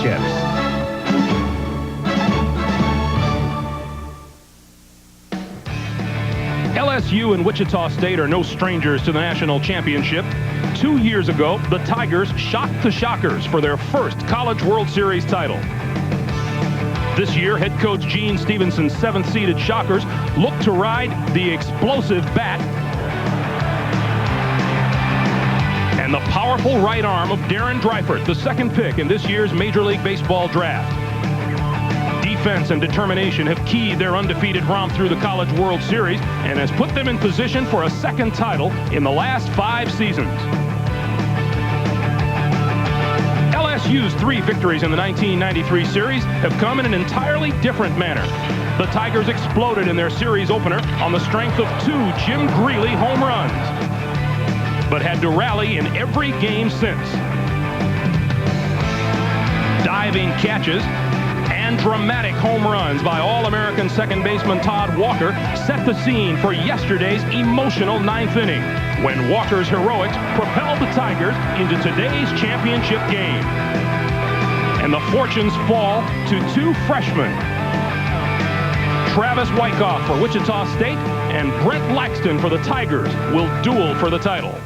championships. LSU and Wichita State are no strangers to the national championship. 2 years ago, the Tigers shocked the Shockers for their first College World Series title. This year, head coach Gene Stevenson's 7th-seeded Shockers look to ride the explosive bat and the powerful right arm of Darren Dreifert, the 2nd pick in this year's Major League Baseball draft. Defense and determination have keyed their undefeated romp through the College World Series and has put them in position for a 2nd title in the last 5 seasons. LSU's 3 victories in the 1993 series have come in an entirely different manner. The Tigers exploded in their series opener on the strength of 2 Jim Greeley home runs, but had to rally in every game since. Diving catches and dramatic home runs by All-American second baseman Todd Walker set the scene for yesterday's emotional 9th inning, when Walker's heroics propelled the Tigers into today's championship game. And the fortunes fall to 2 freshmen. Travis Wyckoff for Wichita State and Brent Laxton for the Tigers will duel for the title.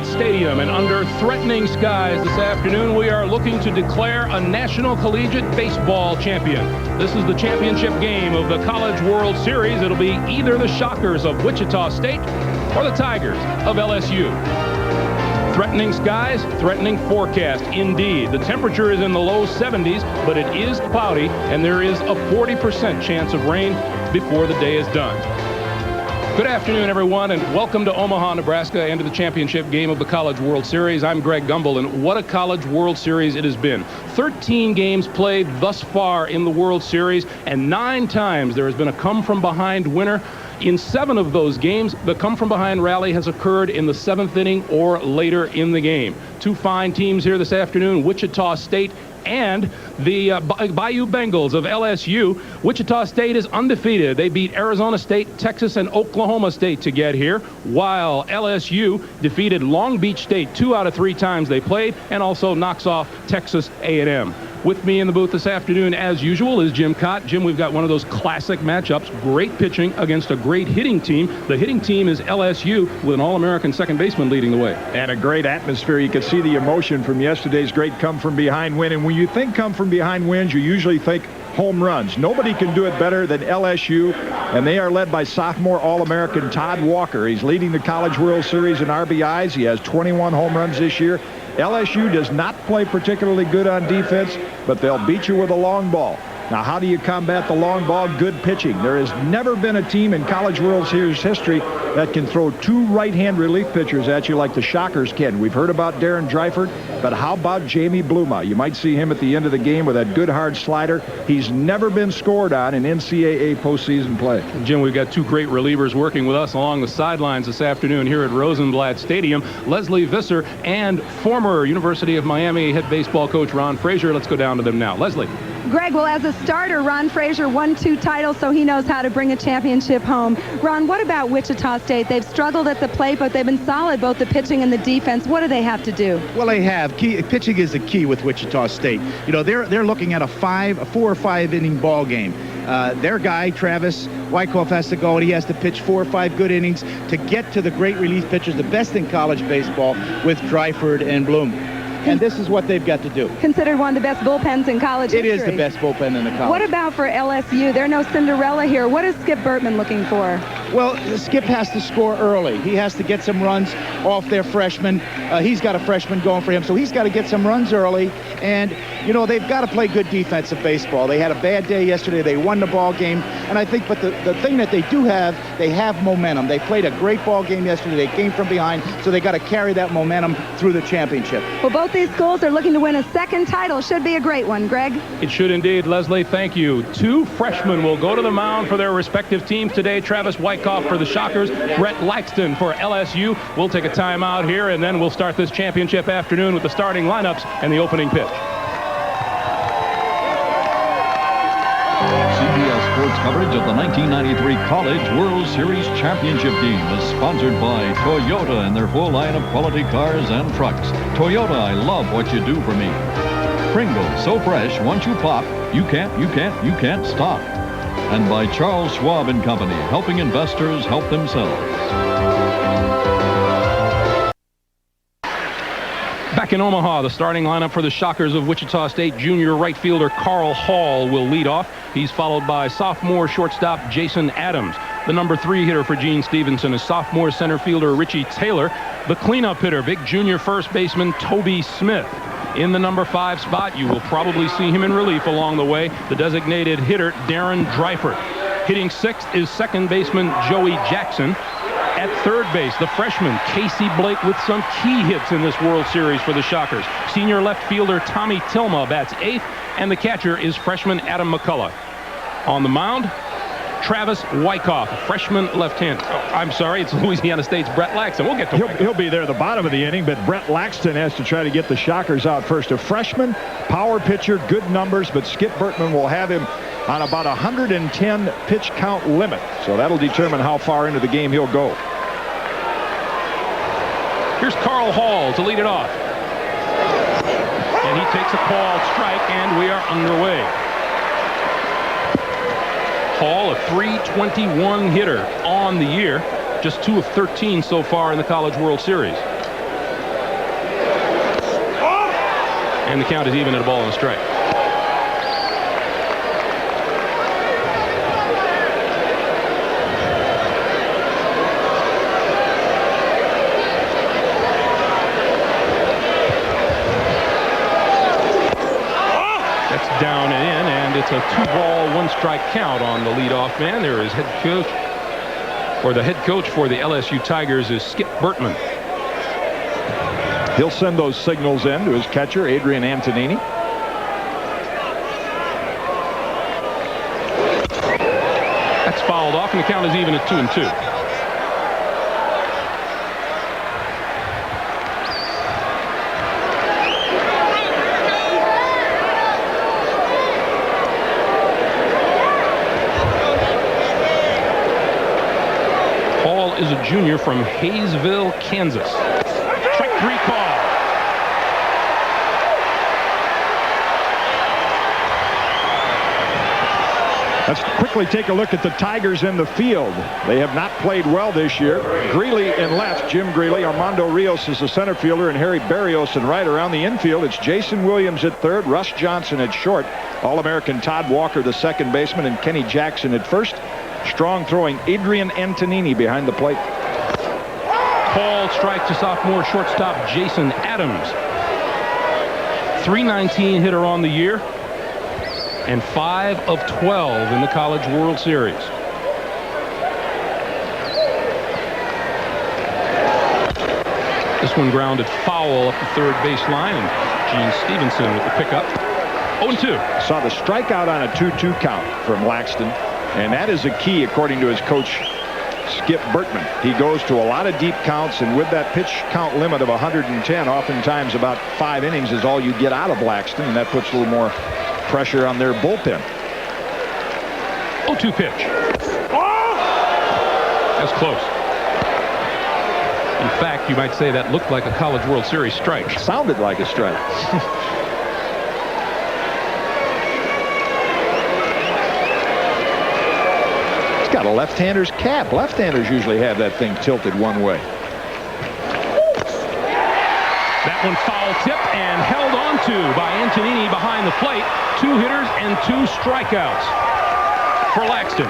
Stadium, and under threatening skies this afternoon, we are looking to declare a National Collegiate Baseball champion. This is the championship game of the College World Series. It'll be either the Shockers of Wichita State or the Tigers of LSU. Threatening skies, threatening forecast indeed. The temperature is in the low 70s, but it is cloudy, and there is a 40% chance of rain before the day is done. Good afternoon, everyone, and welcome to Omaha, Nebraska, and to the championship game of the College World Series. I'm Greg Gumbel, and what a College World Series it has been. 13 games played thus far in the World Series, and 9 times there has been a come-from-behind winner. In 7 of those games, the come-from-behind rally has occurred in the 7th inning or later in the game. 2 fine teams here this afternoon, Wichita State and the Bayou Bengals of LSU. Wichita State is undefeated. They beat Arizona State, Texas, and Oklahoma State to get here, while LSU defeated Long Beach State 2 out of 3 times they played, and also knocks off Texas A&M. With me in the booth this afternoon, as usual, is Jim Cott. Jim, we've got one of those classic matchups. Great pitching against a great hitting team. The hitting team is LSU, with an All-American second baseman leading the way. And a great atmosphere. You could see the emotion from yesterday's great come-from-behind win. And when you think come-from-behind wins, you usually think home runs. Nobody can do it better than LSU, and they are led by sophomore All-American Todd Walker. He's leading the College World Series in RBIs. He has 21 home runs this year. LSU does not play particularly good on defense, but they'll beat you with a long ball. Now, how do you combat the long ball? Good pitching. There has never been a team in College World Series history that can throw 2 right-hand relief pitchers at you like the Shockers can. We've heard about Darren Dreifert, but how about Jamie Bluma? You might see him at the end of the game with that good hard slider. He's never been scored on in NCAA postseason play. Jim, we've got 2 great relievers working with us along the sidelines this afternoon here at Rosenblatt Stadium. Leslie Visser and former University of Miami head baseball coach Ron Frazier. Let's go down to them now. Leslie. Greg, well, as a starter, Ron Frazier won 2 titles, so he knows how to bring a championship home. Ron, what about Wichita State? They've struggled at the plate, but they've been solid, both the pitching and the defense. What do they have to do? Well, they have. Pitching is the key with Wichita State. You know, they're looking at a 4 or 5 inning ball game. Their guy, Travis Wyckoff, has to go, and he has to pitch 4 or 5 good innings to get to the great relief pitchers, the best in college baseball, with Dreifert and Bloom. and this is what they've got to do. Considered one of the best bullpens in college history. It is the best bullpen in the college. What about for LSU? They're no Cinderella here. What is Skip Bertman looking for? Well, Skip has to score early. He has to get some runs off their freshmen. He's got a freshman going for him, so he's got to get some runs early. And, you know, they've got to play good defensive baseball. They had a bad day yesterday. They won the ball game. And I think, but the thing that they do have, they have momentum. They played a great ball game yesterday. They came from behind, so they got to carry that momentum through the championship. Well, both these schools are looking to win a second title. Should be a great one. Greg? It should indeed. Leslie, thank you. 2 freshmen will go to the mound for their respective teams today. Travis Wyckoff for the Shockers, Brett Laxton for LSU. We'll take a timeout here, and then we'll start this championship afternoon with the starting lineups and the opening pitch. CBS Sports coverage of the 1993 College World Series Championship game is sponsored by Toyota and their full line of quality cars and trucks. Toyota, I love what you do for me. Pringles, so fresh, once you pop, you can't stop. And by Charles Schwab and Company, helping investors help themselves. Back in Omaha, the starting lineup for the Shockers of Wichita State. Junior right fielder Carl Hall will lead off. He's followed by sophomore shortstop Jason Adams. The number 3 hitter for Gene Stevenson is sophomore center fielder Richie Taylor. The cleanup hitter, big junior first baseman Toby Smith. In the number 5 spot, you will probably see him in relief along the way, the designated hitter Darren Dreifert. Hitting 6th is second baseman Joey Jackson. At third base, the freshman Casey Blake with some key hits in this World Series for the Shockers. Senior left fielder Tommy Tilma bats 8th, and the catcher is freshman Adam McCullough. On the mound, Travis Wyckoff, freshman left-hand. Oh, I'm sorry, it's Louisiana State's Brett Laxton. We'll get to He'll be there at the bottom of the inning, but Brett Laxton has to try to get the Shockers out first. A freshman, power pitcher, good numbers, but Skip Bertman will have him on about 110 pitch count limit. So that'll determine how far into the game he'll go. Here's Carl Hall to lead it off. And he takes a called strike, and we are underway. Hall, a .321 hitter on the year, just 2 of 13 so far in the College World Series. And the count is even at a ball and a strike. That's down and in, and it's a 2-ball, 1-strike count on the leadoff man. There is head coach, or the head coach for the LSU Tigers is Skip Bertman. He'll send those signals in to his catcher, Adrian Antonini. That's fouled off, and the count is even at 2-2. Is a junior from Hayesville, Kansas. Strike 3 call. Let's quickly take a look at the Tigers in the field. They have not played well this year. Greeley in left, Jim Greeley. Armando Rios is the center fielder, and Harry Barrios in right. Around the infield, it's Jason Williams at third, Russ Johnson at short, All-American Todd Walker, the second baseman, and Kenny Jackson at first. Strong throwing Adrian Antonini behind the plate. Called strike to sophomore shortstop Jason Adams. .319 hitter on the year, and 5 of 12 in the College World Series. This one grounded foul up the third base line, and Gene Stevenson with the pickup. 0-2. Saw the strikeout on a 2-2 count from Laxton. And that is a key, according to his coach, Skip Bertman. He goes to a lot of deep counts, and with that pitch count limit of 110, oftentimes about 5 innings is all you get out of Laxton, and that puts a little more pressure on their bullpen. 0-2 pitch. That's close. In fact, you might say that looked like a College World Series strike. Sounded like a strike. Got a left-hander's cap. Left-handers usually have that thing tilted one way. That one foul tip and held on to by Antonini behind the plate. 2 hitters and 2 strikeouts for Laxton.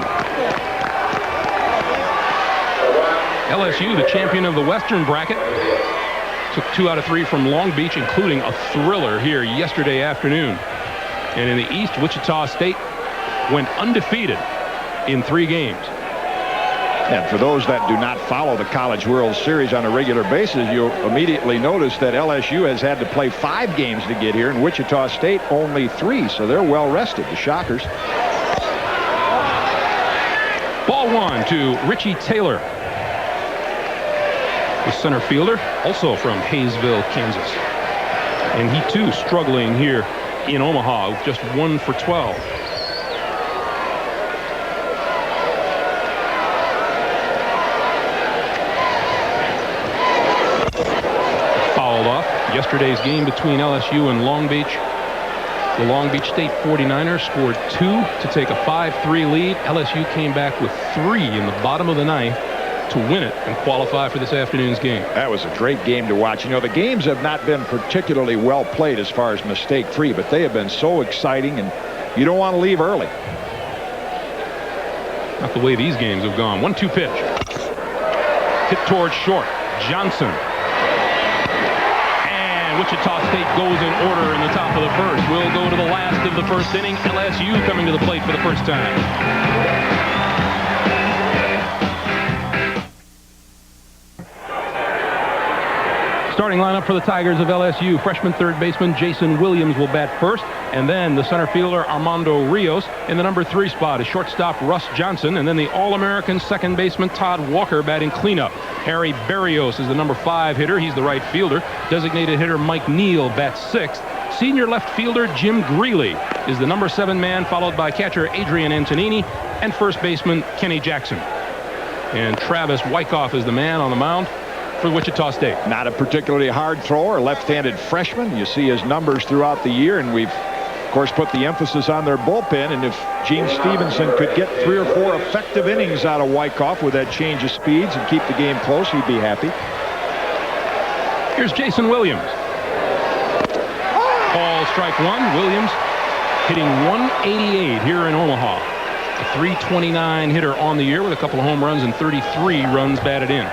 LSU, the champion of the Western bracket, took 2 out of 3 from Long Beach, including a thriller here yesterday afternoon. And in the East, Wichita State went undefeated in 3 games. And for those that do not follow the College World Series on a regular basis, you'll immediately notice that LSU has had to play 5 games to get here, and Wichita State only 3, so they're well rested, the Shockers. Ball 1 to Richie Taylor, the center fielder, also from Hayesville, Kansas. And he too struggling here in Omaha with just 1 for 12. Fouled off. Yesterday's game between LSU and Long Beach. The Long Beach State 49ers scored 2 to take a 5-3 lead. LSU came back with 3 in the bottom of the 9th to win it and qualify for this afternoon's game. That was a great game to watch. You know, the games have not been particularly well played as far as mistake-free, but they have been so exciting, and you don't want to leave early. Not the way these games have gone. 1-2 pitch. Hit towards short. Johnson. And Wichita State goes in order in the top of the first. We'll go to the last of the first inning. LSU coming to the plate for the first time. Starting lineup for the Tigers of LSU. Freshman third baseman Jason Williams will bat first, and then the center fielder Armando Rios. In the number 3 spot is shortstop Russ Johnson, and then the All-American second baseman Todd Walker batting cleanup. Harry Berrios is the number 5 hitter. He's the right fielder. Designated hitter Mike Neal bats 6th. Senior left fielder Jim Greeley is the number 7 man, followed by catcher Adrian Antonini and first baseman Kenny Jackson. And Travis Wyckoff is the man on the mound for Wichita State. Not a particularly hard thrower, left-handed freshman. You see his numbers throughout the year, and we've, of course, put the emphasis on their bullpen. And if Gene Stevenson could get 3 or 4 effective innings out of Wyckoff with that change of speeds and keep the game close, he'd be happy. Here's Jason Williams. Ball strike 1. Williams hitting 188 here in Omaha. A .329 hitter on the year with a couple of home runs and 33 runs batted in.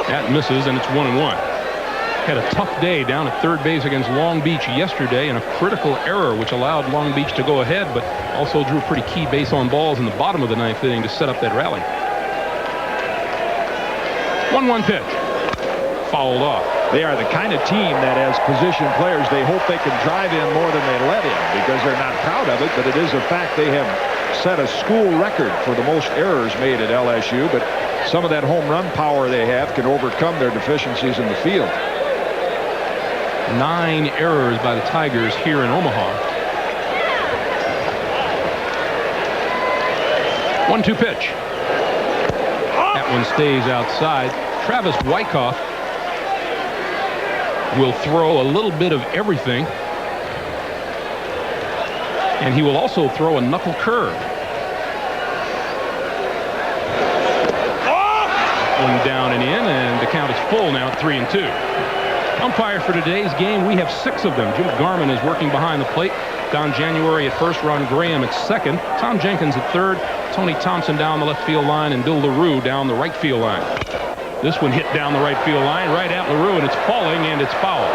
That misses, and it's 1-1. Had a tough day down at third base against Long Beach yesterday, and a critical error which allowed Long Beach to go ahead, but also drew a pretty key base on balls in the bottom of the 9th inning to set up that rally. 1-1 pitch. Fouled off. They are the kind of team that, as position players, they hope they can drive in more than they let in, because they're not proud of it, but it is a fact they have set a school record for the most errors made at LSU, but some of that home run power they have can overcome their deficiencies in the field. 9 errors by the Tigers here in Omaha. 1-2 pitch. That one stays outside. Travis Wyckoff will throw a little bit of everything, and he will also throw a knuckle curve. One down and in, and the count is full now at 3-2. Umpire for today's game, we have 6 of them. Jim Garman is working behind the plate. Don January at first, Ron Graham at second, Tom Jenkins at third, Tony Thompson down the left field line, and Bill LaRue down the right field line. This one hit down the right field line, right at LaRue, and it's falling, and it's foul.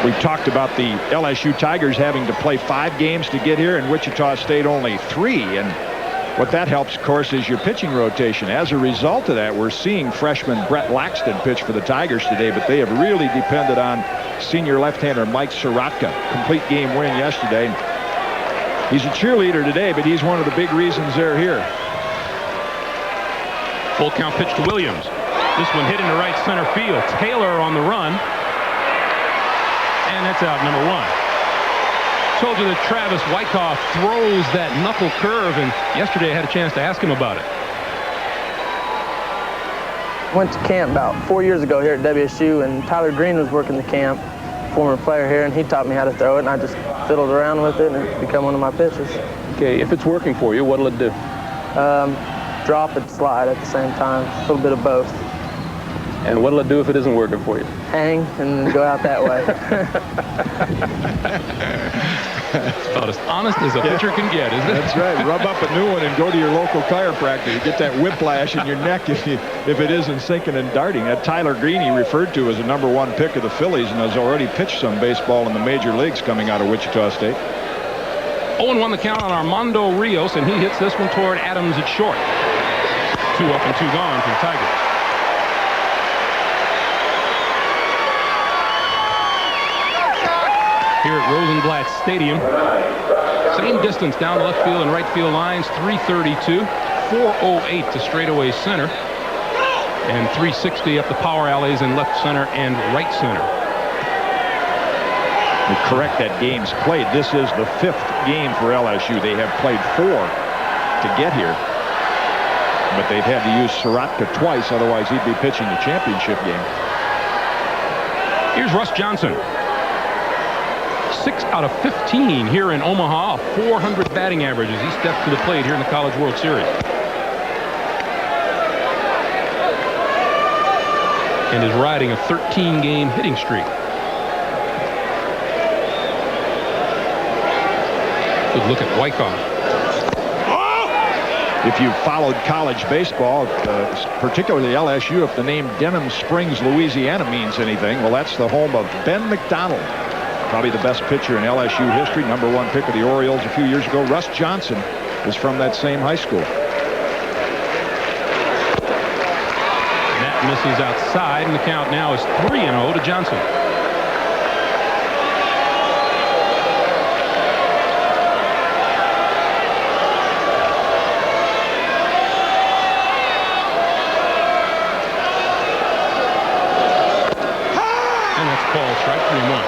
We talked about the LSU Tigers having to play 5 games to get here, and Wichita State only 3, and what that helps, of course, is your pitching rotation. As a result of that, we're seeing freshman Brett Laxton pitch for the Tigers today, but they have really depended on senior left-hander Mike Sorotka. Complete game win yesterday. He's a cheerleader today, but he's one of the big reasons they're here. Full count pitch to Williams. This one hit into right center field. Taylor on the run. And that's out number 1. Told you that Travis Wyckoff throws that knuckle curve, and yesterday I had a chance to ask him about it. Went to camp about 4 years ago here at WSU, and Tyler Green was working the camp, former player here, and he taught me how to throw it, and I just fiddled around with it, and it's become one of my pitches. Okay, if it's working for you, what'll it do? drop and slide at the same time. A little bit of both. And what'll it do if it isn't working for you? Hang and go out that way. It's about as honest as a pitcher can get, isn't it? That's right. Rub up a new one and go to your local chiropractor. You get that whiplash in your neck if it isn't sinking and darting. That Tyler Green he referred to as a #1 pick of the Phillies and has already pitched some baseball in the major leagues coming out of Wichita State. 0-1 the count on Armando Rios, and he hits this one toward Adams at short. 2 up and 2 gone for the Tigers. Here at Rosenblatt Stadium. Same distance down the left field and right field lines, 332, 408 to straightaway center, and 360 up the power alleys in left center and right center. To correct that games played, this is the 5th game for LSU. They have played 4 to get here, but they've had to use Sorotka twice, otherwise he'd be pitching the championship game. Here's Russ Johnson. 6 out of 15 here in Omaha, a 400 batting average as he steps to the plate here in the College World Series. And is riding a 13-game hitting streak. Good look at Wyckoff. If you've followed college baseball, particularly LSU, if the name Denham Springs, Louisiana means anything, well, that's the home of Ben McDonald. Probably the best pitcher in LSU history, #1 pick of the Orioles a few years ago. Russ Johnson is from that same high school. And that misses outside, and the count now is 3-0 to Johnson. And that's called strike 3-1.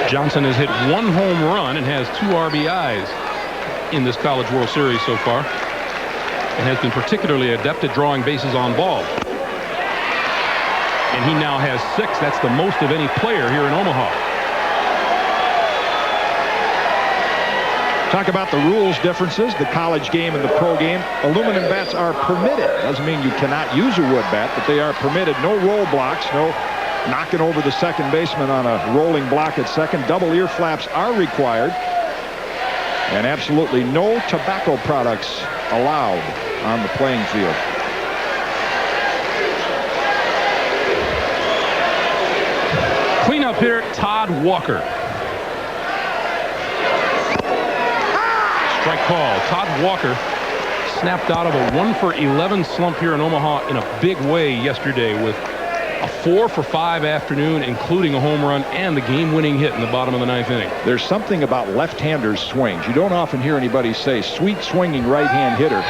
Johnson has hit 1 home run and has 2 RBIs in this College World Series so far, and has been particularly adept at drawing bases on balls. And he now has 6. That's the most of any player here in Omaha. Talk about the rules differences, the college game and the pro game. Aluminum bats are permitted. Doesn't mean you cannot use a wood bat, but they are permitted. No roll blocks, no knocking over the second baseman on a rolling block at second. Double ear flaps are required. And absolutely no tobacco products allowed on the playing field. Cleanup hitter Todd Walker. Strike call. Todd Walker snapped out of a 1-for-11 slump here in Omaha in a big way yesterday with a 4-for-5 afternoon, including a home run and the game-winning hit in the bottom of the 9th inning. There's something about left-handers swings. You don't often hear anybody say sweet swinging right-hand hitter.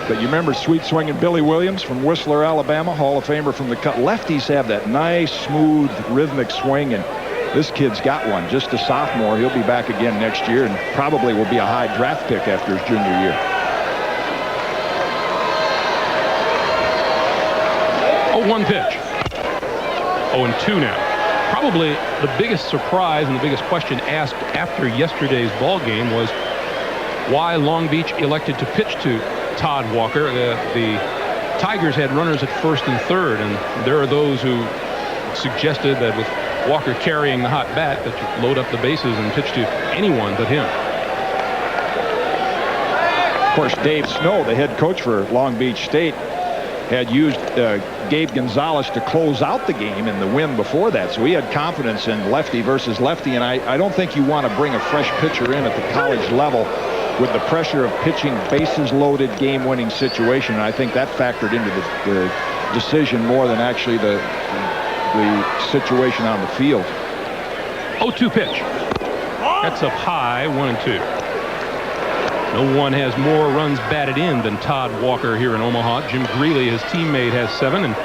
But you remember sweet swinging Billy Williams from Whistler, Alabama, Hall of Famer from the cut. Lefties have that nice, smooth, rhythmic swing, and this kid's got one. Just a sophomore. He'll be back again next year and probably will be a high draft pick after his junior year. 0-1 pitch. 0-2 now. Probably the biggest surprise and the biggest question asked after yesterday's ball game was why Long Beach elected to pitch to Todd Walker. The Tigers had runners at first and third, and there are those who suggested that with Walker carrying the hot bat that you load up the bases and pitch to anyone but him. Of course, Dave Snow, the head coach for Long Beach State, had used Gabe Gonzalez to close out the game in the win before that. So he had confidence in lefty versus lefty, and I don't think you want to bring a fresh pitcher in at the college level with the pressure of pitching bases loaded game-winning situation. And I think that factored into the decision more than actually the situation on the field. 0-2 pitch. That's up high, 1-2. No one has more runs batted in than Todd Walker here in Omaha. Jim Greeley, his teammate, has 7, and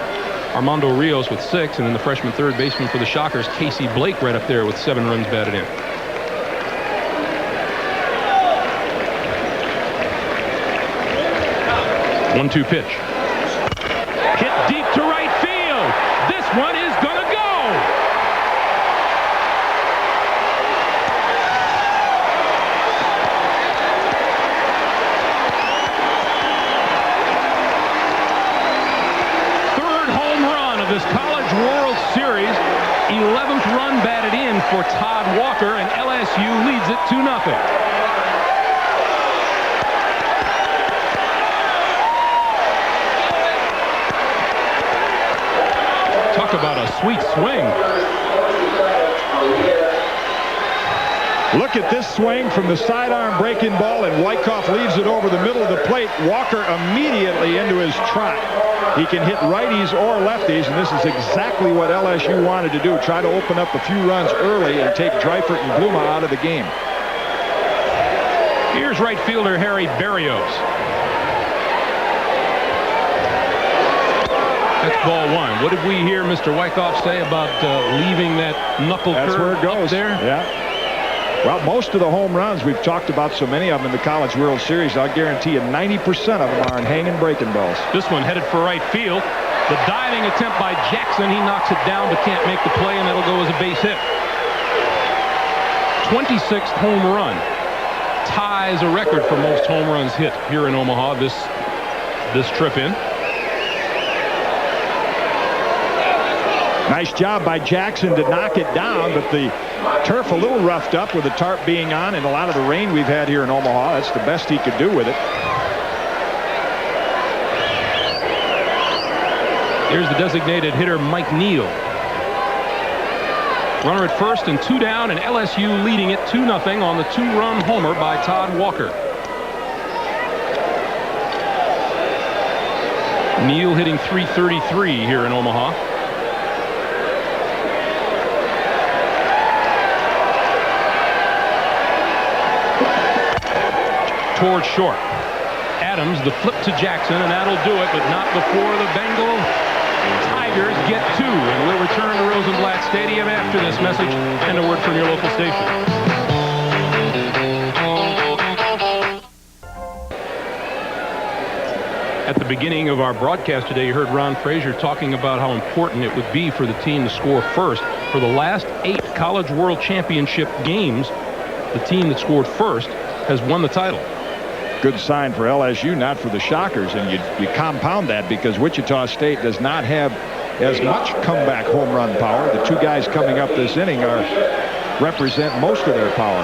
Armando Rios with 6, and then the freshman third baseman for the Shockers, Casey Blake, right up there with 7 runs batted in. One-two pitch. Hit deep to right field. This one is gonna go. of this College World Series. 11th run batted in for Todd Walker, and LSU leads it 2-0. Talk about a sweet swing. Look at this swing from the sidearm breaking ball, and Wyckoff leaves it over the middle of the plate. Walker immediately into his trot. He can hit righties or lefties, and this is exactly what LSU wanted to do. Try to open up a few runs early and take Dreifert and Bluma out of the game. Here's right fielder Harry Berrios. That's ball one. What did we hear Mr. Wyckoff say about leaving that knuckle curve? That's where it goes. There? Yeah. Well, most of the home runs, we've talked about so many of them in the College World Series, I'll guarantee you 90% of them are in hanging breaking balls. This one headed for right field. The diving attempt by Jackson. He knocks it down but can't make the play, and that'll go as a base hit. 26th home run. Ties a record for most home runs hit here in Omaha this trip in. Nice job by Jackson to knock it down, but the turf a little roughed up with the tarp being on and a lot of the rain we've had here in Omaha. That's the best he could do with it. Here's the designated hitter, Mike Neal. Runner at first and 2 down, and LSU leading it 2-0 on the 2-run homer by Todd Walker. Neal hitting .333 here in Omaha. Towards short. Adams, the flip to Jackson, and that'll do it, but not before the Bengal Tigers get 2. And we'll return to Rosenblatt Stadium after this message and a word from your local station. At the beginning of our broadcast today, you heard Ron Frazier talking about how important it would be for the team to score first. For the last 8 College World Championship games, the team that scored first has won the title. Good sign for LSU, not for the Shockers, and you compound that because Wichita State does not have as much comeback home run power. The 2 guys coming up this inning represent most of their power.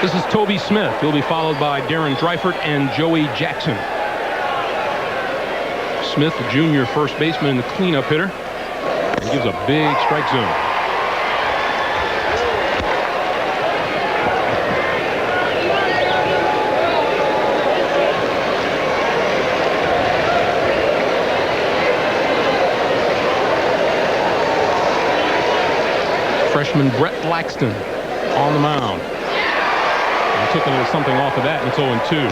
This is Toby Smith. He'll be followed by Darren Dreifert and Joey Jackson. Smith, the junior first baseman and the cleanup hitter, and gives a big strike zone. Freshman Brett Laxton on the mound. And took a little something off of that, and it's 0-2.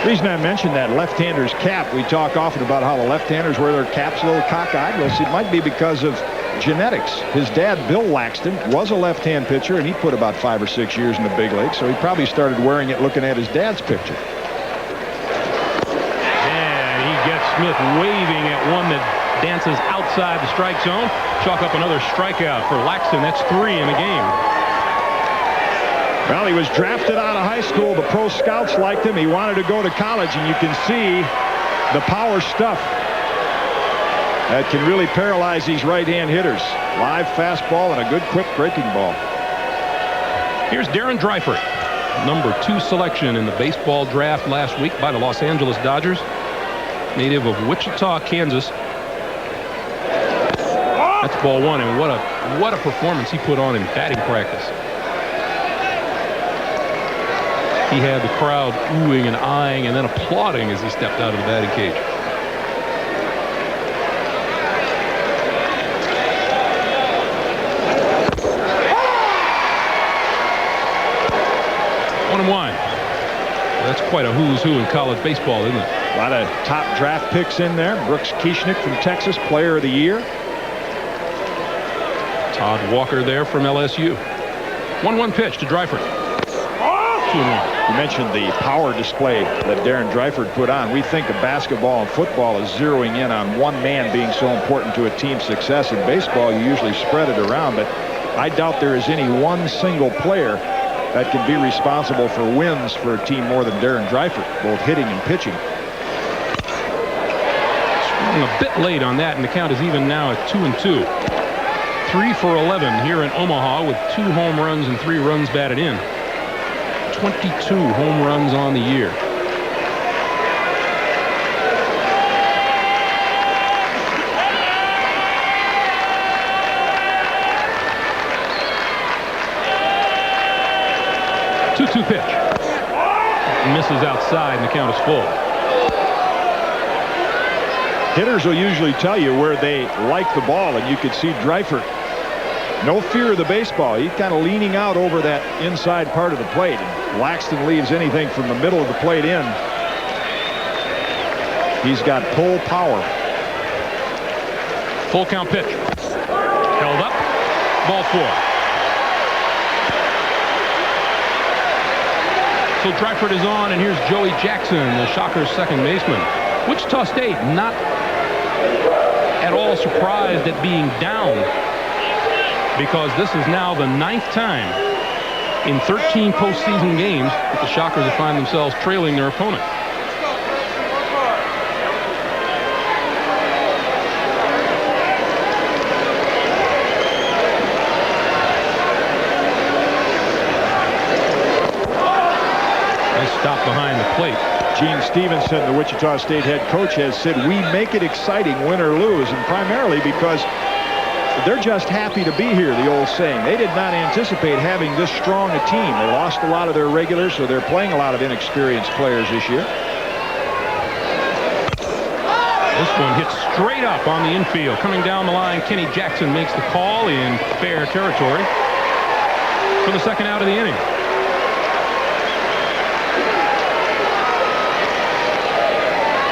The reason I mentioned that left-hander's cap, we talk often about how the left-handers wear their caps a little cockeyed. Well, see, it might be because of genetics. His dad, Bill Laxton, was a left-hand pitcher, and he put about 5 or 6 years in the big leagues, so he probably started wearing it looking at his dad's picture. And he gets Smith waving at one that dances outside the strike zone. Chalk up another strikeout for Laxton. That's 3 in the game. Well, he was drafted out of high school. The pro scouts liked him. He wanted to go to college, and you can see the power stuff that can really paralyze these right-hand hitters. Live fastball and a good quick breaking ball. Here's Darren Dreifert, number 2 selection in the baseball draft last week by the Los Angeles Dodgers. Native of Wichita, Kansas. That's ball 1, and what a performance he put on in batting practice. He had the crowd oohing and eyeing and then applauding as he stepped out of the batting cage. One and one. That's quite a who's who in college baseball, isn't it? A lot of top draft picks in there. Brooks Kieschnick from Texas, Player of the Year. Todd Walker there from LSU. 1-1 pitch to Dreifert. 2-1. You mentioned the power display that Darren Dreifert put on. We think of basketball and football as zeroing in on one man being so important to a team's success. In baseball, you usually spread it around, but I doubt there is any one single player that can be responsible for wins for a team more than Darren Dreifert, both hitting and pitching. a bit late on that, and the count is even now at 2-2. 3 for 11 here in Omaha with 2 home runs and 3 runs batted in. 22 home runs on the year. Two pitch. Misses outside, and the count is full. Hitters will usually tell you where they like the ball, and you could see Dreifert, no fear of the baseball. He's kind of leaning out over that inside part of the plate, and Laxton leaves anything from the middle of the plate in. He's got pull power. Full count pitch. Held up. Ball 4. So Dreifert is on, and here's Joey Jackson, the Shockers' second baseman. Wichita State not at all surprised at being down, because this is now the 9th time in 13 postseason games that the Shockers have find themselves trailing their opponent. Stop behind the plate. Gene Stevenson, the Wichita State head coach, has said we make it exciting, win or lose, and primarily because they're just happy to be here, the old saying. They did not anticipate having this strong a team. They lost a lot of their regulars, so they're playing a lot of inexperienced players this year. This one hits straight up on the infield. Coming down the line, Kenny Jackson makes the call in fair territory for the second out of the inning.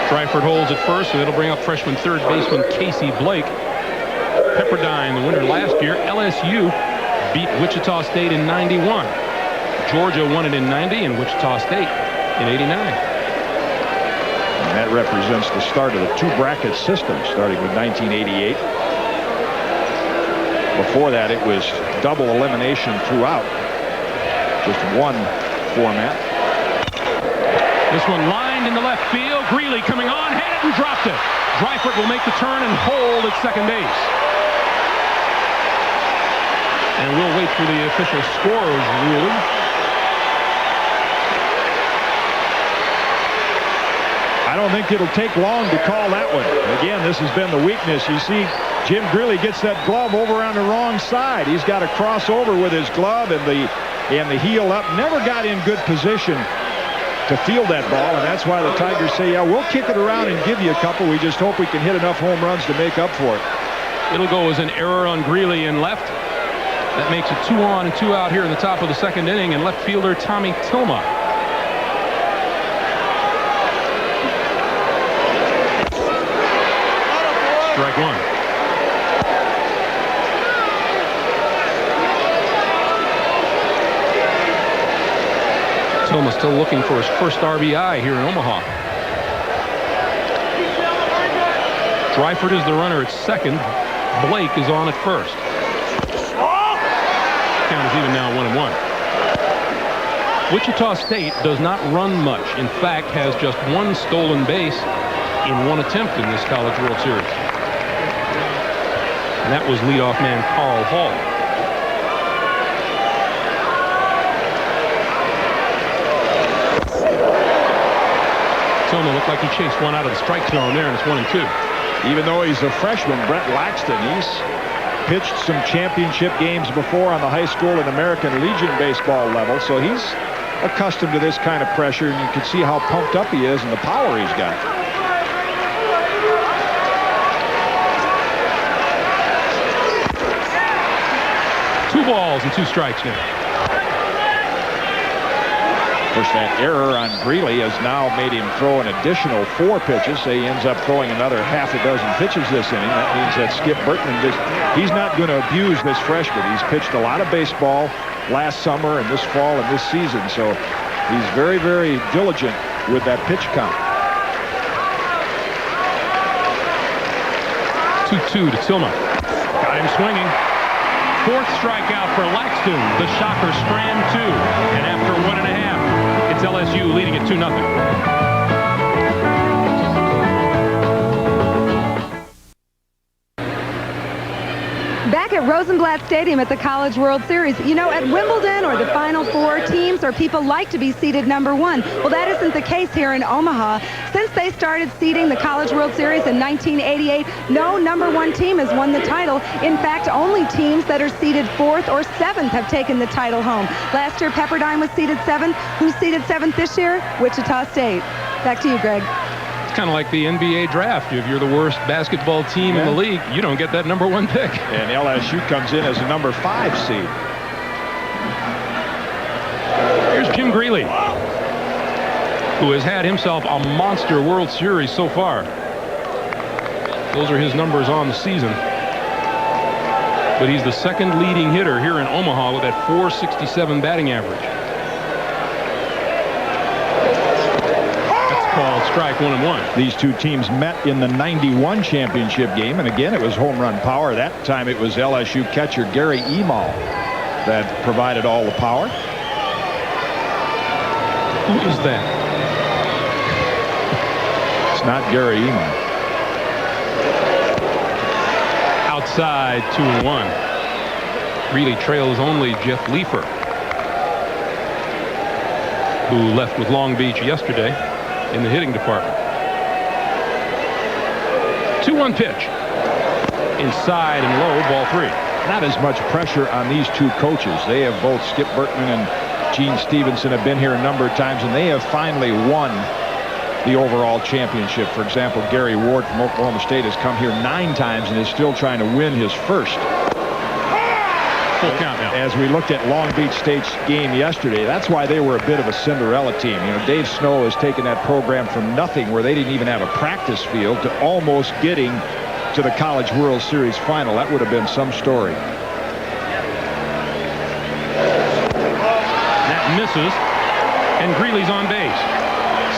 Dreifert holds at first, and it'll bring up freshman third baseman Casey Blake. Pepperdine, the winner last year. LSU beat Wichita State in '91. Georgia won it in '90, and Wichita State in '89. And that represents the start of the 2-bracket system, starting with 1988. Before that, it was double elimination throughout. Just one format. This one lined in the left field. Greeley coming on, hit it and dropped it. Dreifert will make the turn and hold at second base. And we'll wait for the official scorer's ruling. I don't think it'll take long to call that one. Again, this has been the weakness. You see, Jim Greeley gets that glove over on the wrong side. He's got to cross over with his glove and the heel up. Never got in good position to field that ball, and that's why the Tigers say, yeah, we'll kick it around and give you a couple. We just hope we can hit enough home runs to make up for it. It'll go as an error on Greeley in left. That makes it 2 on and 2 out here in the top of the second inning, and left fielder Tommy Tilma. Strike 1. Tilma still looking for his first RBI here in Omaha. Dreifert is the runner at second. Blake is on at first. Count is even now 1-1. Wichita State does not run much. In fact, has just 1 stolen base in 1 attempt in this College World Series. And that was leadoff man Carl Hall. Tilma looked like he chased one out of the strike zone there, and it's 1-2. Even though he's a freshman, Brett Laxton, he's pitched some championship games before on the high school and American Legion baseball level, so he's accustomed to this kind of pressure, and you can see how pumped up he is and the power he's got. Two balls and 2 strikes now. Of course, that error on Greeley has now made him throw an additional 4 pitches. So he ends up throwing another half a dozen pitches this inning. That means that Skip Burtman, he's not going to abuse this freshman. He's pitched a lot of baseball last summer and this fall and this season. So he's very, very diligent with that pitch count. 2-2 to Tilma. Got him swinging. 4th strikeout for Laxton. The Shockers strand 2. And after 1.5, it's LSU leading at 2-0. look at Rosenblatt Stadium at the College World Series. You know, at Wimbledon or the Final Four, teams or people like to be seeded number one. Well, that isn't the case here in Omaha. Since they started seeding the College World Series in 1988, no number one team has won the title. In fact, only teams that are seeded 4th or 7th have taken the title home. Last year, Pepperdine was seeded 7th. Who's seeded 7th this year? Wichita State. Back to you, Greg. It's kind of like the NBA draft. If you're the worst basketball team in the league, you don't get that number one pick. And LSU comes in as a number 5 seed. Here's Jim Greeley, who has had himself a monster World Series so far. Those are his numbers on the season. But he's the second leading hitter here in Omaha with that .467 batting average. That's called strike 1-1. These two teams met in the '91 championship game, and again it was home run power. That time it was LSU catcher Gary Emal that provided all the power. Who is that? It's not Gary Emal. Outside 2-1. Greeley trails only Jeff Leifer, who left with Long Beach yesterday in the hitting department. 2-1 pitch. Inside and low, ball 3. Not as much pressure on these two coaches. They have both Skip Bertman and Gene Stevenson have been here a number of times, and they have finally won the overall championship. For example, Gary Ward from Oklahoma State has come here 9 times and is still trying to win his first. Full count now. As we looked at Long Beach State's game yesterday, that's why they were a bit of a Cinderella team. You know, Dave Snow has taken that program from nothing, where they didn't even have a practice field, to almost getting to the College World Series final. That would have been some story. That misses, and Greeley's on base.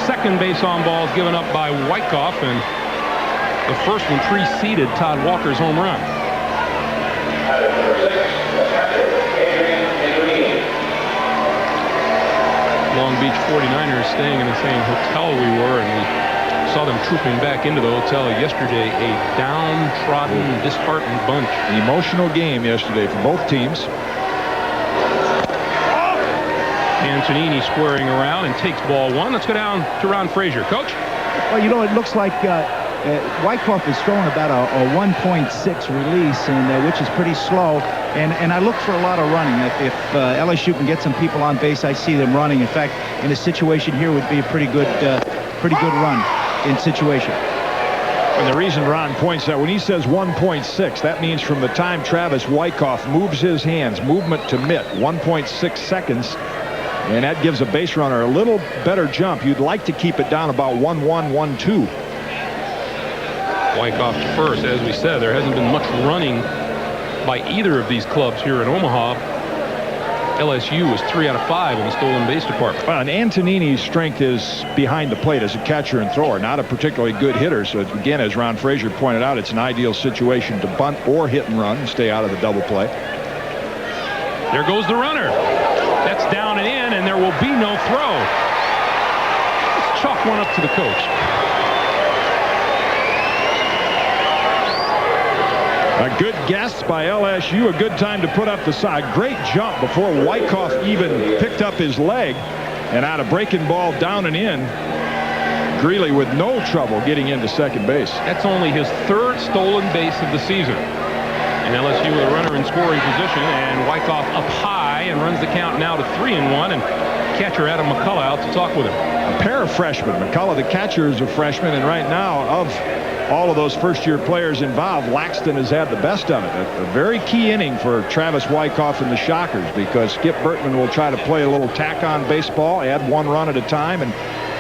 Second base on ball is given up by Wyckoff, and the first one preceded Todd Walker's home run. Long Beach 49ers staying in the same hotel we were, and we saw them trooping back into the hotel yesterday. A downtrodden, disheartened bunch. An emotional game yesterday for both teams. Antonini squaring around and takes ball 1. Let's go down to Ron Frazier. Coach? Well, you know, it looks like Wyckoff is throwing about a 1.6 release, and which is pretty slow. And I look for a lot of running. If LSU can get some people on base, I see them running. In fact, in a situation here would be a pretty good run in situation. And the reason Ron points out, when he says 1.6, that means from the time Travis Wyckoff moves his hands, movement to mitt, 1.6 seconds. And that gives a base runner a little better jump. You'd like to keep it down about 1-1, 1-2. Wyckoff to first. As we said, there hasn't been much running by either of these clubs here in Omaha. LSU is 3 out of 5 in the stolen base department. Well, and Antonini's strength is behind the plate as a catcher and thrower, not a particularly good hitter. So again, as Ron Frazier pointed out, it's an ideal situation to bunt or hit and run and stay out of the double play. There goes the runner. That's down and in, and there will be no throw. Let's chalk one up to the coach. A good guess by LSU. A good time to put up the side. Great jump before Wyckoff even picked up his leg. And out of breaking ball down and in, Greeley with no trouble getting into second base. That's only his 3rd stolen base of the season. And LSU with a runner in scoring position, and Wyckoff up high and runs the count now to 3-1, and catcher Adam McCullough out to talk with him. A pair of freshmen. McCullough, the catcher, is a freshman, and right now, of all of those first-year players involved, Laxton has had the best of it. A very key inning for Travis Wyckoff and the Shockers, because Skip Bertman will try to play a little tack-on baseball, add 1 run at a time, and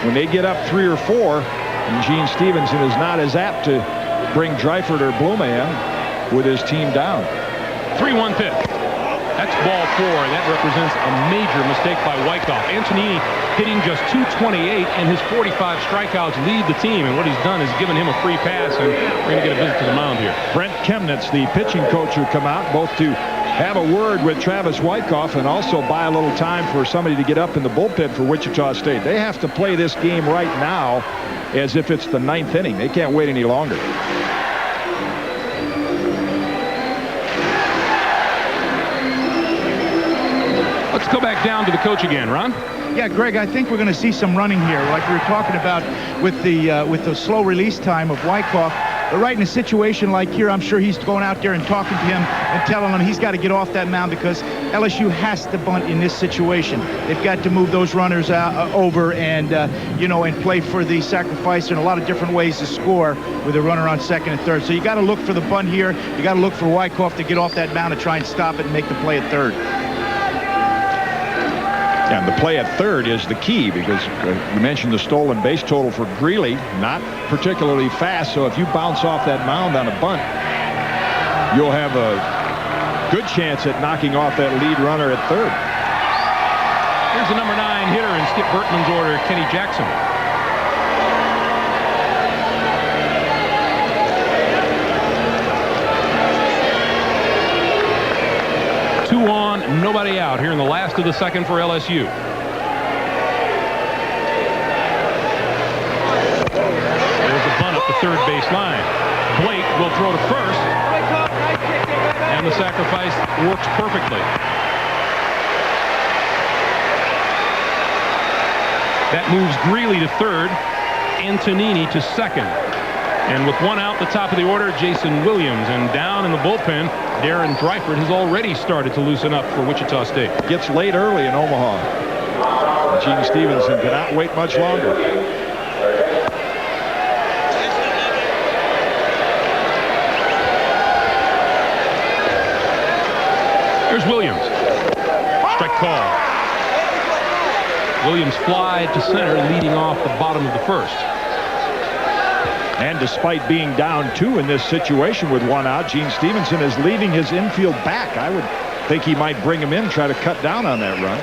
when they get up 3 or 4, and Gene Stevenson is not as apt to bring Dreifert or Bluma in with his team down. 3-1 pitch. That's ball 4, and that represents a major mistake by Wyckoff. Antonini hitting just .228, and his 45 strikeouts lead the team, and what he's done is given him a free pass, and we're going to get a visit to the mound here. Brent Chemnitz, the pitching coach, will come out both to have a word with Travis Wyckoff and also buy a little time for somebody to get up in the bullpen for Wichita State. They have to play this game right now as if it's the 9th inning. They can't wait any longer. Let's go back down to the coach again, Ron. Yeah, Greg, I think we're going to see some running here, like we were talking about with the slow release time of Wyckoff. But right in a situation like here, I'm sure he's going out there and talking to him and telling him he's got to get off that mound because LSU has to bunt in this situation. They've got to move those runners over and, and play for the sacrifice in a lot of different ways to score with a runner on second and third. So you got to look for the bunt here. You got to look for Wyckoff to get off that mound and try and stop it and make the play at third. And the play at third is the key because you mentioned the stolen base total for Greeley, not particularly fast. So if you bounce off that mound on a bunt, you'll have a good chance at knocking off that lead runner at third. Here's the number 9 hitter in Skip Bertman's order, Kenny Jackson. Two on, nobody out here in the last of the second for LSU. There's a bunt up the third base line. Blake will throw to first. And the sacrifice works perfectly. That moves Greeley to third, Antonini to second. And with one out the top of the order, Jason Williams. And down in the bullpen, Darren Dreifert has already started to loosen up for Wichita State. Gets late early in Omaha. Gene Stevenson cannot wait much longer. Here's Williams. Strike call. Williams fly to center, leading off the bottom of the first. And despite being down 2 in this situation with one out, Gene Stevenson is leaving his infield back. I would think he might bring him in, try to cut down on that run.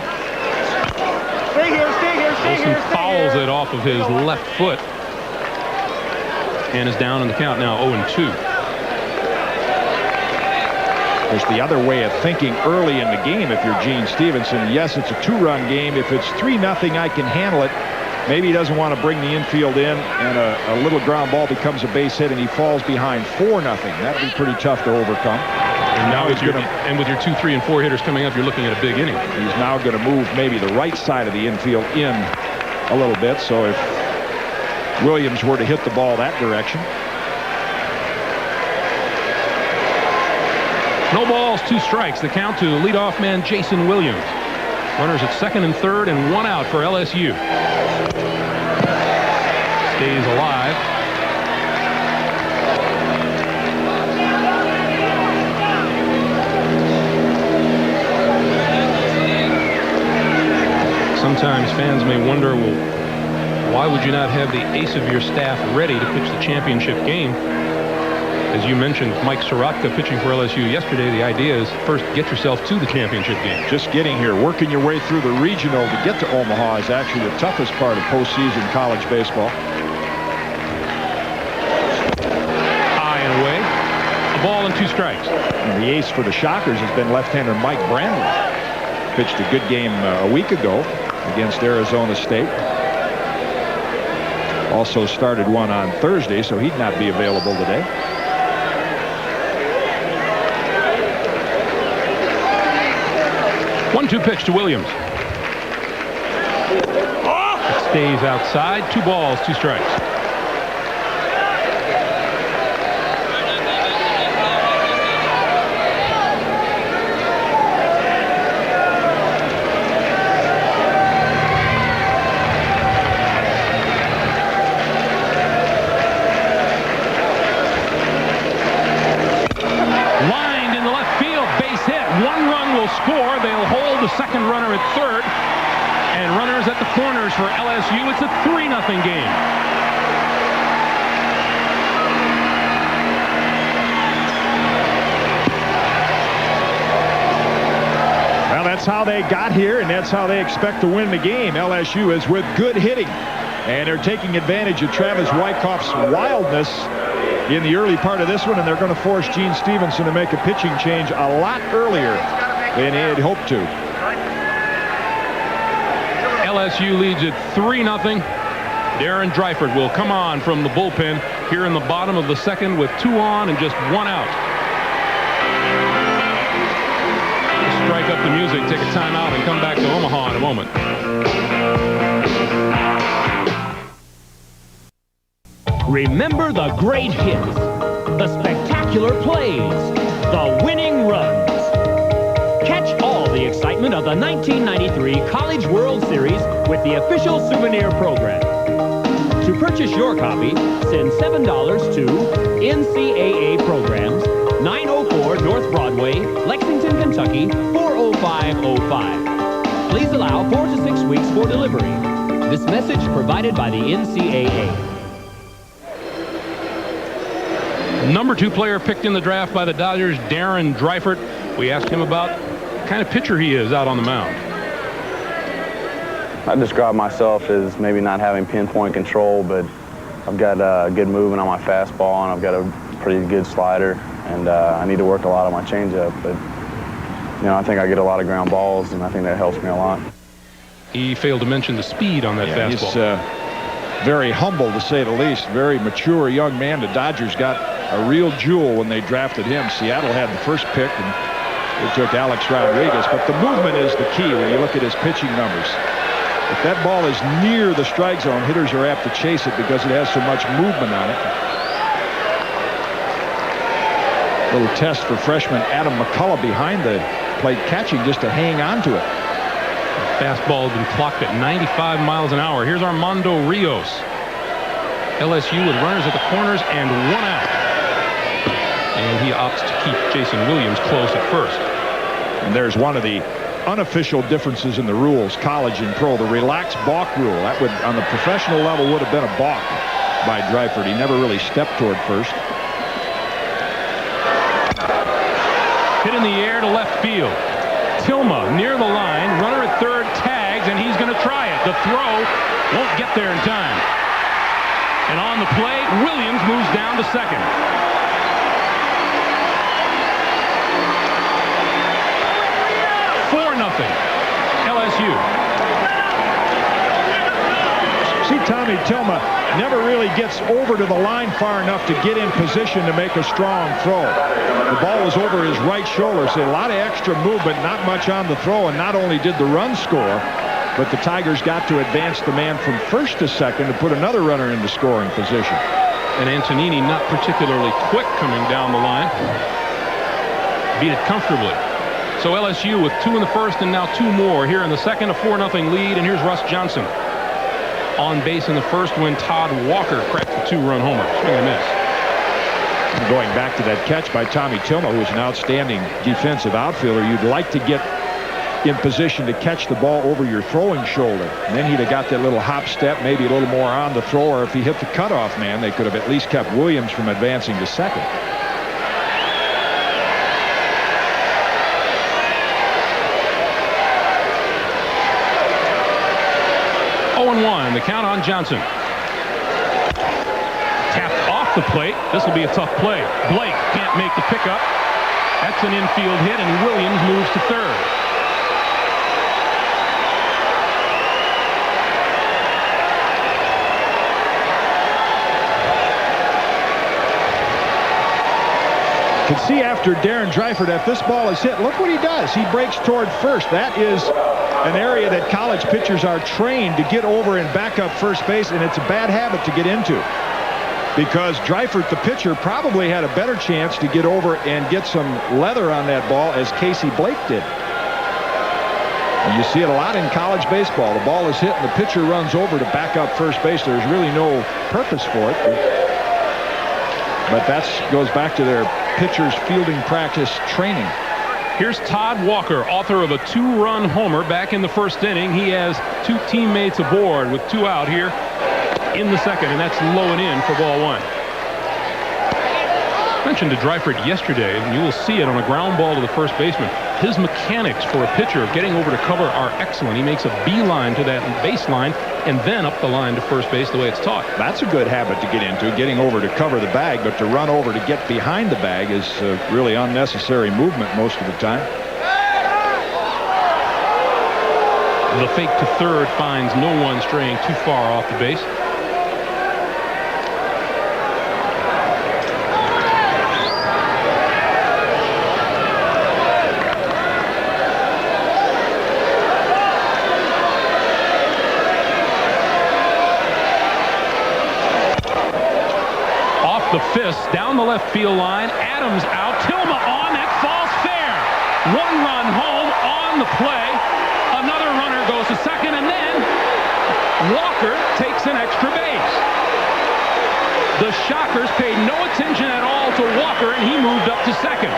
Stay here, stay here, stay Wilson here. fouls it off of his left foot and is down in the count now 0-2. There's the other way of thinking early in the game if you're Gene Stevenson. Yes, it's a 2-run game. If it's 3-0, I can handle it. Maybe he doesn't want to bring the infield in, and a little ground ball becomes a base hit, and he falls behind 4-0. That'd be pretty tough to overcome. And now with your 2, 3, and 4 hitters coming up, you're looking at a big inning. He's now going to move maybe the right side of the infield in a little bit. So if Williams were to hit the ball that direction. No balls, 2 strikes. The count to leadoff man Jason Williams. Runners at second and third and 1 out for LSU. Stays alive. Sometimes fans may wonder, well, why would you not have the ace of your staff ready to pitch the championship game? As you mentioned, Mike Sorotka pitching for LSU yesterday, the idea is first get yourself to the championship game. Just getting here, working your way through the regional to get to Omaha is actually the toughest part of postseason college baseball. High and away. A ball and 2 strikes. And the ace for the Shockers has been left-hander Mike Brandley. Pitched a good game a week ago against Arizona State. Also started one on Thursday, so he'd not be available today. One-two pitch to Williams. It stays outside. 2 balls, 2 strikes. Lined in the left field, base hit. 1 run will score. They'll hold the second runner at third, and runners at the corners for LSU. It's a 3-0 game. Well, that's how they got here, and that's how they expect to win the game. LSU is with good hitting, and they're taking advantage of Travis Wyckoff's wildness in the early part of this one, and they're going to force Gene Stevenson to make a pitching change a lot earlier than he had hoped to. LSU leads it 3-0. Darren Dreifert will come on from the bullpen here in the bottom of the second with 2 on and just 1 out. strike up the music, take a timeout, and come back to Omaha in a moment. Remember the great hits, the spectacular plays, the winning runs. Catch all the excitement of the 1993 College World Series with the official souvenir program. To purchase your copy, send $7 to NCAA Programs, 904 North Broadway, Lexington, Kentucky, 40505. Please allow 4 to 6 weeks for delivery. This message provided by the NCAA. Number 2 player picked in the draft by the Dodgers, Darren Dreifert. We asked him about what kind of pitcher he is out on the mound. I describe myself as maybe not having pinpoint control, but I've got good movement on my fastball, and I've got a pretty good slider, and I need to work a lot on my changeup. But, you know, I think I get a lot of ground balls, and I think that helps me a lot. He failed to mention the speed on that fastball. He's very humble, to say the least. Very mature young man. The Dodgers got a real jewel when they drafted him. Seattle had the first pick, and they took Alex Rodriguez. But the movement is the key when you look at his pitching numbers. If that ball is near the strike zone, hitters are apt to chase it because it has so much movement on it. Little test for freshman Adam McCullough behind the plate, catching just to hang on to it. Fastball has been clocked at 95 miles an hour. Here's Armando Rios. LSU with runners at the corners and 1 out. And he opts to keep Jason Williams close at first. And there's one of the unofficial differences in the rules, college and pro. The relaxed balk rule, that would, on the professional level, would have been a balk by Dreifert. He never really stepped toward first. Hit in the air to left field. Tilma near the line, runner at third tags, and he's going to try it. The throw won't get there in time. And on the play, Williams moves down to second. 4-0 LSU. See, Tommy Tilma never really gets over to the line far enough to get in position to make a strong throw. The ball was over his right shoulder, so a lot of extra movement, not much on the throw, and not only did the run score, but the Tigers got to advance the man from first to second to put another runner into scoring position. And Antonini not particularly quick coming down the line. Beat it comfortably. So LSU with 2 in the first and now 2 more here in the second, a 4-0 lead, and here's Russ Johnson on base in the first when Todd Walker cracked the 2-run homer. Swing and a miss. Going back to that catch by Tommy Tilma, who's an outstanding defensive outfielder, you'd like to get in position to catch the ball over your throwing shoulder. And then he'd have got that little hop step, maybe a little more on the throw, or if he hit the cutoff man, they could have at least kept Williams from advancing to second. The count on Johnson. Tapped off the plate. This will be a tough play. Blake can't make the pickup. That's an infield hit, and Williams moves to third. You can see after Darren Dreifert, if this ball is hit, look what he does. He breaks toward first. That is an area that college pitchers are trained to get over and back up first base, and it's a bad habit to get into. Because Dreifert, the pitcher, probably had a better chance to get over and get some leather on that ball as Casey Blake did. And you see it a lot in college baseball. The ball is hit and the pitcher runs over to back up first base. There's really no purpose for it. But that goes back to their pitchers' fielding practice training. Here's Todd Walker, author of a 2-run homer back in the first inning. He has 2 teammates aboard with 2 out here in the second, and that's low and in for ball 1. I mentioned to Dreifert yesterday, and you will see it on a ground ball to the first baseman. His mechanics for a pitcher getting over to cover are excellent. He makes a beeline to that baseline and then up the line to first base the way it's taught. That's a good habit to get into, getting over to cover the bag, but to run over to get behind the bag is really unnecessary movement most of the time. The fake to third finds no one straying too far off the base. fists down the left field line. Adams out. Tilma on. That falls fair. 1 run home on the play. Another runner goes to second, and then Walker takes an extra base. The Shockers paid no attention at all to Walker, and he moved up to second.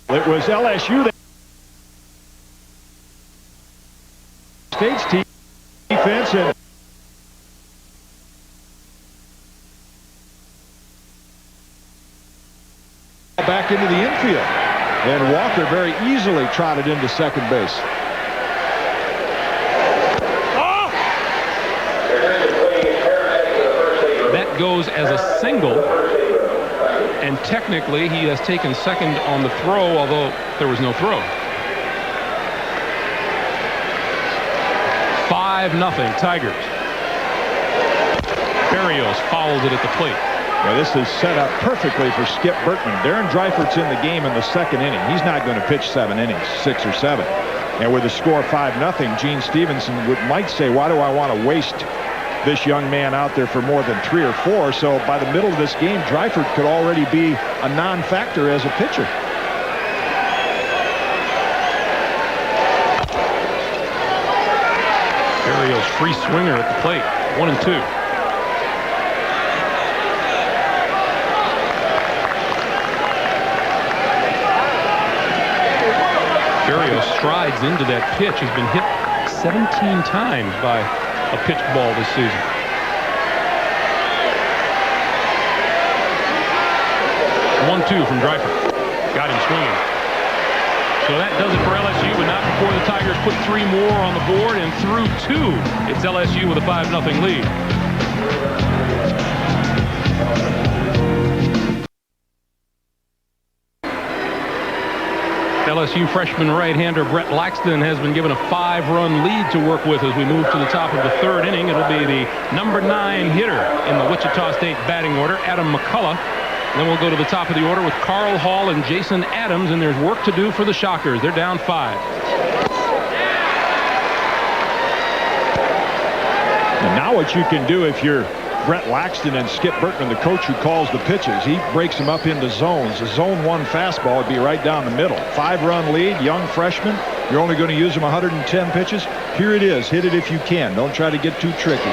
It was LSU that State's defense and back into the infield, and Walker very easily trotted into second base. That goes as a single, and technically he has taken second on the throw, although there was no throw. 5-0 Tigers. Berrios fouls it at the plate. Well, this is set up perfectly for Skip Bertman. Darren Dreifert's in the game in the second inning. He's not going to pitch 7 innings, 6 or 7. And with the score 5-0, Gene Stevenson might say, why do I want to waste this young man out there for more than 3 or 4? So by the middle of this game, Dreifert could already be a non-factor as a pitcher. Berrios free swinger at the plate. 1-2. Berrios strides into that pitch. He's been hit 17 times by a pitched ball this season. One-two from Dreifert. Got him swinging. So that does it for LSU, but not before the Tigers put 3 more on the board, and through 2, it's LSU with a 5-0 lead. LSU freshman right-hander Brett Laxton has been given a 5-run lead to work with as we move to the top of the 3rd inning. It'll be the number 9 hitter in the Wichita State batting order, Adam McCullough. Then we'll go to the top of the order with Carl Hall and Jason Adams, and there's work to do for the Shockers. They're down 5. And now what you can do if you're Brett Laxton and Skip Bertman, the coach who calls the pitches, he breaks them up into zones. A zone 1 fastball would be right down the middle. 5-run lead, young freshman. You're only going to use them 110 pitches. Here it is. Hit it if you can. Don't try to get too tricky.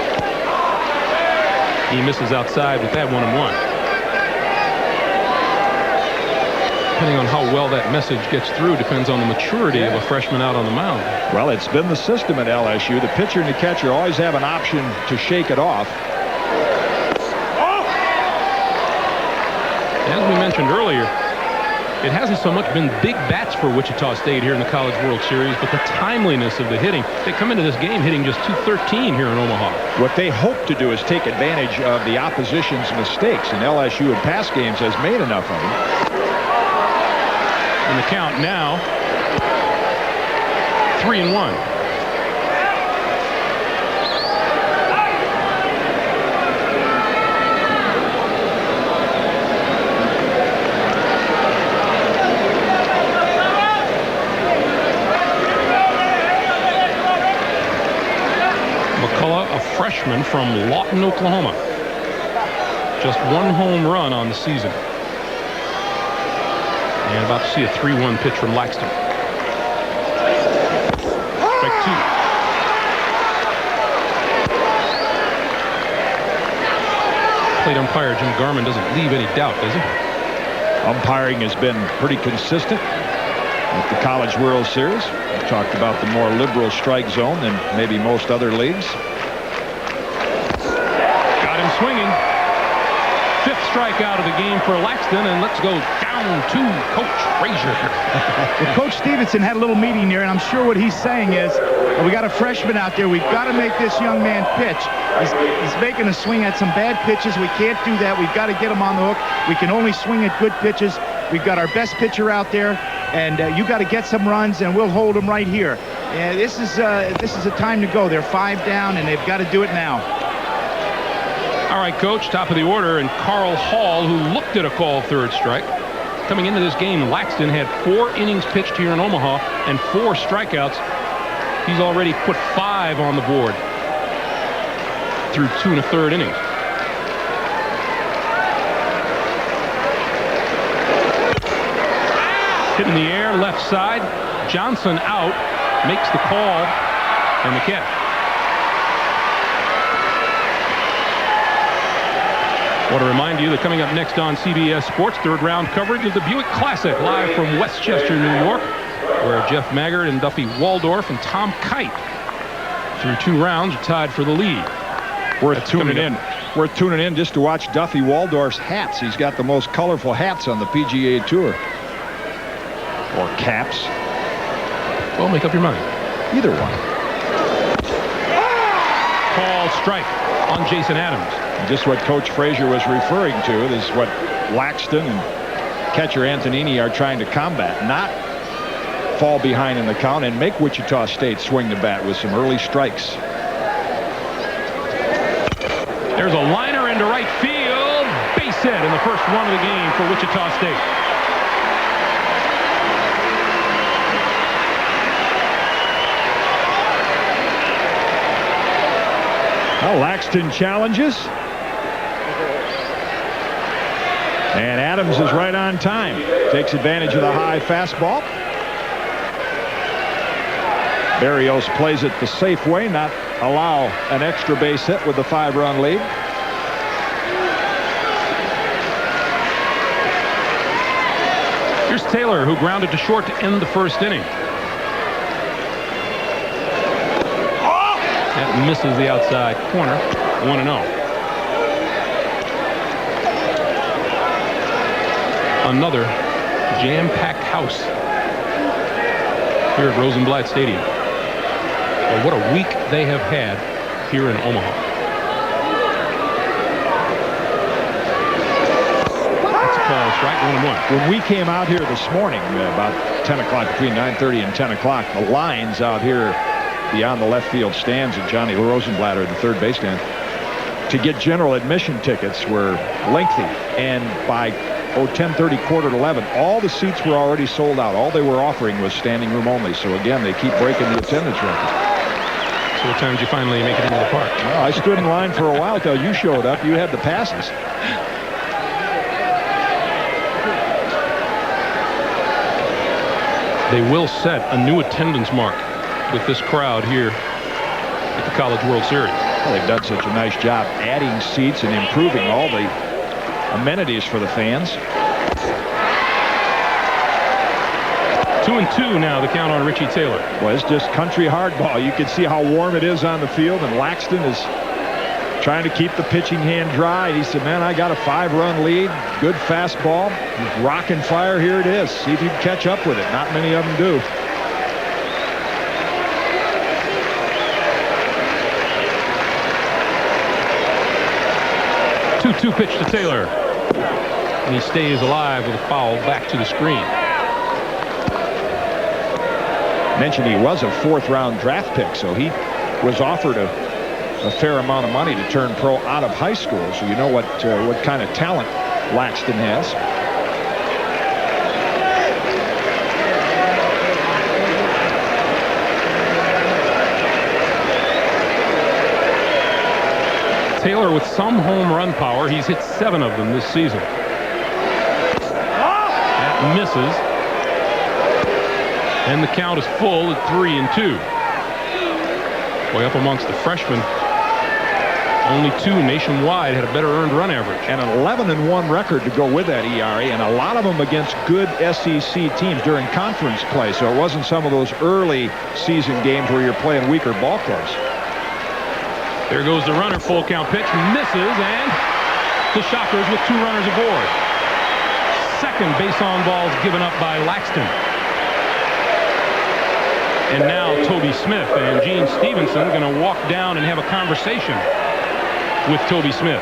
He misses outside with that 1-1. Depending on how well that message gets through depends on the maturity of a freshman out on the mound. Well, it's been the system at LSU. The pitcher and the catcher always have an option to shake it off. As we mentioned earlier, it hasn't so much been big bats for Wichita State here in the College World Series, but the timeliness of the hitting. They come into this game hitting just .213 here in Omaha. What they hope to do is take advantage of the opposition's mistakes, and LSU in past games has made enough of them. In the count now, 3-1. McCullough, a freshman from Lawton, Oklahoma. Just 1 home run on the season. And about to see a 3-1 pitch from Laxton. Strike 2. Plate umpire Jim Garman doesn't leave any doubt, does he? Umpiring has been pretty consistent with the College World Series. We talked about the more liberal strike zone than maybe most other leagues. Got him swinging. 5th strikeout of the game for Laxton, and let's go down to Coach Frazier. Well, Coach Stevenson had a little meeting there, and I'm sure what he's saying is, we got a freshman out there. We've got to make this young man pitch. He's making a swing at some bad pitches. We can't do that. We've got to get him on the hook. We can only swing at good pitches. We've got our best pitcher out there, and you got to get some runs, and we'll hold him right here. And this is a time to go. They're 5 down, and they've got to do it now. All right, Coach, top of the order, and Carl Hall, who looked at a called 3rd strike. Coming into this game, Laxton had 4 innings pitched here in Omaha and 4 strikeouts. He's already put 5 on the board through 2 1/3 innings. Hit in the air, left side. Johnson out, makes the call, and the catch. I want to remind you that coming up next on CBS Sports, third-round coverage of the Buick Classic, live from Westchester, New York, where Jeff Maggard and Duffy Waldorf and Tom Kite, through 2 rounds, are tied for the lead. Worth tuning in just to watch Duffy Waldorf's hats. He's got the most colorful hats on the PGA Tour. Or caps. Well, make up your mind. Either one. Call strike on Jason Adams. Just what Coach Frazier was referring to. This is what Laxton and catcher Antonini are trying to combat. Not fall behind in the count and make Wichita State swing the bat with some early strikes. There's a liner into right field. Base hit in the first run of the game for Wichita State. Well, Laxton challenges. And Adams is right on time. Takes advantage of the high fastball. Berrios plays it the safe way, not allow an extra base hit with the 5-run lead. Here's Taylor, who grounded to short to end the first inning. That misses the outside corner. 1-0. Another jam-packed house here at Rosenblatt Stadium. Well, what a week they have had here in Omaha. That's a call strike, 1-1. When we came out here this morning, about 10 o'clock, between 9:30 and 10 o'clock, the lines out here beyond the left field stands at Johnny Rosenblatt, the third baseman, to get general admission tickets were lengthy. And by 10:30, quarter to 11, all the seats were already sold out. All they were offering was standing room only. So again, they keep breaking the attendance record. So what time did you finally make it into the park? Well, I stood in line for a while until you showed up. You had the passes. They will set a new attendance mark with this crowd here at the College World Series. Well, they've done such a nice job adding seats and improving all the amenities for the fans. 2-2 now, the count on Richie Taylor. Well, it's just country hardball. You can see how warm it is on the field, and Laxton is trying to keep the pitching hand dry. He said, man, I got a 5-run lead. Good fastball. Rock and fire, here it is. See if you can catch up with it. Not many of them do. 2-2 pitch to Taylor. And he stays alive with a foul back to the screen. Mentioned he was a 4th-round draft pick, so he was offered a fair amount of money to turn pro out of high school. So you know what kind of talent Laxton has. Taylor with some home run power. He's hit 7 of them this season. That misses. And the count is full at 3-2. Boy, up amongst the freshmen, only 2 nationwide had a better earned run average. And an 11-1 record to go with that ERA, and a lot of them against good SEC teams during conference play. So it wasn't some of those early season games where you're playing weaker ball clubs. There goes the runner, full count pitch, misses, and the Shockers with 2 runners aboard. Second base on balls given up by Laxton. And now Toby Smith and Gene Stevenson going to walk down and have a conversation with Toby Smith.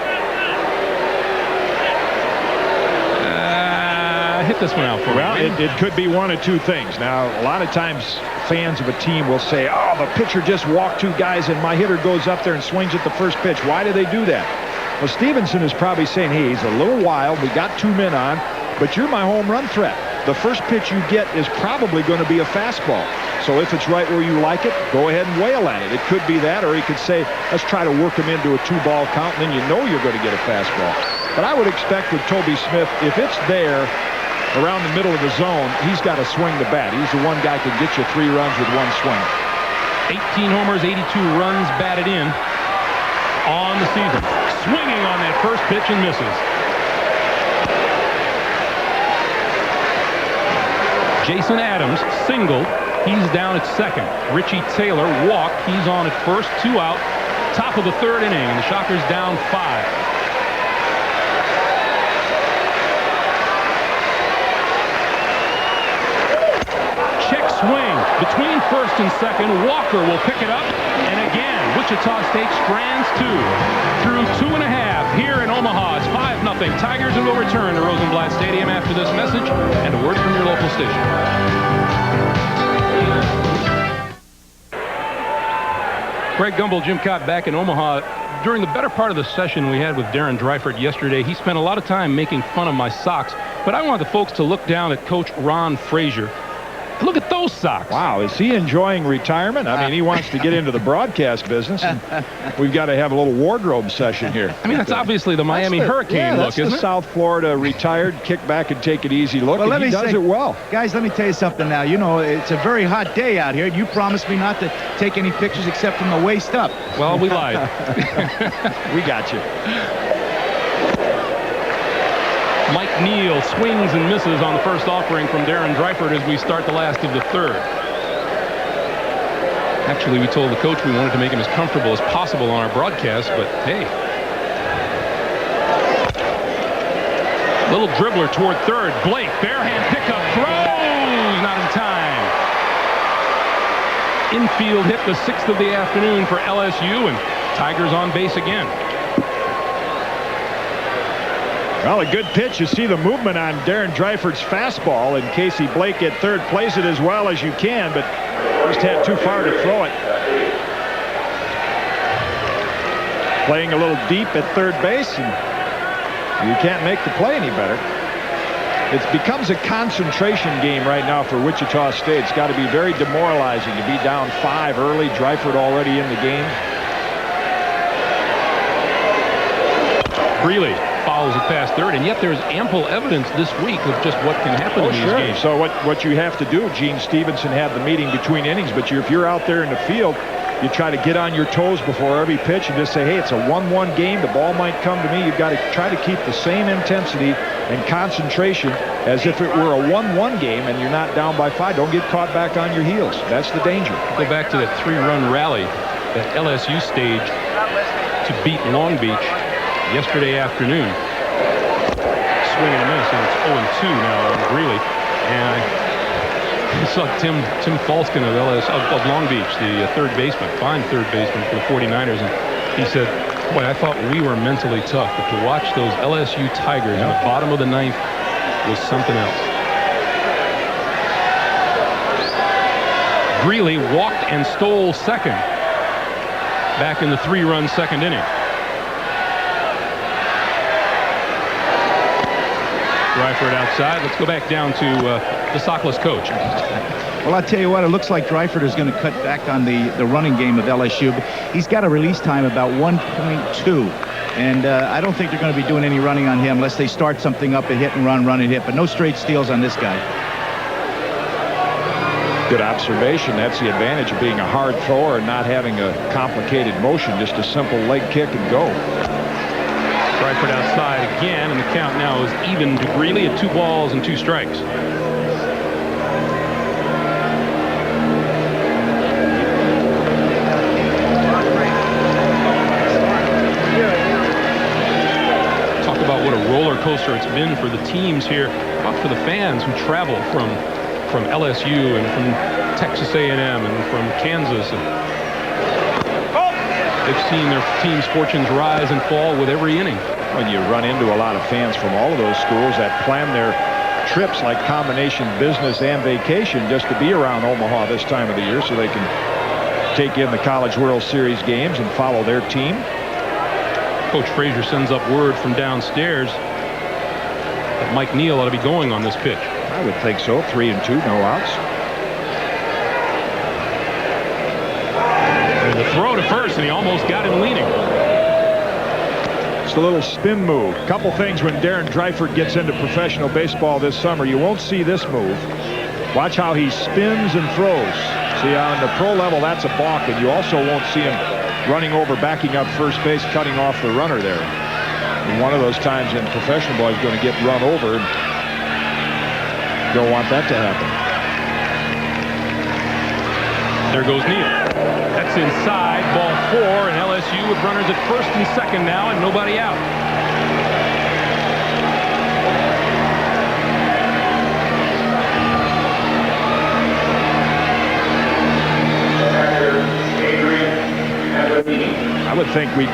Hit this one out for me. Well, it could be one of 2 things. Now, a lot of times fans of a team will say, oh, the pitcher just walked 2 guys and my hitter goes up there and swings at the first pitch. Why do they do that? Well, Stevenson is probably saying, hey, he's a little wild. We got 2 men on, but you're my home run threat. The first pitch you get is probably going to be a fastball. So if it's right where you like it, go ahead and wail at it. It could be that, or he could say, let's try to work him into a 2-ball count, and then you know you're going to get a fastball. But I would expect with Toby Smith, if it's there around the middle of the zone, he's got to swing the bat. He's the one guy who can get you 3 runs with one swing. 18 homers, 82 runs batted in on the season. Swinging on that first pitch and misses. Jason Adams singled. He's down at second. Richie Taylor walked. He's on at first. 2 out. Top of the 3rd inning, and the Shockers down 5. Swing between first and second. Walker will pick it up, and again Wichita State strands 2 through 2.5 here in Omaha. It's 5-0. Tigers will return to Rosenblatt Stadium after this message and a word from your local station. Greg Gumbel, Jim Cott back in Omaha. During the better part of the session we had with Darren Dreifert yesterday, he spent a lot of time making fun of my socks, but I want the folks to look down at Coach Ron Frazier. Look at those socks. Wow, is he enjoying retirement? I mean, he wants to get into the broadcast business. And we've got to have a little wardrobe session here. I mean, that's obviously the Miami Hurricane look, isn't it? South Florida retired, kick back and take it easy look, and he does it well. Guys, let me tell you something now. You know, it's a very hot day out here. You promised me not to take any pictures except from the waist up. Well, we lied. We got you. Mike Neal swings and misses on the first offering from Darren Dreifert as we start the last of the 3rd. Actually, we told the coach we wanted to make him as comfortable as possible on our broadcast, but hey. Little dribbler toward 3rd. Blake, barehand pickup, throws, not in time. Infield hit the 6th of the afternoon for LSU, and Tigers on base again. Well, a good pitch. You see the movement on Darren Dreifert's fastball, and Casey Blake at 3rd. Plays it as well as you can, but just had too far to throw it. Playing a little deep at 3rd base, and you can't make the play any better. It becomes a concentration game right now for Wichita State. It's got to be very demoralizing to be down 5 early. Dreifert already in the game. Greeley fouls it past 3rd, and yet there's ample evidence this week of just what can happen in these games. So what you have to do, Gene Stevenson had the meeting between innings, but if you're out there in the field, you try to get on your toes before every pitch and just say, hey, it's a 1-1 game. The ball might come to me. You've got to try to keep the same intensity and concentration as if it were a 1-1 game and you're not down by 5. Don't get caught back on your heels. That's the danger. Go back to that 3-run rally that LSU staged to beat Long Beach yesterday afternoon. Swing and a miss, and it's 0-2 now on Greeley. And I saw Tim Falskin of Long Beach, the 3rd baseman, fine 3rd baseman for the 49ers, and he said, boy, I thought we were mentally tough, but to watch those LSU Tigers in the bottom of the 9th was something else. Greeley walked and stole 2nd back in the 3-run 2nd inning. Dreifert outside. Let's go back down to the sockless coach. Well, I'll tell you what, it looks like Dreifert is going to cut back on the running game of LSU, but he's got a release time about 1.2. And I don't think they're going to be doing any running on him unless they start something up, a hit and run and hit, but no straight steals on this guy. Good observation. That's the advantage of being a hard thrower and not having a complicated motion, just a simple leg kick and go. Dreifert outside again, and the count now is even to Greeley at 2 balls and 2 strikes. Talk about what a roller coaster it's been for the teams here, but for the fans who travel from LSU and from Texas A&M and from Kansas. They've seen their team's fortunes rise and fall with every inning. When you run into a lot of fans from all of those schools that plan their trips like combination business and vacation just to be around Omaha this time of the year so they can take in the College World Series games and follow their team. Coach Frazier sends up word from downstairs that Mike Neal ought to be going on this pitch. I would think so. 3-2, no outs. And the throw to first, and he almost got him leaning. It's a little spin move. Couple things when Darren Dreifert gets into professional baseball this summer. You won't see this move. Watch how he spins and throws. See, on the pro level, that's a balk, and you also won't see him running over, backing up first base, cutting off the runner there. And one of those times in professional ball, he's going to get run over. Don't want that to happen. There goes Neal. That's inside, ball 4, and LSU with runners at first and second now, and nobody out. I would think we'd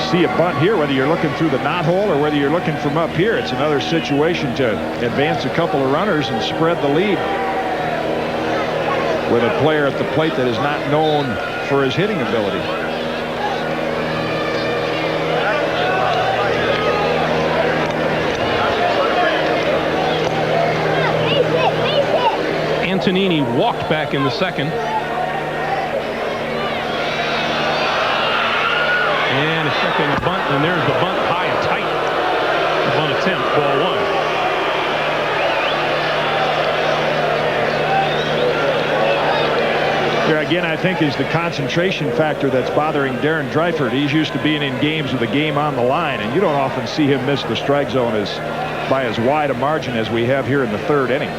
see a bunt here, whether you're looking through the knot hole or whether you're looking from up here. It's another situation to advance a couple of runners and spread the lead with a player at the plate that is not known for his hitting ability. Antonini walked back in the second. And a second bunt, and there's the bunt high and tight. The bunt attempt, ball 1. Here again, I think, is the concentration factor that's bothering Darren Dreifert. He's used to being in games with the game on the line, and you don't often see him miss the strike zone by as wide a margin as we have here in the third inning.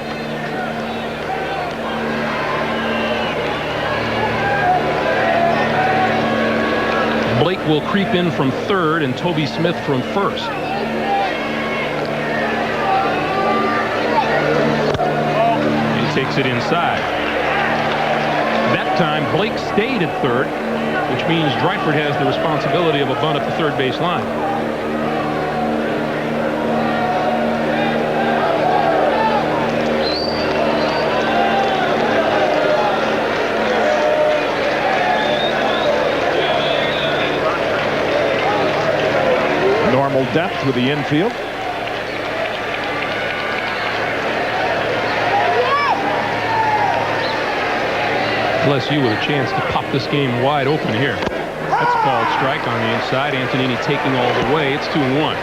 Blake will creep in from third and Toby Smith from first. He takes it inside. That time Blake stayed at third, which means Dreifert has the responsibility of a bunt at the third base line. Depth with the infield. LSU with a chance to pop this game wide open here. That's a called strike on the inside. Antonini taking all the way. It's 2-1.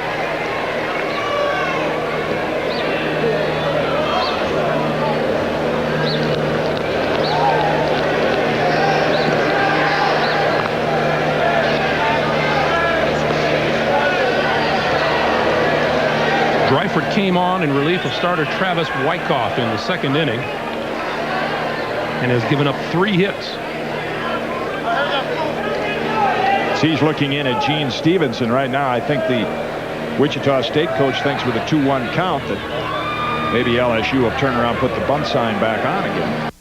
Dreifert came on in relief of starter Travis Wyckoff in the second inning and has given up 3 hits. He's looking in at Gene Stevenson right now. I think the Wichita State coach thinks with a 2-1 count that maybe LSU will turn around and put the bunt sign back on again.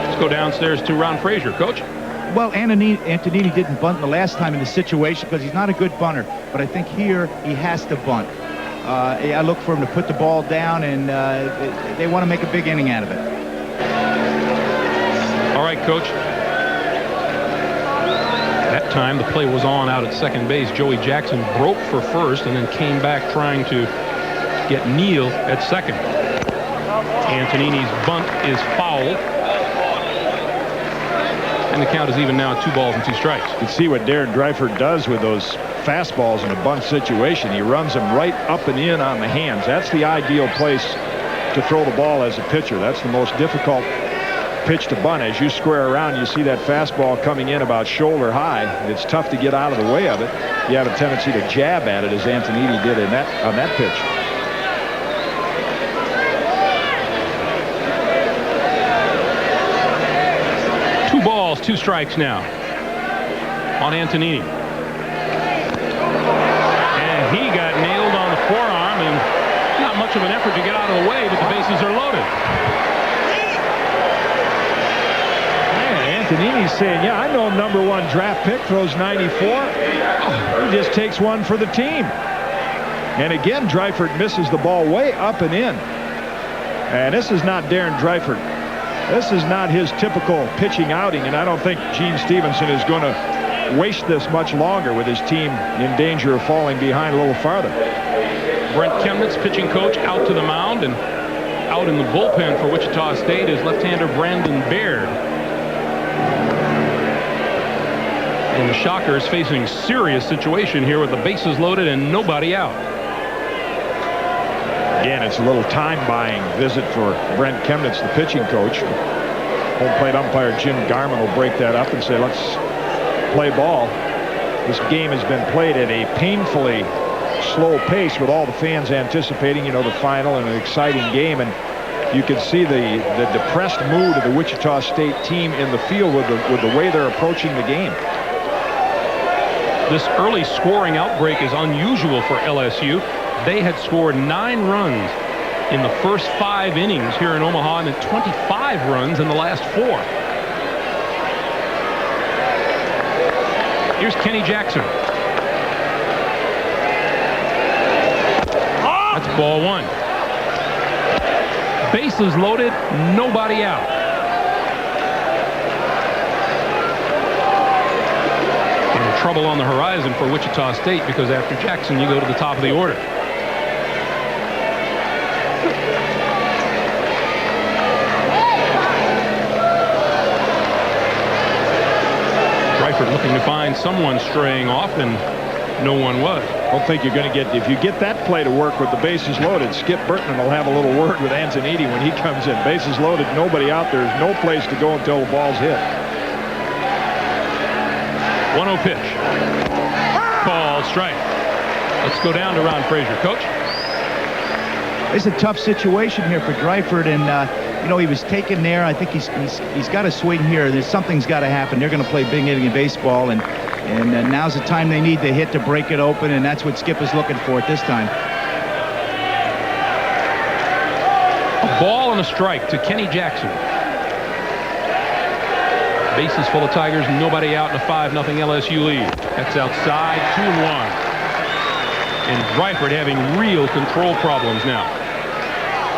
Let's go downstairs to Ron Frazier. Coach? Well, Antonini didn't bunt the last time in this situation because he's not a good bunter. But I think here he has to bunt. I look for him to put the ball down, and they want to make a big inning out of it. All right, Coach. That time the play was on out at second base. Joey Jackson broke for first and then came back trying to get Neal at second. Antonini's bunt is foul. And the count is even now at 2 balls and 2 strikes. You can see what Darren Dreifert does with those fastballs in a bunt situation. He runs them right up and in on the hands. That's the ideal place to throw the ball as a pitcher. That's the most difficult pitch to bunt. As you square around, you see that fastball coming in about shoulder high. It's tough to get out of the way of it. You have a tendency to jab at it, as Antonini did on that pitch. 2 balls, 2 strikes now on Antonini. And he got nailed on the forearm, and not much of an effort to get out of the way, but the bases are loaded. Man, Antonini's saying, yeah, I know #1 draft pick throws 94. He just takes one for the team. And again, Dreifert misses the ball way up and in. And this is not Darren Dreifert. This is not his typical pitching outing, and I don't think Gene Stevenson is going to waste this much longer with his team in danger of falling behind a little farther. Brent Chemnitz, pitching coach, out to the mound, and Out in the bullpen for Wichita State is left-hander Brandon Baird. And the Shockers facing serious situation here with the bases loaded and nobody out. Again, it's a little time-buying visit for Brent Chemnitz, the pitching coach. Home plate umpire Jim Garman will break that up and say, let's play ball. This game has been played at a painfully slow pace with all the fans anticipating, you know, the final and an exciting game. And you can see the depressed mood of the Wichita State team in the field with the way they're approaching the game. This early scoring outbreak is unusual for LSU. They had scored 9 runs in the first 5 innings here in Omaha and 25 runs in the last 4. Here's Kenny Jackson. That's ball 1. Bases loaded, nobody out. And trouble on the horizon for Wichita State, because after Jackson you go to the top of the order. Looking to find someone straying off, and no one was. I don't think you're going to get, if you get that play to work with the bases loaded, Skip Burtman will have a little word with Antonini when he comes in. Bases loaded, nobody out. There's no place to go until the ball's hit. 1-0 pitch. Ball strike. Let's go down to Ron Frazier. Coach? It's a tough situation here for Dreifert, and you know, he was taken there. I think he's got to swing here. Something's got to happen. They're going to play big inning baseball, and now's the time they need the hit to break it open, and that's what Skip is looking for at this time. A ball and a strike to Kenny Jackson. Bases full of Tigers, nobody out in a 5-0 LSU lead. That's outside, 2-1. And Dreifert having real control problems now.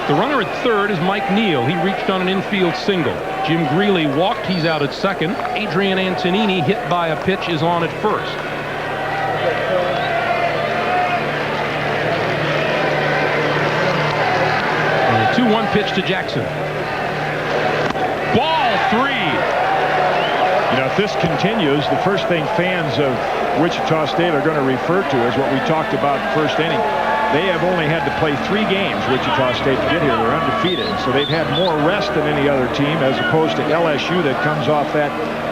The runner at third is Mike Neal. He reached on an infield single. Jim Greeley walked. He's out at second. Adrian Antonini, hit by a pitch, is on at first. And a 2-1 pitch to Jackson. Ball 3. You know, if this continues, the first thing fans of Wichita State are going to refer to is what we talked about first inning. They have only had to play 3 games, Wichita State, to get here. They're undefeated. So they've had more rest than any other team, as opposed to LSU that comes off that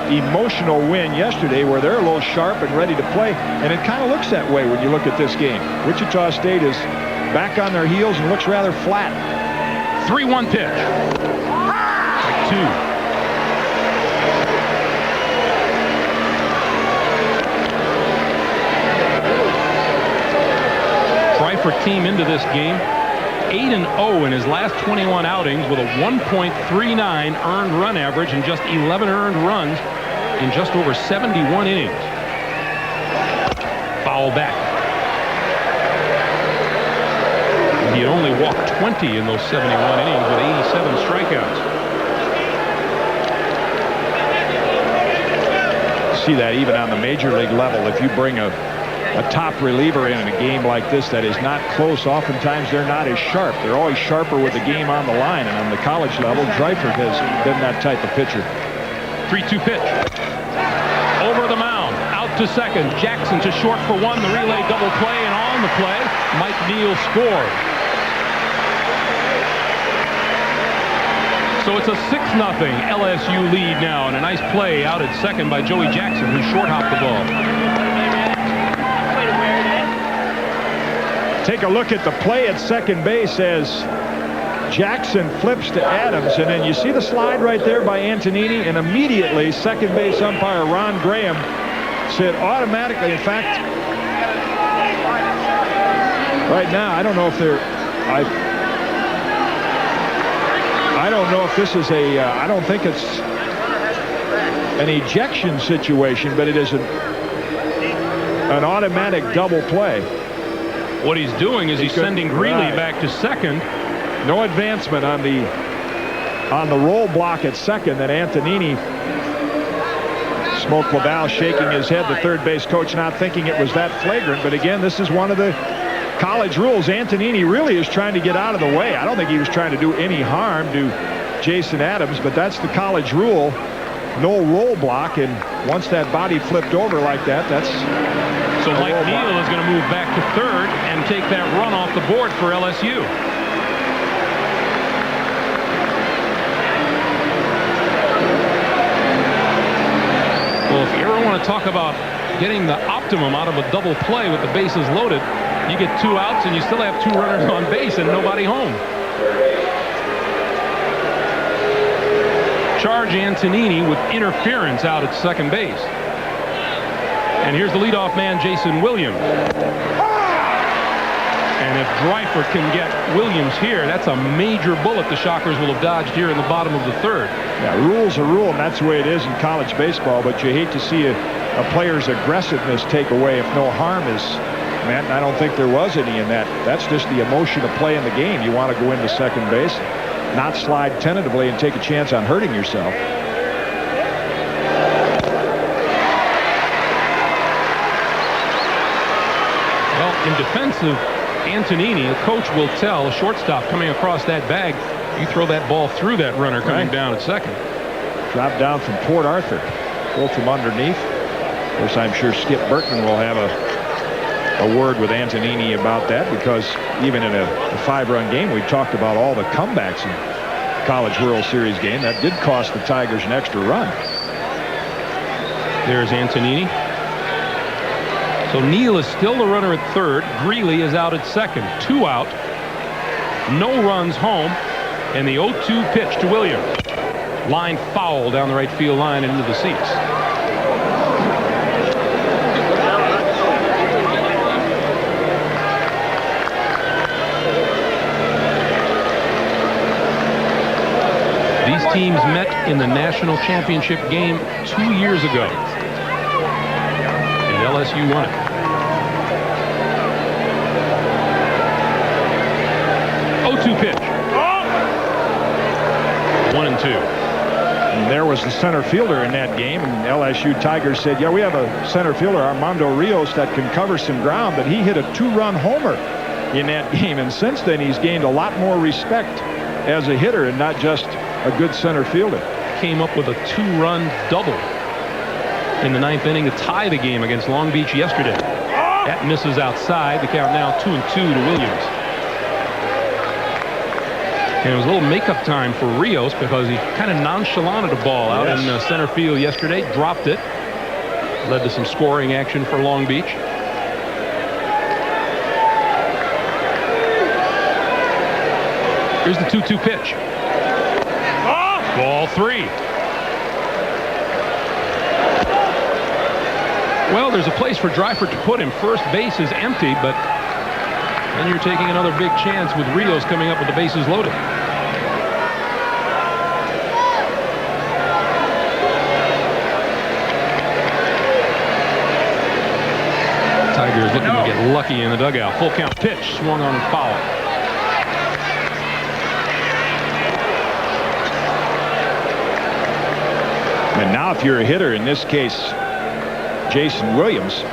emotional win yesterday where they're a little sharp and ready to play. And it kind of looks that way when you look at this game. Wichita State is back on their heels and looks rather flat. 3-1 pitch. Strike 2. Dreifert team into this game 8-0 in his last 21 outings with a 1.39 earned run average and just 11 earned runs in just over 71 innings. Foul back. He had only walked 20 in those 71 innings with 87 strikeouts. See that even on the major league level. If you bring a top reliever in a game like this that is not close, oftentimes they're not as sharp. They're always sharper with the game on the line. And on the college level, Dreifert has been that type of pitcher. 3-2 pitch. Over the mound. Out to second. Jackson to short for 1. The relay double play, and on the play, Mike Neal scored. So it's a 6-0 LSU lead now, and a nice play out at second by Joey Jackson, who short hopped the ball. Take a look at the play at second base as Jackson flips to Adams, and then you see the slide right there by Antonini, and immediately second base umpire Ron Graham said automatically, in fact, right now, I don't know if they're, I don't know if this is a, I don't think it's an ejection situation, but it is an automatic double play. What he's doing is he's sending Greeley back to second. No advancement on the roll block at second. Then Antonini, Smoke Laval shaking his head, the third base coach not thinking it was that flagrant. But again, this is one of the college rules, Antonini really is trying to get out of the way. I don't think he was trying to do any harm to Jason Adams, but that's the college rule. No roll block, and once that body flipped over like that, that's... So Mike Neal is going to move back to third and take that run off the board for LSU. Well, if you ever want to talk about getting the optimum out of a double play with the bases loaded, you get 2 outs and you still have 2 runners on base and nobody home. Charge Antonini with interference out at second base. And here's the leadoff man, Jason Williams. And if Dreifert can get Williams here, that's a major bullet the Shockers will have dodged here in the bottom of the third. Yeah, rule's a rule, and that's the way it is in college baseball, but you hate to see a player's aggressiveness take away if no harm is meant. I don't think there was any in that. That's just the emotion of play in the game. You want to go into second base, not slide tentatively and take a chance on hurting yourself. Well, in defense of Antonini, a coach will tell a shortstop coming across that bag, you throw that ball through that runner coming down at second. Drop down from Port Arthur. Go from underneath. Of course, I'm sure Skip Bertman will have a word with Antonini about that, because even in a 5-run game, we talked about all the comebacks in College World Series game. That did cost the Tigers an extra run. There's Antonini. So Neal is still the runner at third. Greeley is out at second. 2 out. No runs home. And the 0-2 pitch to Williams. Line foul down the right field line and into the seats. These teams met in the national championship game 2 years ago. And LSU won it. 0-2 pitch. 1-2. And there was the center fielder in that game, and LSU Tigers said, yeah, we have a center fielder, Armando Rios, that can cover some ground, but he hit a 2-run homer in that game, and since then he's gained a lot more respect as a hitter and not just a good center fielder. Came up with a 2-run double in the 9th inning to tie the game against Long Beach yesterday. That misses outside. The count now 2-2 to Williams. And it was a little makeup time for Rios because he kind of nonchalanted a ball out in center field yesterday. Dropped it. Led to some scoring action for Long Beach. Here's the 2-2 pitch. Ball 3. Well, there's a place for Dreifert to put him. First base is empty, but then you're taking another big chance with Rios coming up with the bases loaded. Tigers looking to get lucky in the dugout. Full count pitch, swung on and foul. And now if you're a hitter, in this case Jason Williams,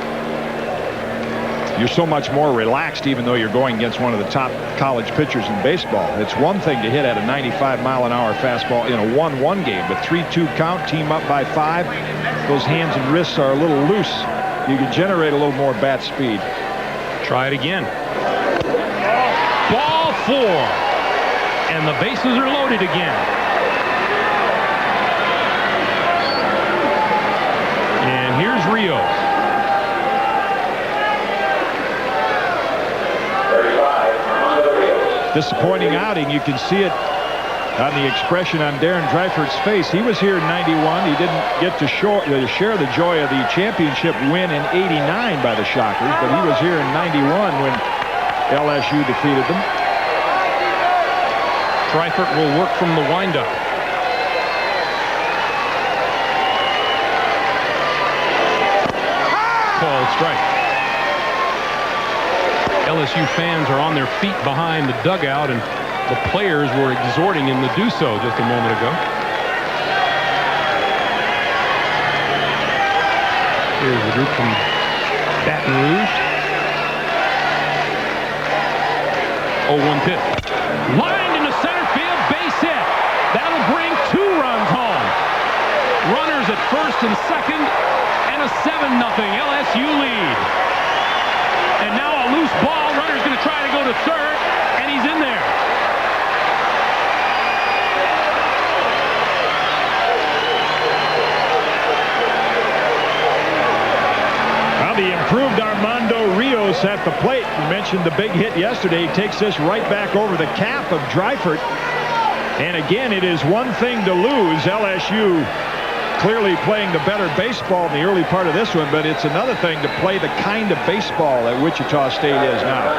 you're so much more relaxed even though you're going against one of the top college pitchers in baseball. It's one thing to hit at a 95-mile-an-hour fastball in a 1-1 game, but 3-2 count, team up by 5. Those hands and wrists are a little loose. You can generate a little more bat speed. Try it again. Ball 4. And the bases are loaded again. And here's Rios. Disappointing outing. You can see it on the expression on Darren Dreifert's face. He was here in 91. He didn't get to share the joy of the championship win in 89 by the Shockers, but he was here in 91 when LSU defeated them. Dreifert will work from the windup. Called strike. LSU fans are on their feet behind the dugout, and the players were exhorting him to do so just a moment ago. Here's the group from Baton Rouge. 0-1 pitch. Lined into center field, base hit. That'll bring 2 runs home. Runners at first and second, and a 7-0 LSU lead. And now a loose ball. Runner's going to try to go to third, and he's in there. Well, the improved Armando Rios at the plate. You mentioned the big hit yesterday. He takes this right back over the cap of Dreifert. And again, it is one thing to lose. LSU clearly playing the better baseball in the early part of this one, but it's another thing to play the kind of baseball that Wichita State is now.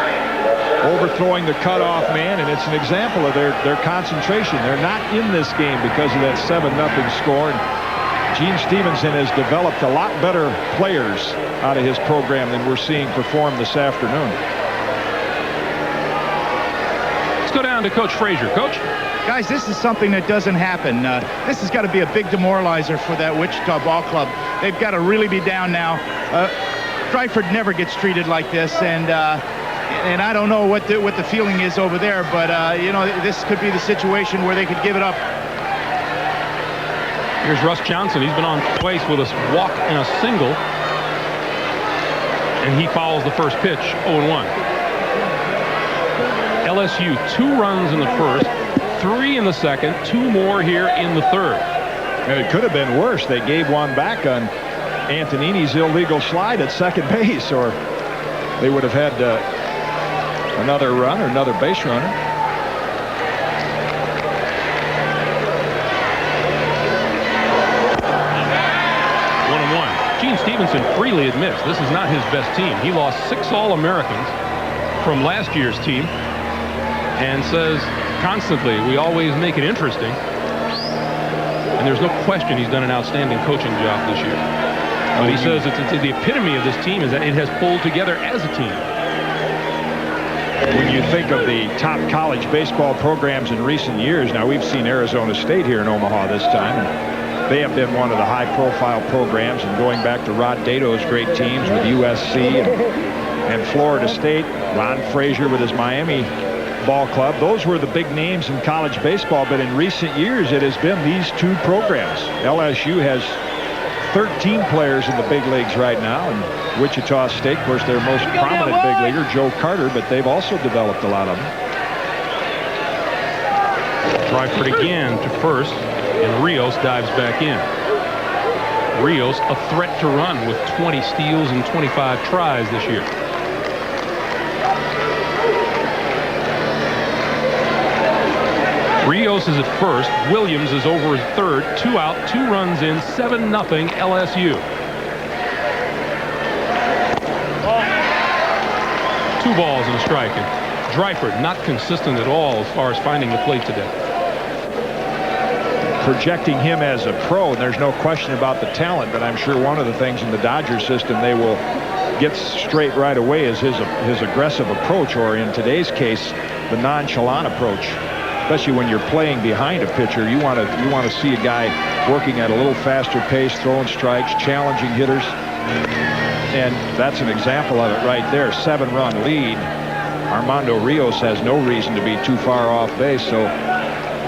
Overthrowing the cutoff man, and it's an example of their concentration. They're not in this game because of that 7-0 score. And Gene Stevenson has developed a lot better players out of his program than we're seeing perform this afternoon. Let's go down to Coach Frazier. Coach? Guys, this is something that doesn't happen. This has got to be a big demoralizer for that Wichita ball club. They've got to really be down now. Dreifert never gets treated like this, and I don't know what the feeling is over there, but you know, this could be the situation where they could give it up. Here's Russ Johnson. He's been on twice with a walk and a single, and he fouls the first pitch, 0-1. LSU 2 runs in the first, 3 in the second, 2 more here in the third. And it could have been worse. They gave one back on Antonini's illegal slide at second base, or they would have had another run or another base runner. Gene Stevenson freely admits this is not his best team. He lost 6 All-Americans from last year's team and says constantly, we always make it interesting. And there's no question he's done an outstanding coaching job this year. But he says it's the epitome of this team is that it has pulled together as a team. When you think of the top college baseball programs in recent years, now we've seen Arizona State here in Omaha this time. They have been one of the high-profile programs, and going back to Rod Dato's great teams with USC and Florida State, Ron Frazier with his Miami ball club, those were the big names in college baseball. But in recent years, it has been these 2 programs. LSU has 13 players in the big leagues right now, and Wichita State, of course, their most prominent big leaguer, Joe Carter, but they've also developed a lot of them. Dreifert again to first, and Rios dives back in. Rios a threat to run with 20 steals and 25 tries this year. Rios is at first. Williams is over at third. 2 out, 2 runs in, 7-0 LSU. 2 balls and a strike. And Dreifert not consistent at all as far as finding the plate today. Projecting him as a pro, and there's no question about the talent, but I'm sure one of the things in the Dodgers system they will get straight right away is his aggressive approach, or in today's case, the nonchalant approach. Especially when you're playing behind a pitcher, you want to see a guy working at a little faster pace, throwing strikes, challenging hitters, and that's an example of it right there. 7-run lead. Armando Rios has no reason to be too far off base, so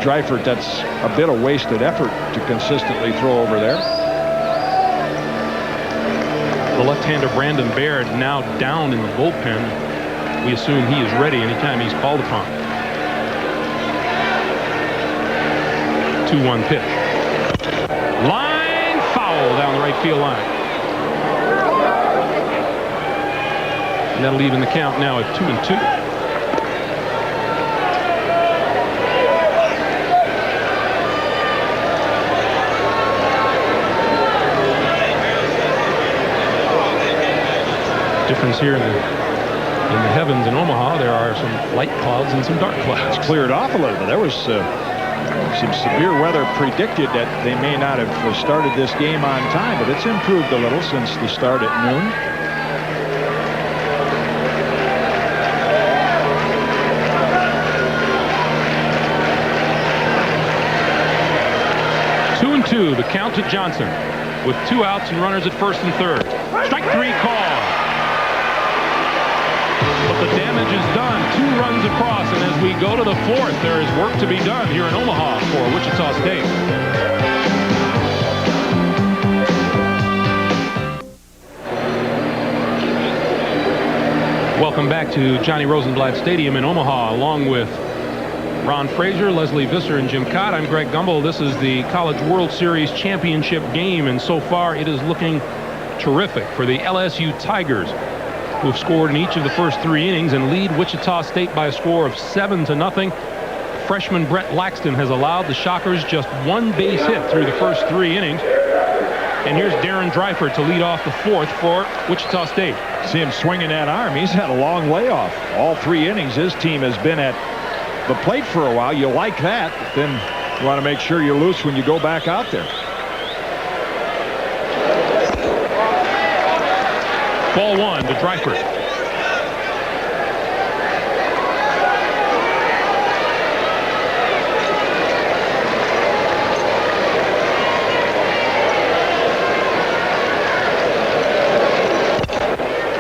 Dreifert, that's a bit of wasted effort to consistently throw over there. The left-hander Brandon Baird now down in the bullpen. We assume he is ready anytime he's called upon. 2-1 pitch. Line foul down the right field line. And that'll even the count now at 2-2. Difference here in the heavens in Omaha. There are some light clouds and some dark clouds. It's cleared off a little bit. There was some severe weather predicted that they may not have started this game on time, but it's improved a little since the start at noon. Two, the count to Johnson with 2 outs and runners at first and third. Strike 3 call. But the damage College is done. 2 runs across, and as we go to the 4th, there is work to be done here in Omaha for Wichita State. Welcome back to Johnny Rosenblatt Stadium in Omaha, along with Ron Fraser, Leslie Visser, and Jim Cott. I'm Greg Gumbel. This is the College World Series championship game, and so far it is looking terrific for the LSU Tigers, who have scored in each of the first 3 innings and lead Wichita State by a score of 7-0. Freshman Brett Laxton has allowed the Shockers just 1 base hit through the first 3 innings. And here's Darren Dreifert to lead off the 4th for Wichita State. See him swinging that arm. He's had a long layoff. All 3 innings, his team has been at the plate for a while. You like that. Then you want to make sure you're loose when you go back out there. Ball 1 to Dreifert.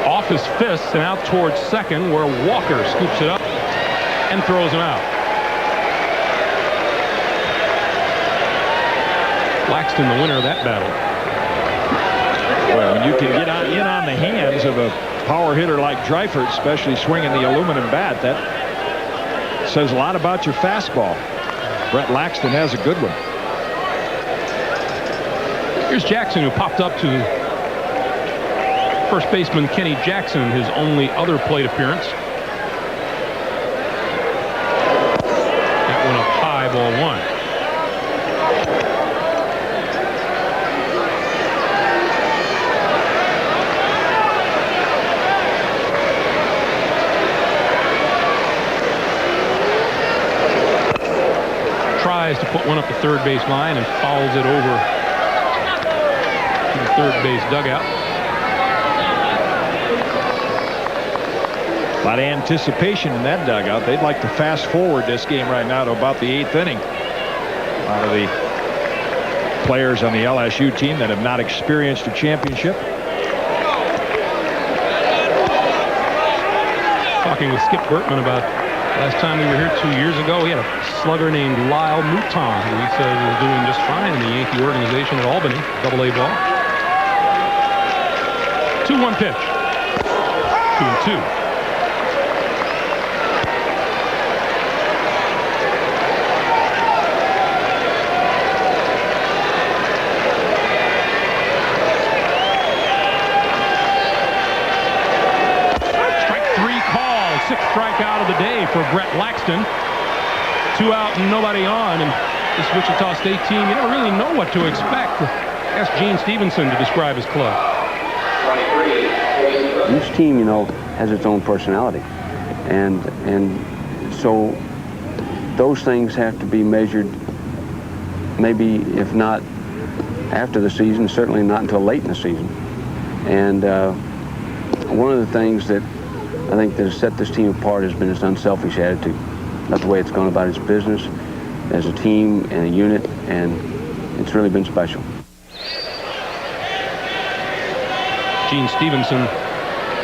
Off his fists and out towards second, where Walker scoops it up and throws him out. Laxton the winner of that battle. Well, when you can get in on the hands of a power hitter like Dreifert, especially swinging the aluminum bat, that says a lot about your fastball. Brett Laxton has a good one. Here's Jackson, who popped up to first baseman Kenny Jackson, his only other plate appearance. That went up high, ball 1. Tries to put one up the third base line and fouls it over to the third base dugout. A lot of anticipation in that dugout. They'd like to fast forward this game right now to about the 8th inning. A lot of the players on the LSU team that have not experienced a championship. Talking with Skip Bertman about last time we were here 2 years ago, we had a slugger named Lyle Mouton, who he said was doing just fine in the Yankee organization at Albany, AA ball. 2-1 pitch. 2-2. Sixth strikeout of the day for Brett Laxton. 2 out and nobody on, and this Wichita State team, you never really know what to expect. Ask Gene Stevenson to describe his club. Each team, you know, has its own personality, and so those things have to be measured. Maybe if not after the season, certainly not until late in the season. And one of the things that I think that has set this team apart has been its unselfish attitude. Not the way it's gone about its business as a team and a unit, and it's really been special. Gene Stevenson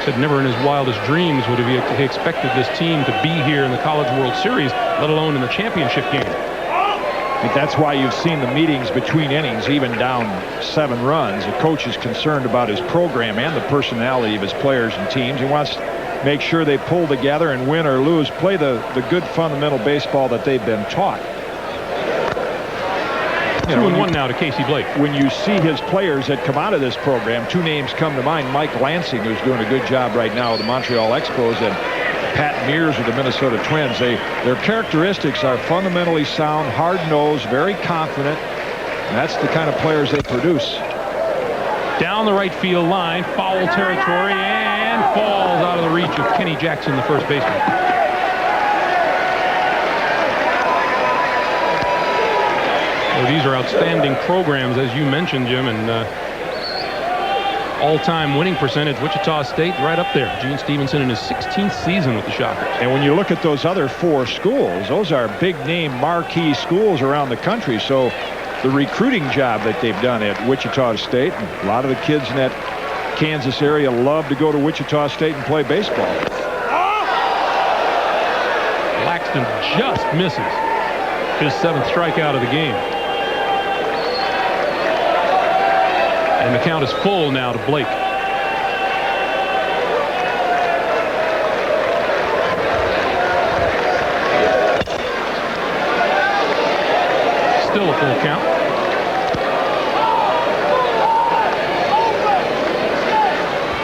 said never in his wildest dreams would he expected this team to be here in the College World Series, let alone in the championship game. I think that's why you've seen the meetings between innings, even down 7 runs. The coach is concerned about his program and the personality of his players and teams. He wants make sure they pull together and win or lose, play the good fundamental baseball that they've been taught. 2-1 now to Casey Blake. When you see his players that come out of this program, 2 names come to mind. Mike Lansing, who's doing a good job right now with the Montreal Expos, and Pat Mears with the Minnesota Twins. Their characteristics are fundamentally sound, hard-nosed, very confident, and that's the kind of players they produce. Down the right field line, foul territory, and falls out of the reach of Kenny Jackson, the first baseman. Well, these are outstanding programs, as you mentioned, Jim, and all-time winning percentage, Wichita State right up there. Gene Stevenson in his 16th season with the Shockers. And when you look at those other 4 schools, those are big-name marquee schools around the country. So the recruiting job that they've done at Wichita State, a lot of the kids in that Kansas area love to go to Wichita State and play baseball. Laxton just misses his 7th strikeout of the game. And the count is full now to Blake. Still a full count.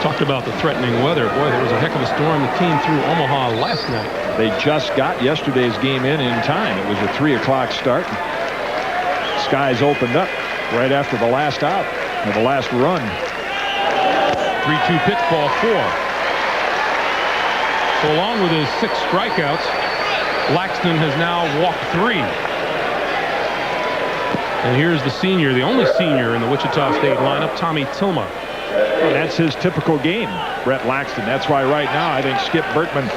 Talked about the threatening weather. Boy, there was a heck of a storm that came through Omaha last night. They just got yesterday's game in time. It was a 3 o'clock start. Skies opened up right after the last out of the last run. 3-2 pitch, ball 4. So along with his 6 strikeouts, Laxton has now walked 3. And here's the senior, the only senior in the Wichita State lineup, Tommy Tilma. Well, that's his typical game, Brett Laxton. That's why right now I think Skip Bertman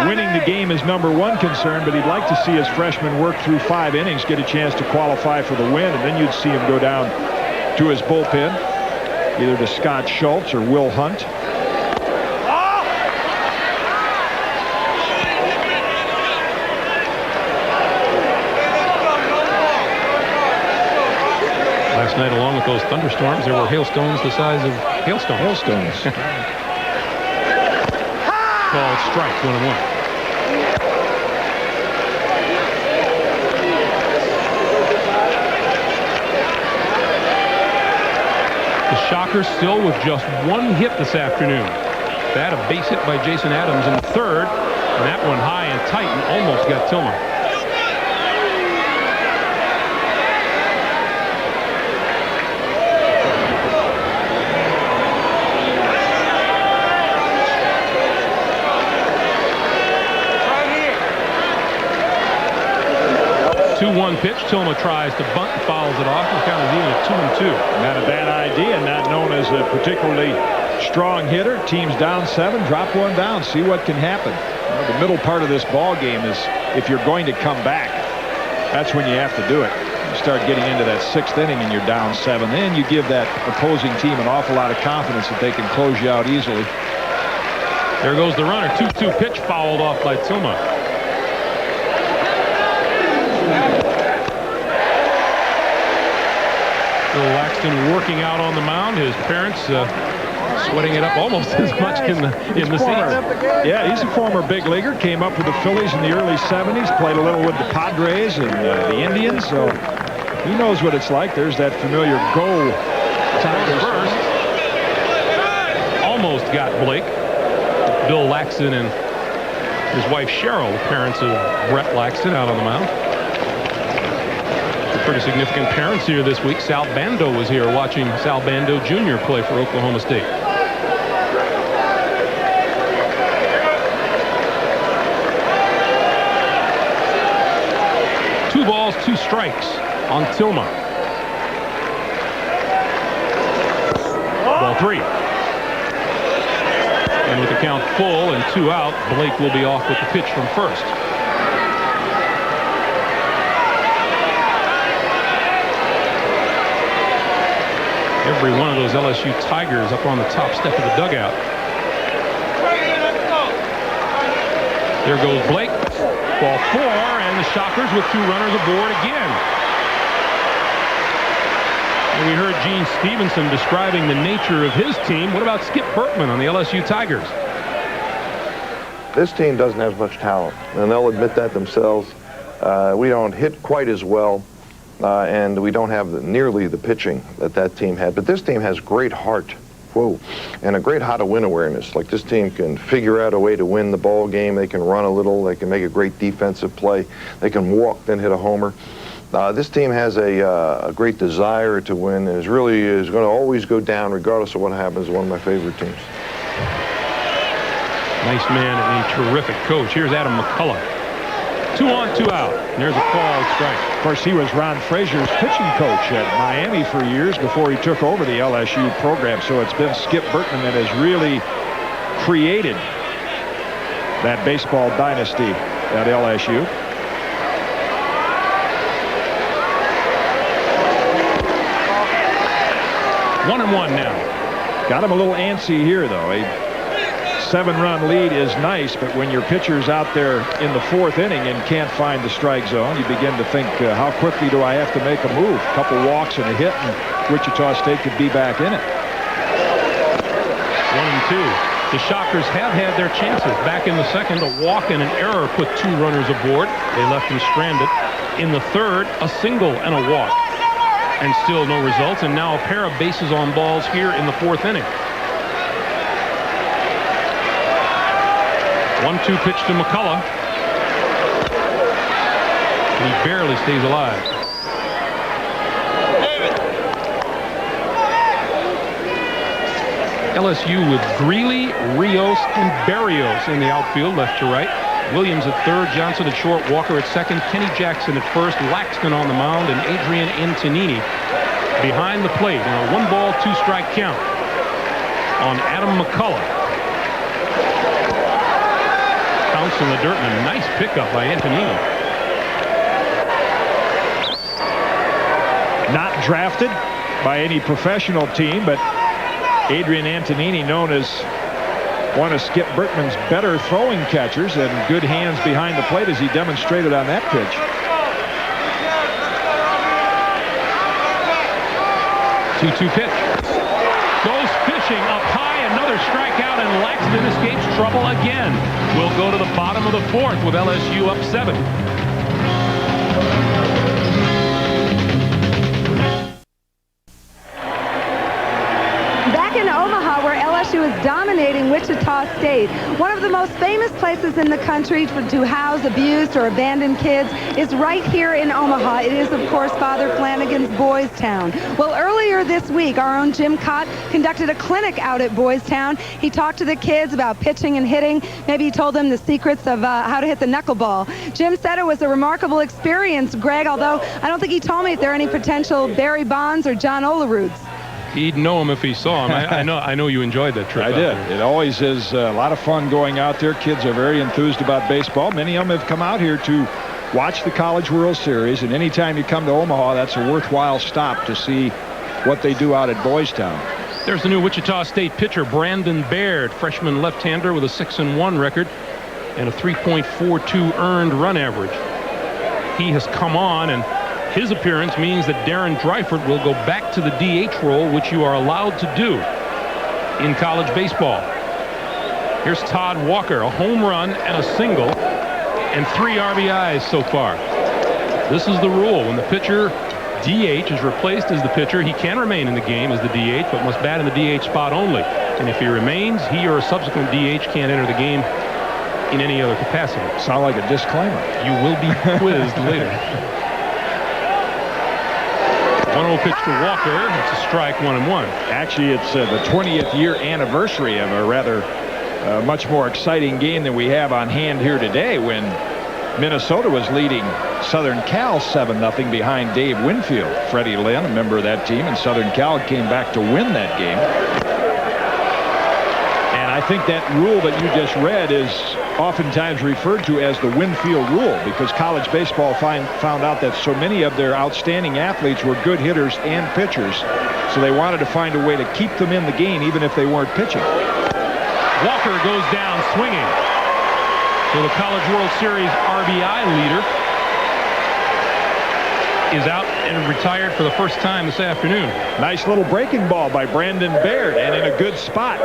winning the game is #1 concern, but he'd like to see his freshman work through 5 innings, get a chance to qualify for the win, and then you'd see him go down to his bullpen, either to Scott Schultz or Will Hunt. Last night, along with those thunderstorms, there were hailstones the size of hailstones. Called strike, 1-1. The Shockers still with just 1 hit this afternoon. They had a base hit by Jason Adams in 3rd, and that one high and tight and almost got Tilma. Pitch. Tilma tries to bunt and fouls it off. The count is even at 2-2. Not a bad idea. Not known as a particularly strong hitter. Team's down 7. Drop 1 down. See what can happen. You know, the middle part of this ball game is if you're going to come back. That's when you have to do it. You start getting into that 6th inning and you're down 7. Then you give that opposing team an awful lot of confidence that they can close you out easily. There goes the runner. 2-2 pitch fouled off by Tilma. Laxton working out on the mound. His parents sweating it up almost as much in the seats. Yeah, he's a former big leaguer. Came up with the Phillies in the early 70s. Played a little with the Padres and the Indians. So he knows what it's like. There's that familiar goal. First. Almost got Blake. Bill Laxton and his wife Cheryl, the parents of Brett Laxton, out on the mound. Pretty significant parents here this week. Sal Bando was here watching Sal Bando Jr. play for Oklahoma State. Two balls, 2 strikes on Tilma. Ball 3. And with the count full and 2 out, Blake will be off with the pitch from first. Every one of those LSU Tigers up on the top step of the dugout. There goes Blake. Ball 4, and the Shockers with 2 runners aboard again. And we heard Gene Stevenson describing the nature of his team. What about Skip Bertman on the LSU Tigers? This team doesn't have much talent, and they'll admit that themselves. We don't hit quite as well. And we don't have nearly the pitching that team had. But this team has great heart, and a great how-to-win awareness. Like, this team can figure out a way to win the ball game. They can run a little. They can make a great defensive play. They can walk, then hit a homer. This team has a great desire to win, and is going to always go down regardless of what happens. One of my favorite teams. Nice man and a terrific coach. Here's Adam McCullough. 2 on, 2 out. And there's a called strike. Of course, he was Ron Frazier's pitching coach at Miami for years before he took over the LSU program. So it's been Skip Bertman that has really created that baseball dynasty at LSU. One and one now. Got him a little antsy here, though. He 7-run lead is nice, but when your pitcher's out there in the 4th inning and can't find the strike zone, you begin to think, how quickly do I have to make a move? A couple walks and a hit, and Wichita State could be back in it. 1-2. The Shockers have had their chances. Back in the 2nd, a walk and an error put 2 runners aboard. They left them stranded. In the 3rd, a single and a walk. And still no results, and now a pair of bases on balls here in the 4th inning. 1-2 pitch to McCullough. He barely stays alive. LSU with Greeley, Rios, and Berrios in the outfield, left to right. Williams at 3rd, Johnson at short, Walker at 2nd, Kenny Jackson at 1st, Laxton on the mound, and Adrian Antonini behind the plate in a 1-ball, 2-strike count on Adam McCullough. Counts in the dirt, and a nice pickup by Antonini. Not drafted by any professional team, but Adrian Antonini, known as one of Skip Bertman's better throwing catchers, and good hands behind the plate as he demonstrated on that pitch. Two-two pitch. Goes fishing up high, another strikeout, and Laxton escapes trouble again. We'll go to the bottom of the 4th with LSU up 7. In Omaha, where LSU is dominating Wichita State, one of the most famous places in the country to house abused or abandoned kids is right here in Omaha. It is, of course, Father Flanagan's Boys Town. Well, earlier this week, our own Jim Cott conducted a clinic out at Boys Town. He talked to the kids about pitching and hitting. Maybe he told them the secrets of how to hit the knuckleball. Jim said it was a remarkable experience, Greg, although I don't think he told me if there are any potential Barry Bonds or John Olerud's. He'd know him if he saw him. I know you enjoyed that trip. I did. It always is a lot of fun going out there. Kids are very enthused about baseball. Many of them have come out here to watch the College World Series, and anytime you come to Omaha, that's a worthwhile stop to see what they do out at Boys Town. There's the new Wichita State pitcher, Brandon Baird, freshman left-hander with a 6-1 record and a 3.42 earned run average. He has come on, and his appearance means that Darren Dreifert will go back to the DH role, which you are allowed to do in college baseball. Here's Todd Walker, a home run and a single, and 3 RBIs so far. This is the rule. When the pitcher DH is replaced as the pitcher, he can remain in the game as the DH, but must bat in the DH spot only. And if he remains, he or a subsequent DH can't enter the game in any other capacity. Sound like a disclaimer. You will be quizzed later. 1-0 pitch to Walker. It's a strike, 1-1. Actually, it's the 20th year anniversary of a rather much more exciting game than we have on hand here today, when Minnesota was leading Southern Cal 7-0 behind Dave Winfield. Freddie Lynn, a member of that team, and Southern Cal came back to win that game. And I think that rule that you just read is oftentimes referred to as the Winfield rule, because college baseball found out that so many of their outstanding athletes were good hitters and pitchers, so they wanted to find a way to keep them in the game even if they weren't pitching. Walker goes down swinging. So the College World Series RBI leader is out and retired for the first time this afternoon. Nice little breaking ball by Brandon Baird, and in a good spot.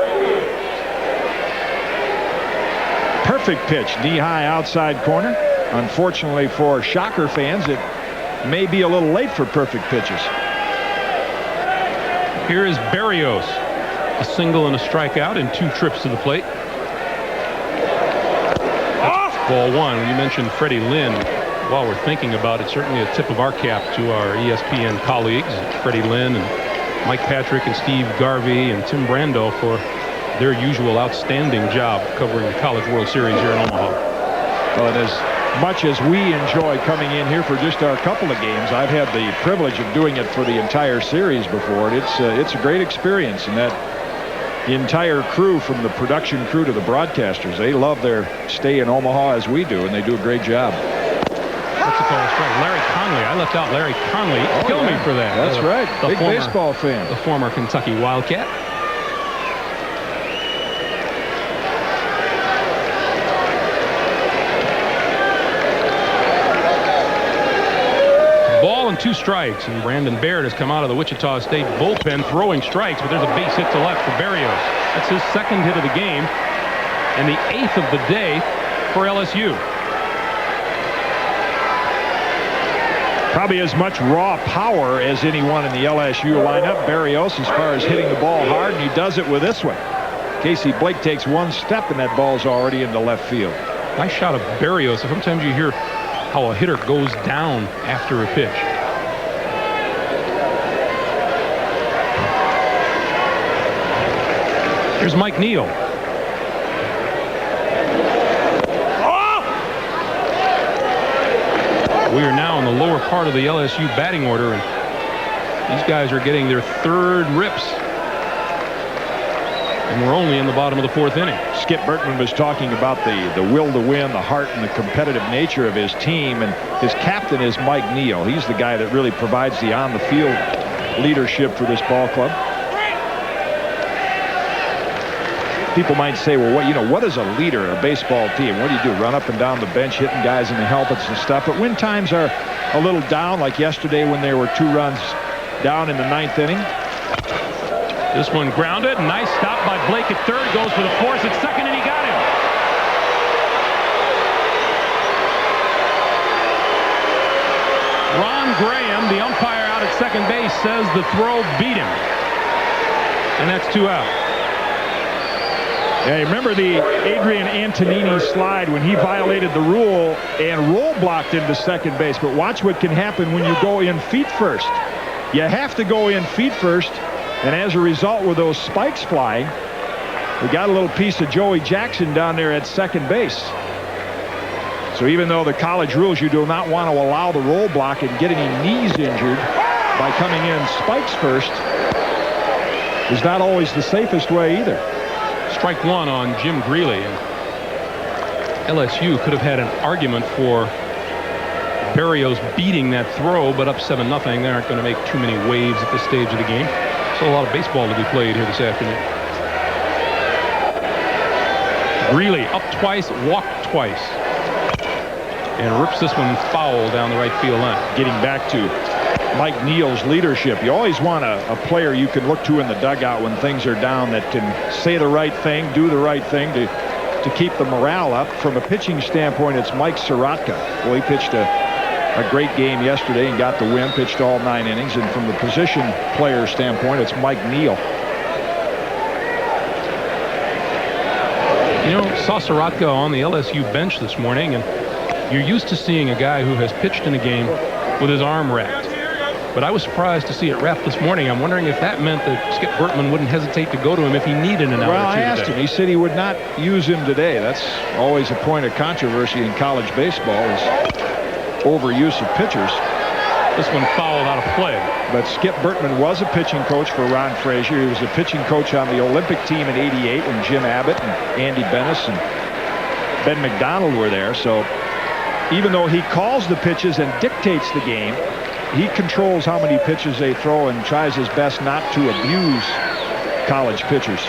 Perfect pitch, knee-high outside corner. Unfortunately for Shocker fans, it may be a little late for perfect pitches. Here is Berrios. A single and a strikeout in 2 trips to the plate. Ball 1. When you mentioned Freddie Lynn, while we're thinking about it, certainly a tip of our cap to our ESPN colleagues, Freddie Lynn and Mike Patrick and Steve Garvey and Tim Brando, for their usual outstanding job covering the College World Series here in Omaha. Well, and as much as we enjoy coming in here for just our couple of games, I've had the privilege of doing it for the entire series before. It's a great experience, and that entire crew, from the production crew to the broadcasters, they love their stay in Omaha as we do, and they do a great job. What's the call? Strike. Larry Conley. I left out Larry Conley. Kill me for that. That's right. Big former baseball fan. The former Kentucky Wildcat. 2 strikes, and Brandon Baird has come out of the Wichita State bullpen throwing strikes, but there's a base hit to left for Berrios. That's his 2nd hit of the game and the 8th of the day for LSU. Probably as much raw power as anyone in the LSU lineup. Berrios, as far as hitting the ball hard, and he does it with this one. Casey Blake takes 1 step, and that ball's already into left field. Nice shot of Berrios. Sometimes you hear how a hitter goes down after a pitch. Here's Mike Neal. We are now in the lower part of the LSU batting order, and these guys are getting their 3rd rips. And we're only in the bottom of the 4th inning. Skip Bertman was talking about the will to win, the heart, and the competitive nature of his team. And his captain is Mike Neal. He's the guy that really provides the on-the-field leadership for this ball club. People might say, well, what is a leader in a baseball team? What do you do? Run up and down the bench, hitting guys in the helmets and stuff. But when times are a little down, like yesterday when there were 2 runs down in the 9th inning. This one grounded. Nice stop by Blake at 3rd. Goes for the force at 2nd, and he got him. Ron Graham, the umpire out at 2nd base, says the throw beat him. And that's 2 out. Yeah, remember the Adrian Antonini slide when he violated the rule and roll blocked into 2nd base. But watch what can happen when you go in feet first. You have to go in feet first. And as a result, with those spikes flying, we got a little piece of Joey Jackson down there at 2nd base. So even though the college rules, you do not want to allow the roll block and get any knees injured by coming in spikes first, is not always the safest way either. Strike 1 on Jim Greeley. And LSU could have had an argument for Berrios beating that throw, but up 7-0. They aren't going to make too many waves at this stage of the game. Still a lot of baseball to be played here this afternoon. Greeley up twice, walked twice, and rips this one foul down the right field line. Getting back to Mike Neal's leadership, you always want a player you can look to in the dugout when things are down that can say the right thing, do the right thing to keep the morale up. From a pitching standpoint, it's Mike Sorotka. Well, he pitched a great game yesterday and got the win, pitched all 9 innings. And from the position player standpoint, it's Mike Neal. You know, saw Sorotka on the LSU bench this morning, and you're used to seeing a guy who has pitched in a game with his arm wrapped. But I was surprised to see it wrapped this morning. I'm wondering if that meant that Skip Bertman wouldn't hesitate to go to him if he needed an hour or two. Well, I asked him. He said he would not use him today. That's always a point of controversy in college baseball, is overuse of pitchers. This one fouled out of play. But Skip Bertman was a pitching coach for Ron Frazier. He was a pitching coach on the Olympic team in '88 when Jim Abbott and Andy Bennis and Ben McDonald were there. So even though he calls the pitches and dictates the game, he controls how many pitches they throw and tries his best not to abuse college pitchers.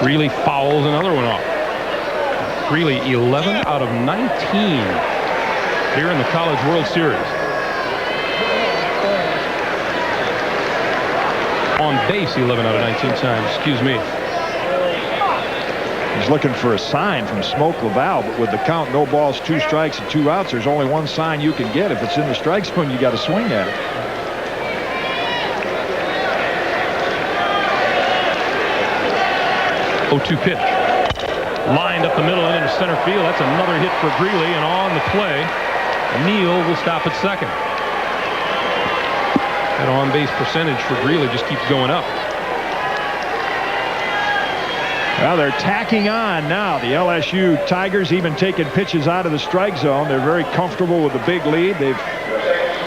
Greeley fouls another one off. Greeley 11 out of 19 here in the College World Series. On base 11 out of 19 times, excuse me. He's looking for a sign from Smoke Laval, but with the count, no balls, 2 strikes and 2 outs, there's only one sign you can get. If it's in the strike zone, you got to swing at it. Oh-2 pitch. Lined up the middle and into center field. That's another hit for Greeley, and on the play, Neal will stop at 2nd. That on-base percentage for Greeley just keeps going up. Well, they're tacking on now. The LSU Tigers even taking pitches out of the strike zone. They're very comfortable with the big lead. They've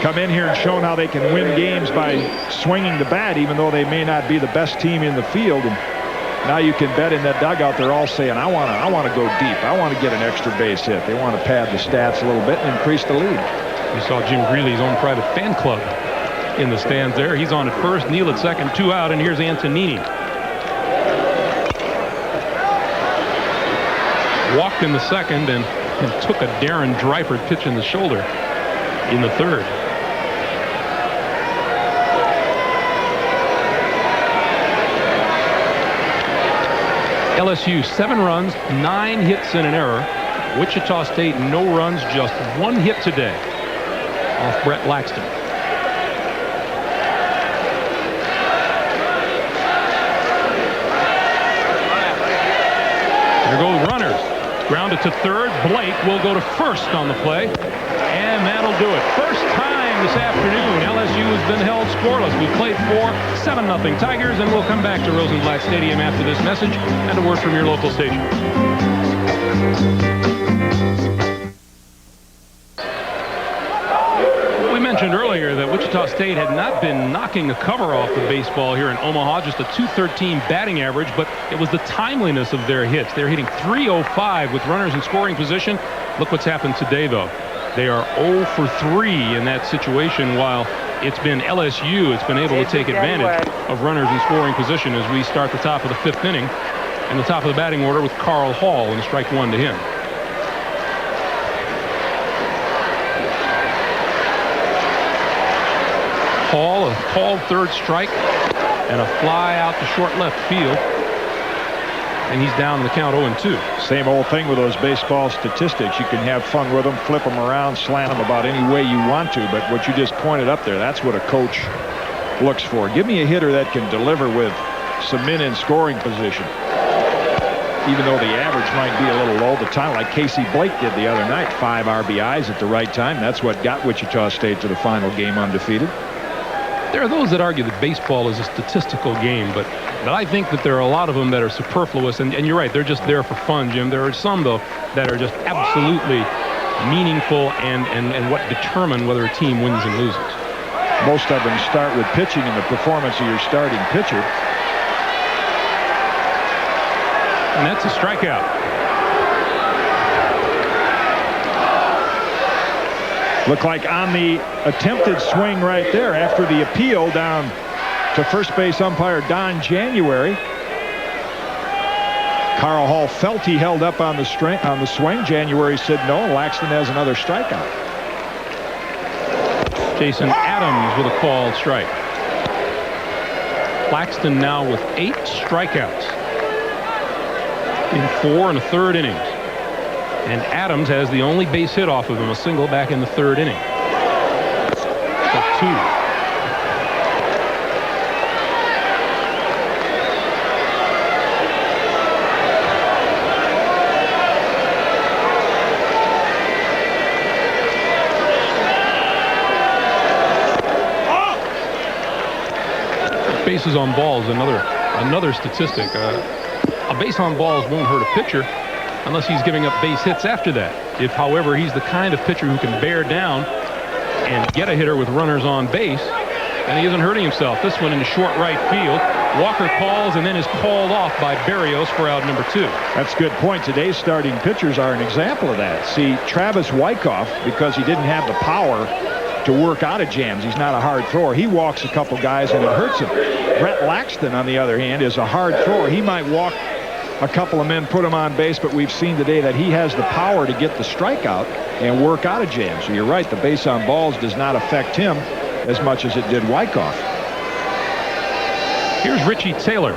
come in here and shown how they can win games by swinging the bat, even though they may not be the best team in the field. And now you can bet in that dugout, they're all saying, I want to go deep. I want to get an extra base hit. They want to pad the stats a little bit and increase the lead. You saw Jim Greeley's own private fan club in the stands there. He's on at first, Neal at second, 2 out, and here's Antonini. Walked in the second and took a Darren Dreifert pitch in the shoulder in the third. LSU 7 runs, 9 hits and an error. Wichita State no runs, just 1 hit today off Brett Laxton. There go runners. Grounded to third. Blake will go to first on the play. And that'll do it. First time this afternoon LSU has been held scoreless. We played 7-0 Tigers, and we'll come back to Rosenblatt Stadium after this message and a word from your local station. We mentioned earlier that Wichita State had not been knocking the cover off the baseball here in Omaha, just a .213 batting average, but it was the timeliness of their hits. They're hitting .305 with runners in scoring position. Look what's happened today, though. They are 0 for 3 in that situation, while it's been LSU that's been able to take advantage of runners in scoring position as we start the top of the 5th inning and the top of the batting order with Carl Hall and strike 1 to him. Hall, a called third strike and a fly out to short left field. And he's down in the count 0-2. Same old thing with those baseball statistics. You can have fun with them, flip them around, slant them about any way you want to. But what you just pointed up there, that's what a coach looks for. Give me a hitter that can deliver with some men in scoring position. Even though the average might be a little low, the time like Casey Blake did the other night, 5 RBIs at the right time. That's what got Wichita State to the final game undefeated. There are those that argue that baseball is a statistical game, but I think that there are a lot of them that are superfluous, and you're right, they're just there for fun, Jim. There are some, though, that are just absolutely meaningful and what determine whether a team wins and loses. Most of them start with pitching and the performance of your starting pitcher. And that's a strikeout. Looked like on the attempted swing right there after the appeal down to first base umpire Don January. Carl Hall felt he held up on the swing. January said no. Laxton has another strikeout. Jason Adams with a called strike. Laxton now with 8 strikeouts in 4 1/3 innings. And Adams has the only base hit off of him, a single back in the 3rd inning. So 2. Bases on balls, another statistic. A base on balls won't hurt a pitcher unless he's giving up base hits after that. If, however, he's the kind of pitcher who can bear down and get a hitter with runners on base, and he isn't hurting himself. This one into short right field. Walker calls and then is called off by Berrios for out number 2. That's a good point. Today's starting pitchers are an example of that. See, Travis Wyckoff, because he didn't have the power to work out of jams, he's not a hard thrower. He walks a couple guys and it hurts him. Brett Laxton, on the other hand, is a hard thrower. He might walk a couple of men, put them on base, but we've seen today that he has the power to get the strikeout and work out of jams. So you're right, the base on balls does not affect him as much as it did Wyckoff. Here's Richie Taylor.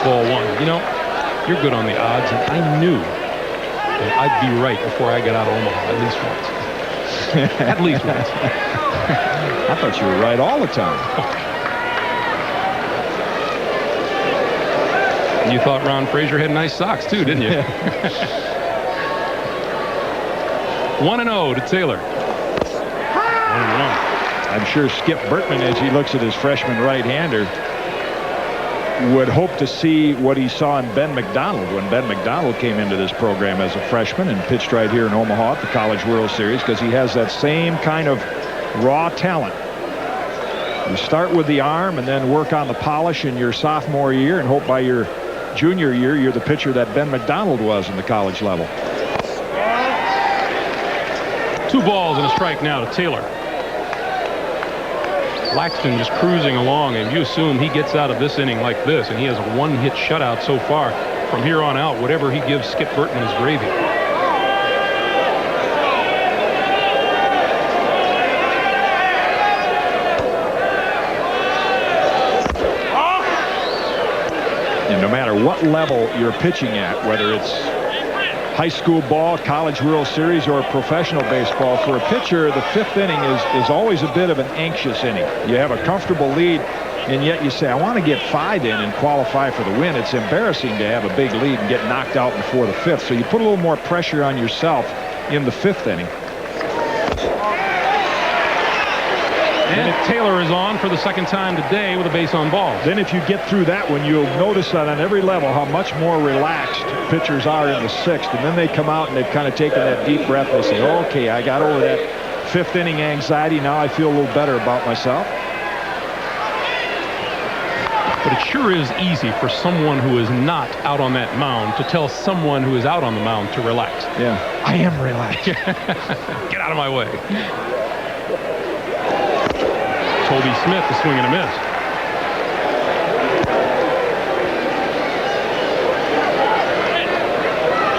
Ball 1. You know, you're good on the odds, and I knew that I'd be right before I got out of Omaha, at least once. At least once. I thought you were right all the time. You thought Ron Frazier had nice socks, too, didn't you? 1-0 to Taylor. 1-1. I'm sure Skip Bertman, as he looks at his freshman right-hander, would hope to see what he saw in Ben McDonald when Ben McDonald came into this program as a freshman and pitched right here in Omaha at the College World Series, because he has that same kind of raw talent. You start with the arm and then work on the polish in your sophomore year and hope by your junior year you're the pitcher that Ben McDonald was in the college level. 2 balls and a strike now to Taylor. Laxton just cruising along, and you assume he gets out of this inning like this, and he has a 1-hit shutout so far. From here on out, whatever he gives Skip Burton is gravy. And no matter what level you're pitching at, whether it's high school ball, College World Series, or professional baseball, for a pitcher, the 5th inning is always a bit of an anxious inning. You have a comfortable lead, and yet you say, I want to get 5 in and qualify for the win. It's embarrassing to have a big lead and get knocked out before the 5th. So you put a little more pressure on yourself in the 5th inning. And Taylor is on for the 2nd time today with a base on balls. Then if you get through that one, you'll notice that on every level how much more relaxed pitchers are in the 6th. And then they come out and they've kind of taken that deep breath. They say, okay, I got over that 5th inning anxiety. Now I feel a little better about myself. But it sure is easy for someone who is not out on that mound to tell someone who is out on the mound to relax. Yeah, I am relaxed. Get out of my way. Toby Smith, the swing and a miss.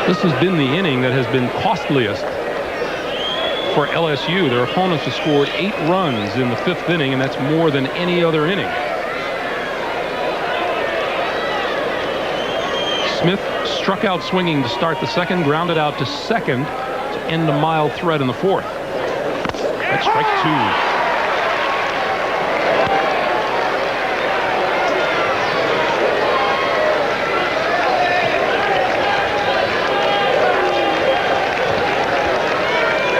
This has been the inning that has been costliest for LSU. Their opponents have scored 8 runs in the 5th inning, and that's more than any other inning. Smith struck out swinging to start the 2nd, grounded out to 2nd to end a mild threat in the 4th. That's strike 2.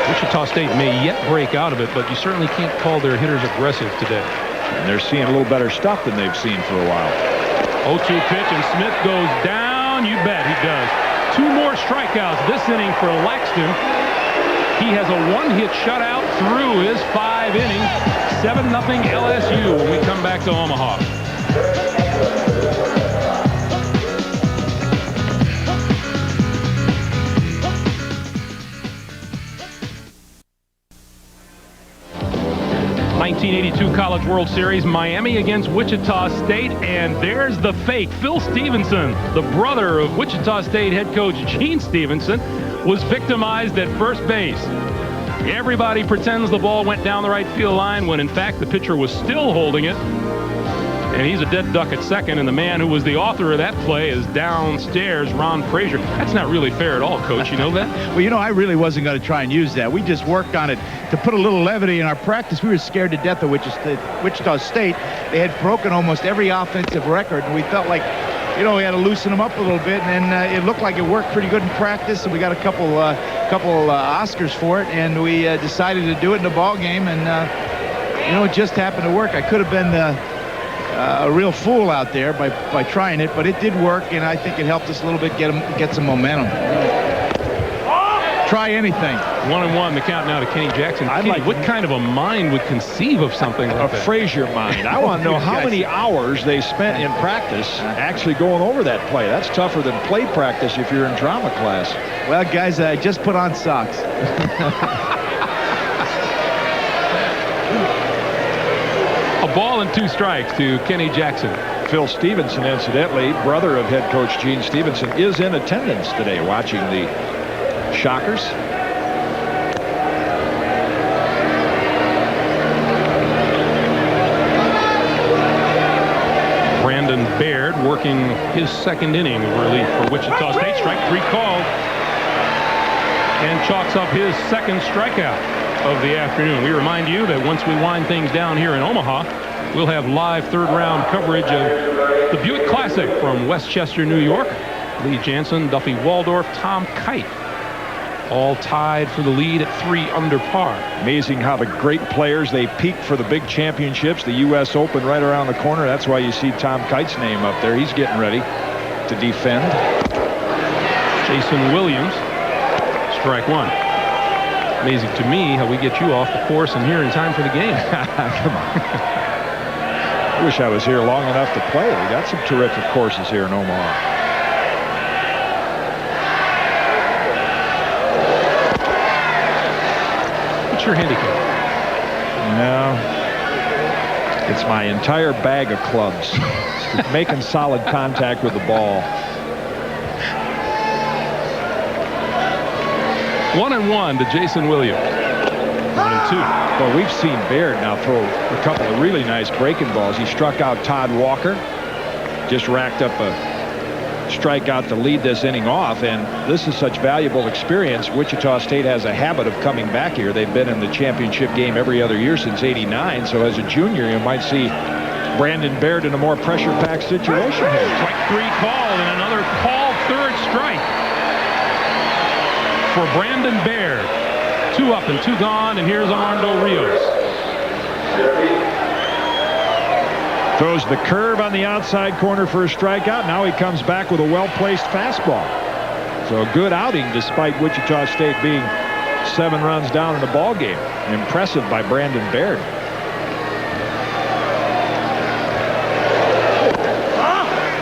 Wichita State may yet break out of it, but you certainly can't call their hitters aggressive today. And they're seeing a little better stuff than they've seen for a while. 0-2 pitch, and Smith goes down. You bet he does. 2 more strikeouts this inning for Laxton. He has a 1-hit shutout through his 5 innings. 7-0 LSU when we come back to Omaha. 1982 College World Series, Miami against Wichita State, and there's the fake. Phil Stevenson, the brother of Wichita State head coach Gene Stevenson, was victimized at first base. Everybody pretends the ball went down the right field line when in fact the pitcher was still holding it. And he's a dead duck at 2nd, and the man who was the author of that play is downstairs, Ron Frazier. That's not really fair at all, Coach. You know that? Well, you know, I really wasn't going to try and use that. We just worked on it to put a little levity in our practice. We were scared to death of Wichita State. They had broken almost every offensive record, and we felt like, you know, we had to loosen them up a little bit, and it looked like it worked pretty good in practice, and we got a couple Oscars for it, and we decided to do it in the ball game, and you know, it just happened to work. I could have been a real fool out there by trying it, but it did work, and I think it helped us a little bit get some momentum. Try anything. 1-1, the count now to Kenny Jackson. What kind of a mind would conceive of something like that? A Frazier mind. I want to know how many hours they spent in practice actually going over that play. That's tougher than play practice if you're in drama class. Well, guys, I just put on socks. A ball and 2 strikes to Kenny Jackson. Phil Stevenson, incidentally, brother of head coach Gene Stevenson, is in attendance today watching the Shockers. Brandon Baird working his 2nd inning of relief for Wichita State. Strike 3 called. And chalks up his 2nd strikeout of the afternoon. We remind you that once we wind things down here in Omaha, we'll have live 3rd round coverage of the Buick Classic from Westchester, New York. Lee Jansen, Duffy Waldorf, Tom Kite, all tied for the lead at 3 under par. Amazing how the great players, they peak for the big championships. The U.S. Open right around the corner. That's why you see Tom Kite's name up there. He's getting ready to defend. Jason Williams, strike 1. Amazing to me how we get you off the course and here in time for the game. Come on. I wish I was here long enough to play. We got some terrific courses here in Omaha. your handicap? No, it's my entire bag of clubs. Making solid contact with the ball. 1-1 to Jason Williams. 1-2. Well, we've seen Baird now throw a couple of really nice breaking balls. He struck out Todd Walker, just racked up a strikeout to lead this inning off, and this is such valuable experience. Wichita State has a habit of coming back here. They've been in the championship game every other year since '89, so as a junior you might see Brandon Baird in a more pressure-packed situation here. Strike 3 called, and another called third strike for Brandon Baird. 2 up and 2 gone, and here's Armando Rios. Throws the curve on the outside corner for a strikeout. Now he comes back with a well-placed fastball. So a good outing despite Wichita State being 7 runs down in the ball game. Impressive by Brandon Baird.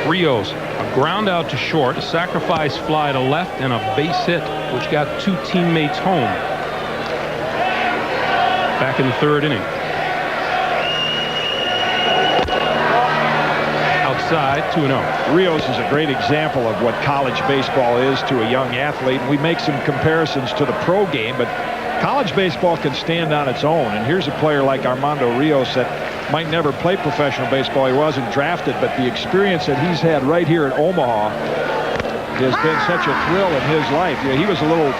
Rios, a ground out to short, a sacrifice fly to left, and a base hit, which got 2 teammates home. Back in the 3rd inning. Outside, 2-0. Rios is a great example of what college baseball is to a young athlete. We make some comparisons to the pro game, but college baseball can stand on its own. And here's a player like Armando Rios that might never play professional baseball. He wasn't drafted, but the experience that he's had right here at Omaha has been such a thrill in his life. Yeah, he was a little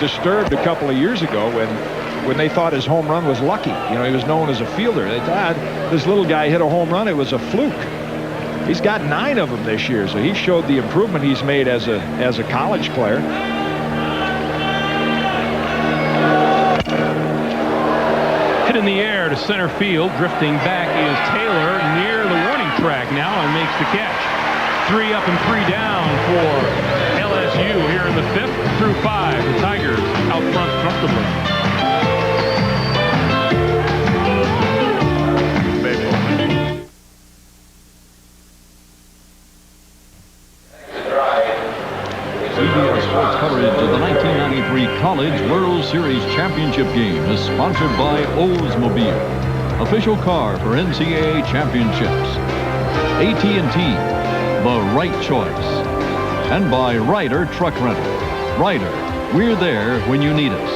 disturbed a couple of years ago when they thought his home run was lucky. You know, he was known as a fielder. They thought this little guy hit a home run. It was a fluke. He's got 9 of them this year, so he showed the improvement he's made as a college player. Hit in the air to center field. Drifting back is Taylor near the warning track now and makes the catch. 3 up and 3 down for LSU here in the 5th through 5. The Tigers out front comfortably. CBS Sports coverage of the 1993 College World Series Championship game is sponsored by Oldsmobile, official car for NCAA championships. AT&T, the right choice. And by Ryder Truck Rental. Ryder, we're there when you need us.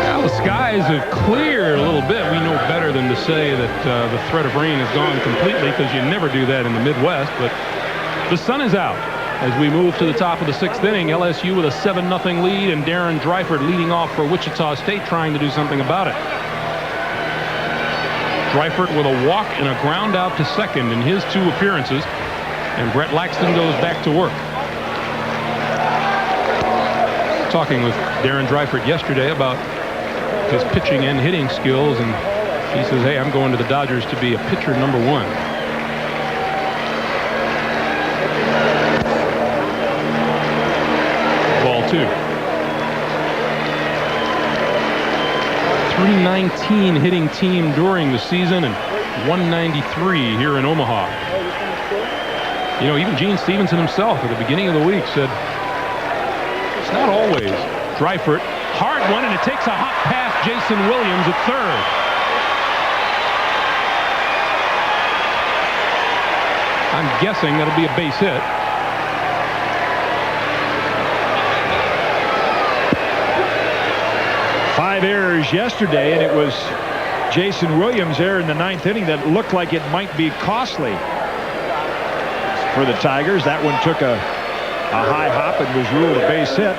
Well, the skies have cleared a little bit. We know better than to say that the threat of rain is gone completely, because you never do that in the Midwest, but the sun is out as we move to the top of the 6th inning. LSU with a 7-0 lead, and Darren Dreifert leading off for Wichita State, trying to do something about it. Dreifert with a walk and a ground out to second in his 2 appearances, and Brett Laxton goes back to work. Talking with Darren Dreifert yesterday about his pitching and hitting skills, and he says, hey, I'm going to the Dodgers to be a pitcher number 1. Ball 2. 319 hitting team during the season, and 193 here in Omaha. You know, even Gene Stevenson himself at the beginning of the week said it's not always. Dreifert, hard one, and it takes a hop past Jason Williams at 3rd. I'm guessing that'll be a base hit. Five errors yesterday, and it was Jason Williams' error in the 9th inning that looked like it might be costly for the Tigers. That one took a high hop and was ruled a base hit.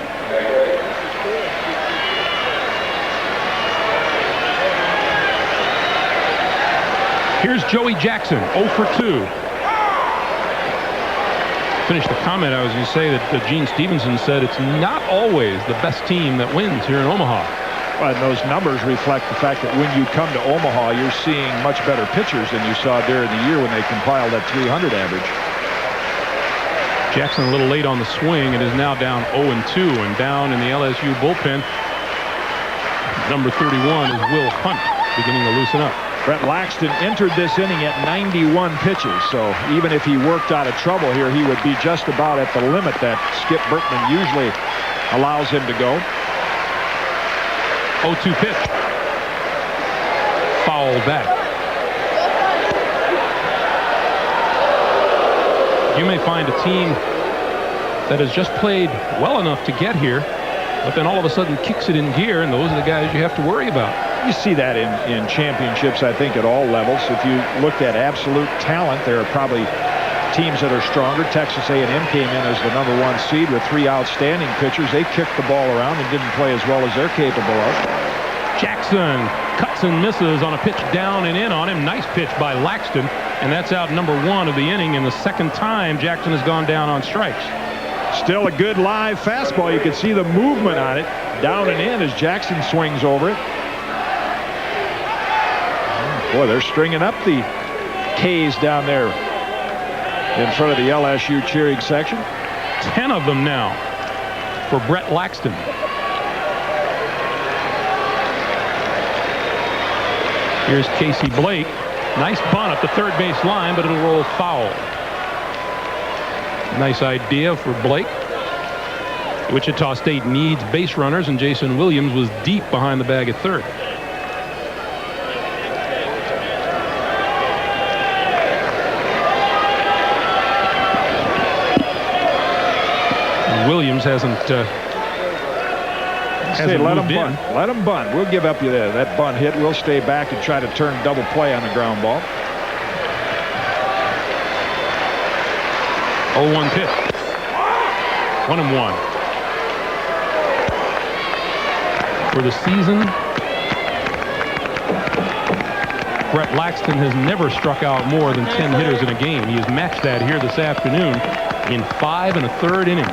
Here's Joey Jackson, 0 for 2. Finish the comment, I was going to say that Gene Stevenson said it's not always the best team that wins here in Omaha. Well, and those numbers reflect the fact that when you come to Omaha, you're seeing much better pitchers than you saw during the year when they compiled that 300 average. Jackson a little late on the swing and is now down 0-2, and down in the LSU bullpen, number 31 is Will Hunt, beginning to loosen up. Brett Laxton entered this inning at 91 pitches, so even if he worked out of trouble here, he would be just about at the limit that Skip Bertman usually allows him to go. 0-2 pitch. Foul back. You may find a team that has just played well enough to get here, but then all of a sudden kicks it in gear, and those are the guys you have to worry about. You see that in championships, I think, at all levels. If you looked at absolute talent, there are probably teams that are stronger. Texas A&M came in as the #1 seed with 3 outstanding pitchers. They kicked the ball around and didn't play as well as they're capable of. Jackson cuts and misses on a pitch down and in on him. Nice pitch by Laxton, and that's out #1 of the inning, and the second time Jackson has gone down on strikes. Still a good live fastball. You can see the movement on it. Down and in as Jackson swings over it. Boy, they're stringing up the K's down there in front of the LSU cheering section. 10 of them now for Brett Laxton. Here's Casey Blake. Nice bunt up the third base line, but it'll roll foul. Nice idea for Blake. Wichita State needs base runners, and Jason Williams was deep behind the bag at third. Williams hasn't let him bunt. Let him bunt. We'll give up you there. That bunt hit. We'll stay back and try to turn double play on the ground ball. 0-1 pitch. 1-1. For the season, Brett Laxton has never struck out more than 10 hitters in a game. He has matched that here this afternoon in 5 1/3 innings.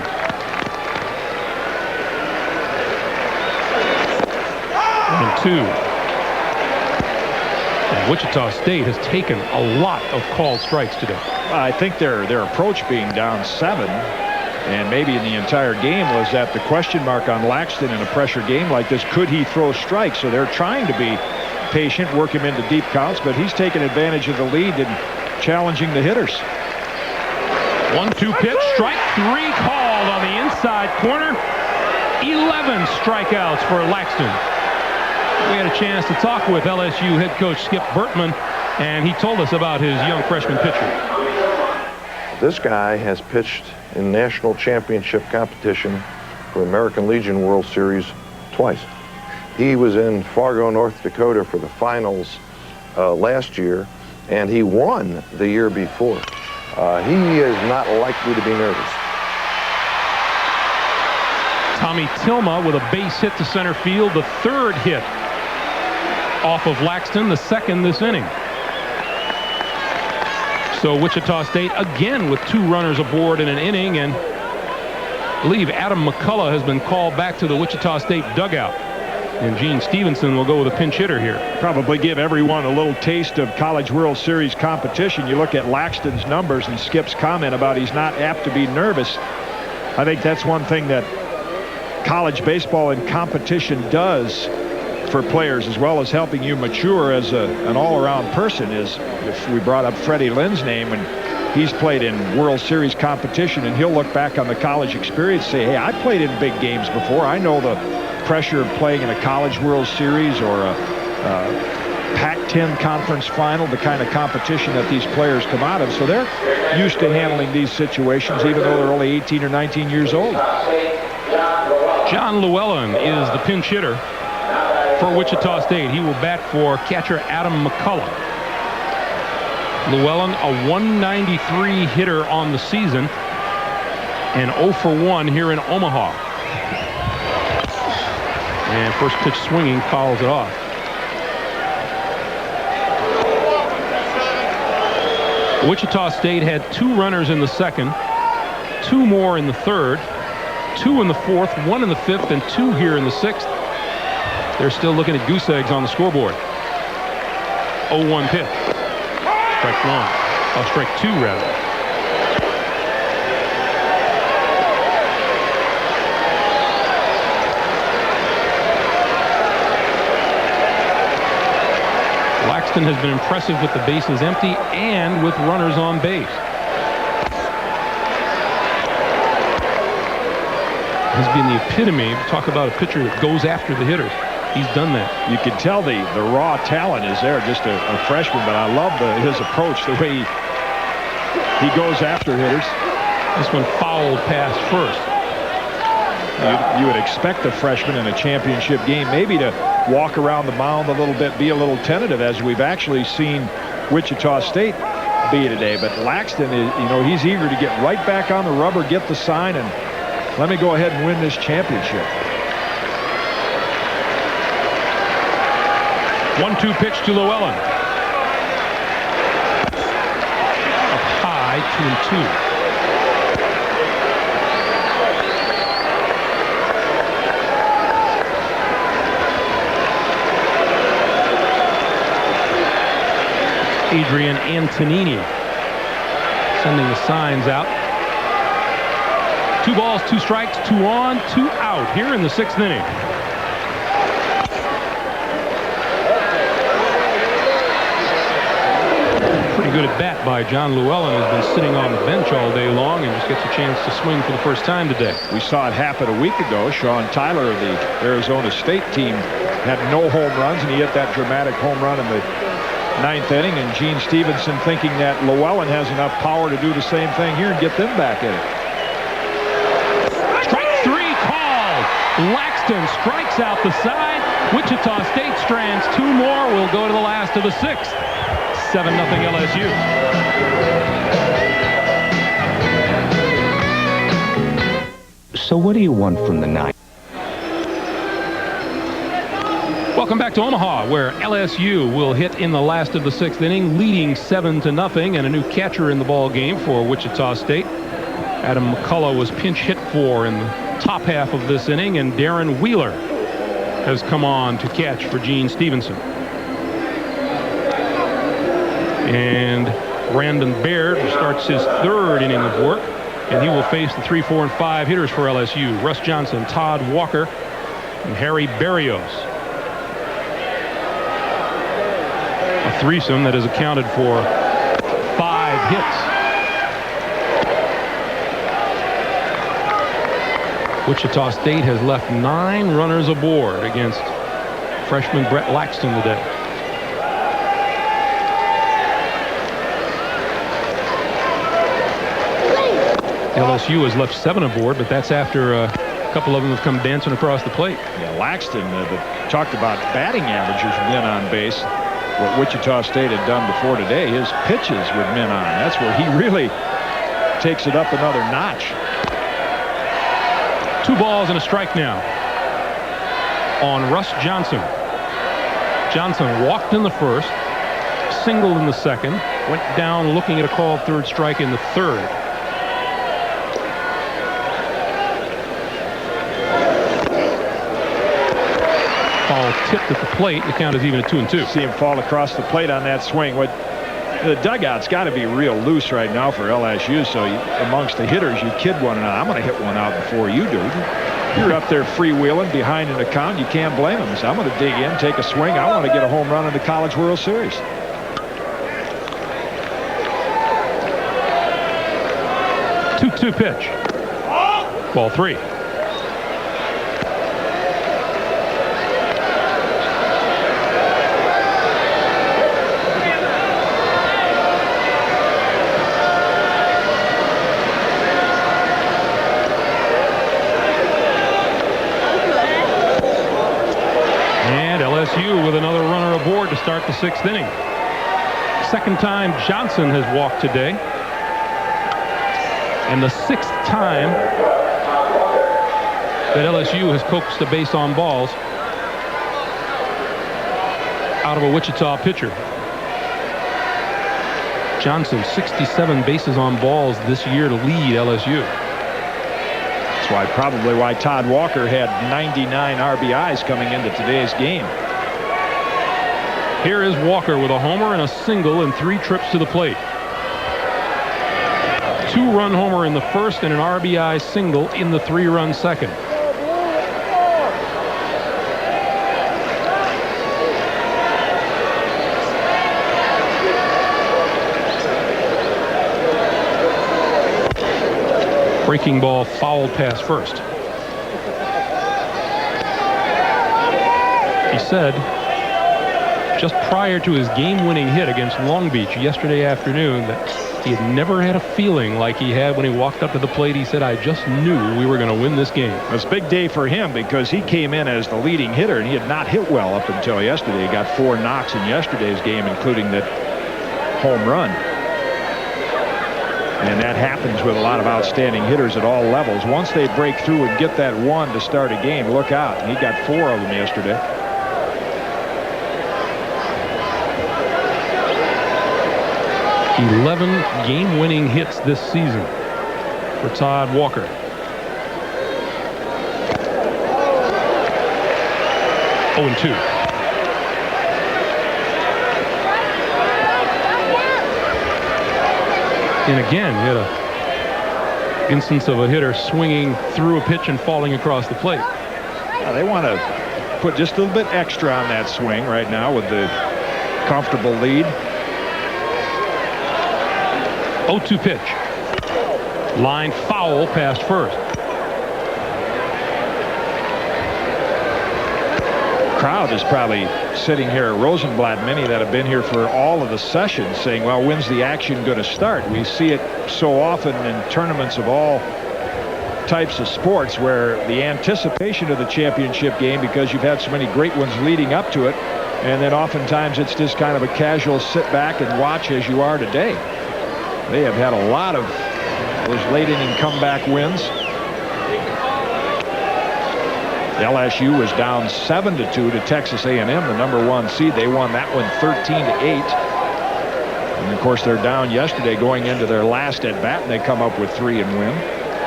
And 2. And Wichita State has taken a lot of called strikes today. I think their approach being down 7, and maybe in the entire game, was that the question mark on Laxton in a pressure game like this, could he throw strikes? So they're trying to be patient, work him into deep counts, but he's taking advantage of the lead and challenging the hitters. 1-2 pitch, strike 3 called on the inside corner. 11 strikeouts for Laxton. We had a chance to talk with LSU head coach Skip Bertman, and he told us about his young freshman pitcher. This guy has pitched in national championship competition for American Legion World Series twice. He was in Fargo, North Dakota for the finals last year, and he won the year before. He is not likely to be nervous. Tommy Tilma with a base hit to center field, the 3rd hit off of Laxton, the 2nd this inning. So Wichita State again with 2 runners aboard in an inning, and I believe Adam McCullough has been called back to the Wichita State dugout. And Gene Stevenson will go with a pinch hitter here. Probably give everyone a little taste of College World Series competition. You look at Laxton's numbers and Skip's comment about he's not apt to be nervous. I think that's one thing that college baseball and competition does for players, as well as helping you mature as an all-around person. Is if we brought up Freddie Lynn's name, and he's played in World Series competition, and he'll look back on the college experience and say, hey, I played in big games before. I know the pressure of playing in a College World Series or a Pac-10 conference final, the kind of competition that these players come out of. So they're used to handling these situations, even though they're only 18 or 19 years old. John Llewellyn is the pinch hitter for Wichita State. He will bat for catcher Adam McCullough. Llewellyn, a 193 hitter on the season, and 0 for 1 here in Omaha. And first pitch swinging, fouls it off. Wichita State had 2 runners in the 2nd, 2 more in the 3rd, 2 in the 4th, 1 in the 5th, and 2 here in the 6th. They're still looking at goose eggs on the scoreboard. 0-1 pitch. Strike 1. Oh, strike 2 rather. Laxton has been impressive with the bases empty and with runners on base. has been the epitome. Talk about a pitcher that goes after the hitters. He's done that. You can tell the raw talent is there, just a freshman, but I love his approach, the way he goes after hitters. This one fouled past first. You would expect a freshman in a championship game maybe to walk around the mound a little bit, be a little tentative, as we've actually seen Wichita State be today. But Laxton is, he's eager to get right back on the rubber, get the sign, and let me go ahead and win this championship. 1-2 pitch to Llewellyn. Up high, 2-2. Adrian Antonini sending the signs out. 2 balls, 2 strikes, 2 on, 2 out here in the 6th inning. Pretty good at bat by John Llewellyn, who's been sitting on the bench all day long and just gets a chance to swing for the first time today. We saw it happen a week ago. Sean Tyler of the Arizona State team had no home runs, and he hit that dramatic home run in the 9th inning, and Gene Stevenson thinking that Llewellyn has enough power to do the same thing here and get them back in it. Strike 3 called. Laxton strikes out the side. Wichita State strands 2 more. Will go to the last of the 6th. 7-0 LSU. So what do you want from the night? Welcome back to Omaha, where LSU will hit in the last of the 6th inning, leading 7-0, and a new catcher in the ball game for Wichita State. Adam McCullough was pinch hit for in the top half of this inning, and Darren Wheeler has come on to catch for Gene Stevenson. And Brandon Baird starts his 3rd inning of work, and he will face the 3, 4, and 5 hitters for LSU: Russ Johnson, Todd Walker, and Harry Berrios. A threesome that has accounted for 5 hits. Wichita State has left 9 runners aboard against freshman Brett Laxton today. LSU has left 7 aboard, but that's after a couple of them have come dancing across the plate. Yeah, Laxton talked about batting averages, men on base. What Wichita State had done before today, his pitches with men on. That's where he really takes it up another notch. 2 balls and a strike now on Russ Johnson. Johnson walked in the 1st, singled in the 2nd, went down looking at a called 3rd strike in the 3rd. Ball tipped at the plate. The count is even at 2-2. See him fall across the plate on that swing. The dugout's got to be real loose right now for LSU, so amongst the hitters, you kid one another. I'm going to hit one out before you do. You're up there freewheeling behind an account. You can't blame him. So I'm going to dig in, take a swing. I want to get a home run in the College World Series. Two pitch. Ball 3. With another runner aboard to start the 6th inning. 2nd time Johnson has walked today, and the 6th time that LSU has coaxed a base on balls out of a Wichita pitcher. Johnson 67 bases on balls this year to lead LSU. That's probably why Todd Walker had 99 RBIs coming into today's game. Here is Walker with a homer and a single and 3 trips to the plate. 2-run homer in the 1st and an RBI single in the 3-run 2nd. Breaking ball fouled past first. He said just prior to his game-winning hit against Long Beach yesterday afternoon that he had never had a feeling like he had when he walked up to the plate. He said, I just knew we were going to win this game. It was a big day for him because he came in as the leading hitter, and he had not hit well up until yesterday. He got 4 knocks in yesterday's game, including that home run. And that happens with a lot of outstanding hitters at all levels. Once they break through and get that one to start a game, look out. And he got 4 of them yesterday. "11 game-winning hits this season for Todd Walker." Oh, and 2. And again, you had an instance of a hitter swinging through a pitch and falling across the plate. They want to put just a little bit extra on that swing right now with the comfortable lead. 0-2 pitch. Line foul past first. Crowd is probably sitting here at Rosenblatt, many that have been here for all of the sessions, saying, well, when's the action going to start? We see it so often in tournaments of all types of sports where the anticipation of the championship game, because you've had so many great ones leading up to it, and then oftentimes it's just kind of a casual sit back and watch as you are today. They have had a lot of those late inning comeback wins. LSU was down 7-2 to Texas A&M, the #1 seed. They won that one 13-8. And of course they're down yesterday going into their last at bat, and they come up with 3 and win.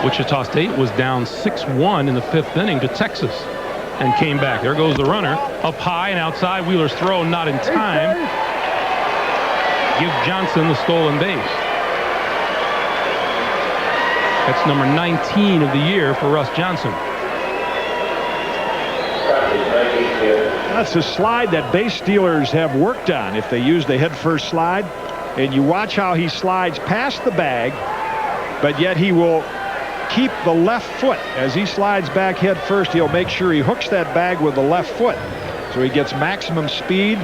Wichita State was down 6-1 in the 5th inning to Texas and came back. There goes the runner up high and outside. Wheeler's throw not in time. Give Johnson the stolen base. That's number 19 of the year for Russ Johnson. That's a slide that base stealers have worked on if they use the head first slide. And you watch how he slides past the bag, but yet he will keep the left foot. As he slides back head first, he'll make sure he hooks that bag with the left foot. So he gets maximum speed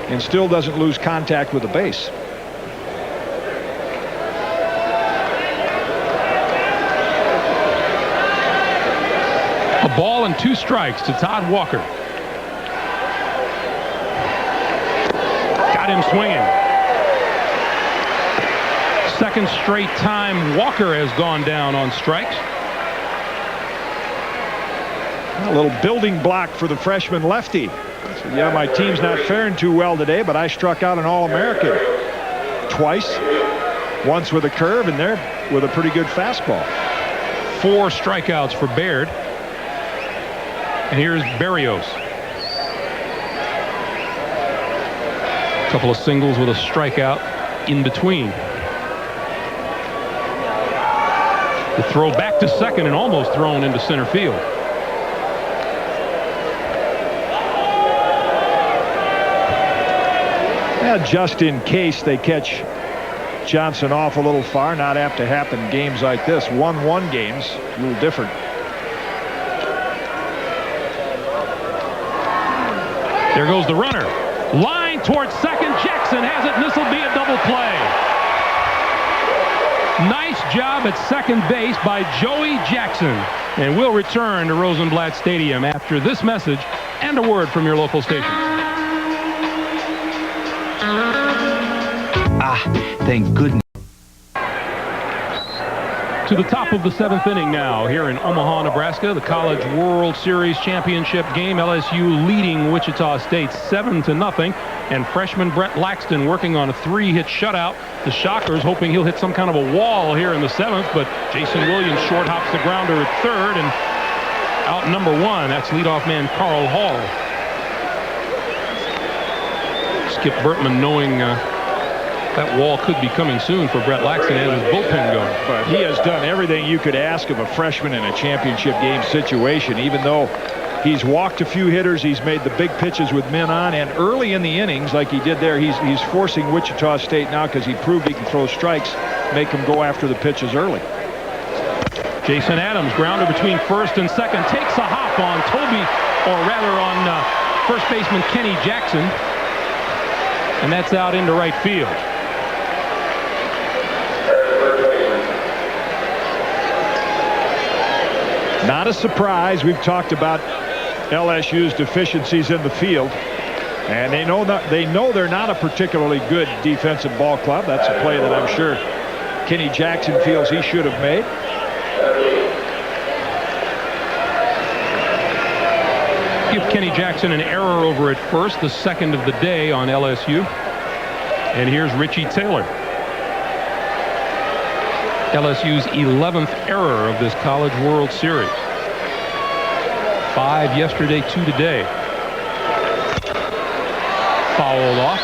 and still doesn't lose contact with the base. A ball and 2 strikes to Todd Walker. Got him swinging. Second straight time Walker has gone down on strikes. A little building block for the freshman lefty. So, yeah, my team's not faring too well today, but I struck out an All-American twice. Once with a curve, and there with a pretty good fastball. 4 strikeouts for Baird. And here's Berrios. A couple of singles with a strikeout in between. The throw back to second and almost thrown into center field. Yeah, just in case they catch Johnson off a little far, not apt to happen in games like this. 1-1 games, a little different. There goes the runner. Line towards second. Jackson has it, and this will be a double play. Nice job at second base by Joey Jackson. And we'll return to Rosenblatt Stadium after this message and a word from your local station. Thank goodness. To the top of the 7th inning now here in Omaha, Nebraska. The College World Series Championship game. LSU leading Wichita State 7-0. And freshman Brett Laxton working on a 3-hit shutout. The Shockers hoping he'll hit some kind of a wall here in the 7th. But Jason Williams short hops the grounder at 3rd. And out number 1, that's leadoff man Carl Hall. Skip Bertman knowing that wall could be coming soon for Brett Laxton and his bullpen going. But he has done everything you could ask of a freshman in a championship game situation. Even though he's walked a few hitters, he's made the big pitches with men on, and early in the innings, like he did there, he's forcing Wichita State now because he proved he can throw strikes, make them go after the pitches early. Jason Adams, grounder between first and second, takes a hop on Toby, or rather on first baseman Kenny Jackson, and that's out into right field. Not a surprise. We've talked about LSU's deficiencies in the field, and they know they're not a particularly good defensive ball club. That's a play that I'm sure Kenny Jackson feels he should have made. Give Kenny Jackson an error over at first, the second of the day on LSU. And here's Richie Taylor. LSU's 11th error of this College World Series. 5 yesterday, 2 today. Fouled off.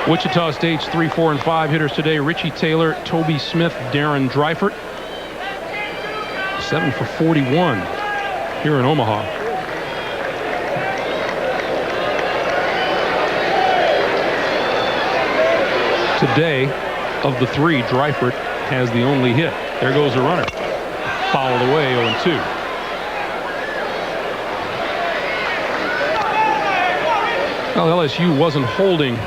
Wichita State's 3, 4, and 5 hitters today: Richie Taylor, Toby Smith, Darren Dreifert. 7 for 41 here in Omaha. Today, of the 3, Dreifert has the only hit. There goes the runner. Fouled away, 0-2. Well, LSU wasn't holding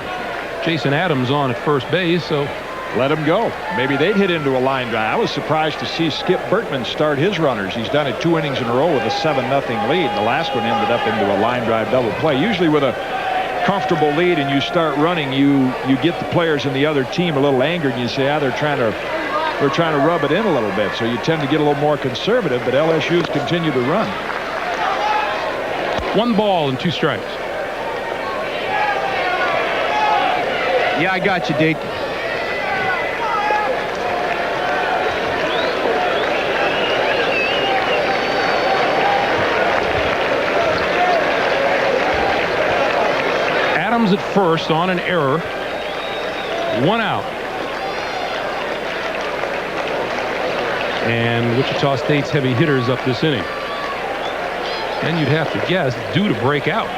Jason Adams on at first base, so let him go. Maybe they'd hit into a line drive. I was surprised to see Skip Bertman start his runners. He's done it 2 innings in a row with a 7-0 lead. The last one ended up into a line drive double play. Usually with a comfortable lead and you start running, you get the players in the other team a little angered, and you say, they're trying to rub it in a little bit. So you tend to get a little more conservative, but LSU's continue to run. 1 ball and 2 strikes. Yeah, I got you, Deke. Adams at first on an error. 1 out. And Wichita State's heavy hitters up this inning. And you'd have to guess due to break out.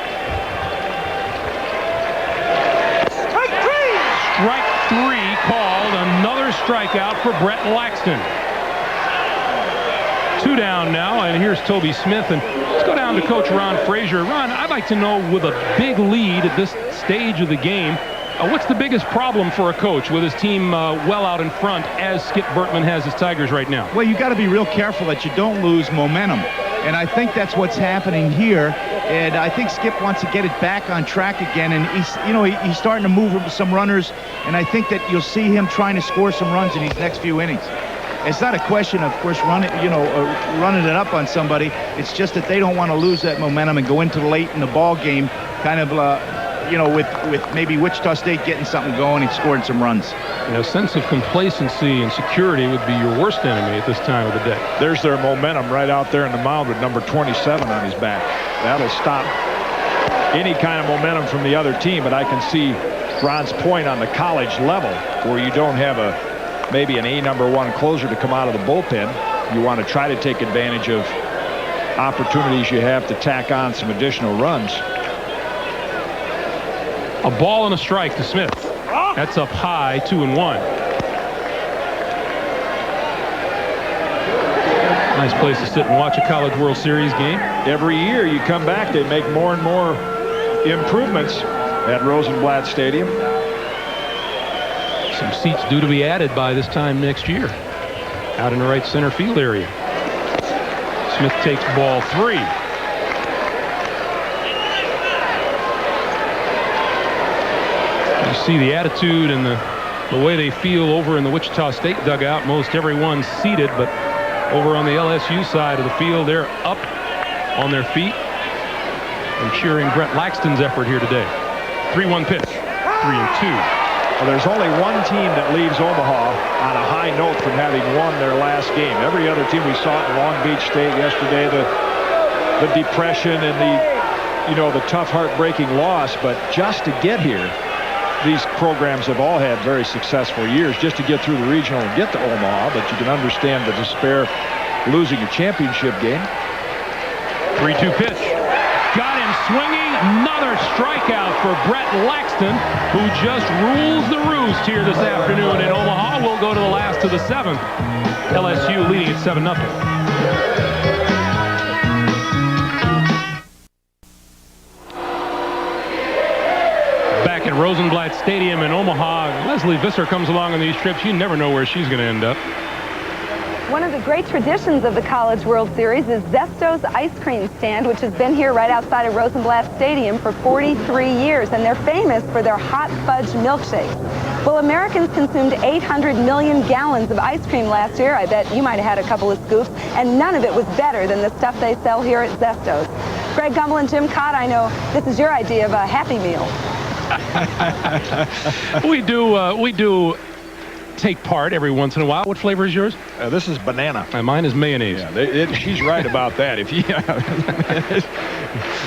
Strike 3 called. Another strikeout for Brett Laxton. 2 down now, and here's Toby Smith. And let's go down to Coach Ron Frazier. Ron, I'd like to know, with a big lead at this stage of the game, what's the biggest problem for a coach with his team well out in front as Skip Bertman has his Tigers right now? Well, you got to be real careful that you don't lose momentum. And I think that's what's happening here. And I think Skip wants to get it back on track again. And he's starting to move some runners. And I think that you'll see him trying to score some runs in these next few innings. It's not a question, of course, running it up on somebody. It's just that they don't want to lose that momentum and go into late in the ball game, kind of, with maybe Wichita State getting something going and scoring some runs. A sense of complacency and security would be your worst enemy at this time of the day. There's their momentum right out there in the mound with number 27 on his back. That'll stop any kind of momentum from the other team. But I can see Ron's point on the college level, where you don't have maybe an #1 closer to come out of the bullpen. You want to try to take advantage of opportunities you have to tack on some additional runs. A ball and a strike to Smith. That's up high, 2-1. Nice place to sit and watch a College World Series game. Every year you come back, they make more and more improvements at Rosenblatt Stadium. Some seats due to be added by this time next year out in the right center field area. Smith takes ball 3. You see the attitude and the way they feel over in the Wichita State dugout. Most everyone's seated, but over on the LSU side of the field, they're up on their feet and cheering Brett Laxton's effort here today. 3-1 pitch. 3-2. Well, there's only one team that leaves Omaha on a high note from having won their last game. Every other team, we saw it in Long Beach State yesterday, the depression and the tough, heartbreaking loss. But just to get here, these programs have all had very successful years just to get through the regional and get to Omaha. But you can understand the despair losing a championship game. 3-2 pitch. Got him swinging. Another strikeout for Brett Laxton, who just rules the roost here this afternoon in Omaha. We'll go to the last of the 7th. LSU leading at 7-0. Rosenblatt Stadium in Omaha. Leslie Visser comes along on these trips. You never know where she's going to end up. One of the great traditions of the College World Series is Zesto's ice cream stand, which has been here right outside of Rosenblatt Stadium for 43 years, and they're famous for their hot fudge milkshakes. Well, Americans consumed 800 million gallons of ice cream last year. I bet you might have had a couple of scoops, and none of it was better than the stuff they sell here at Zesto's. Greg Gumbel and Jim Cott, I know this is your idea of a Happy Meal. We do take part every once in a while. What flavor is yours? This is banana. And mine is mayonnaise. Yeah, she's right about that. If you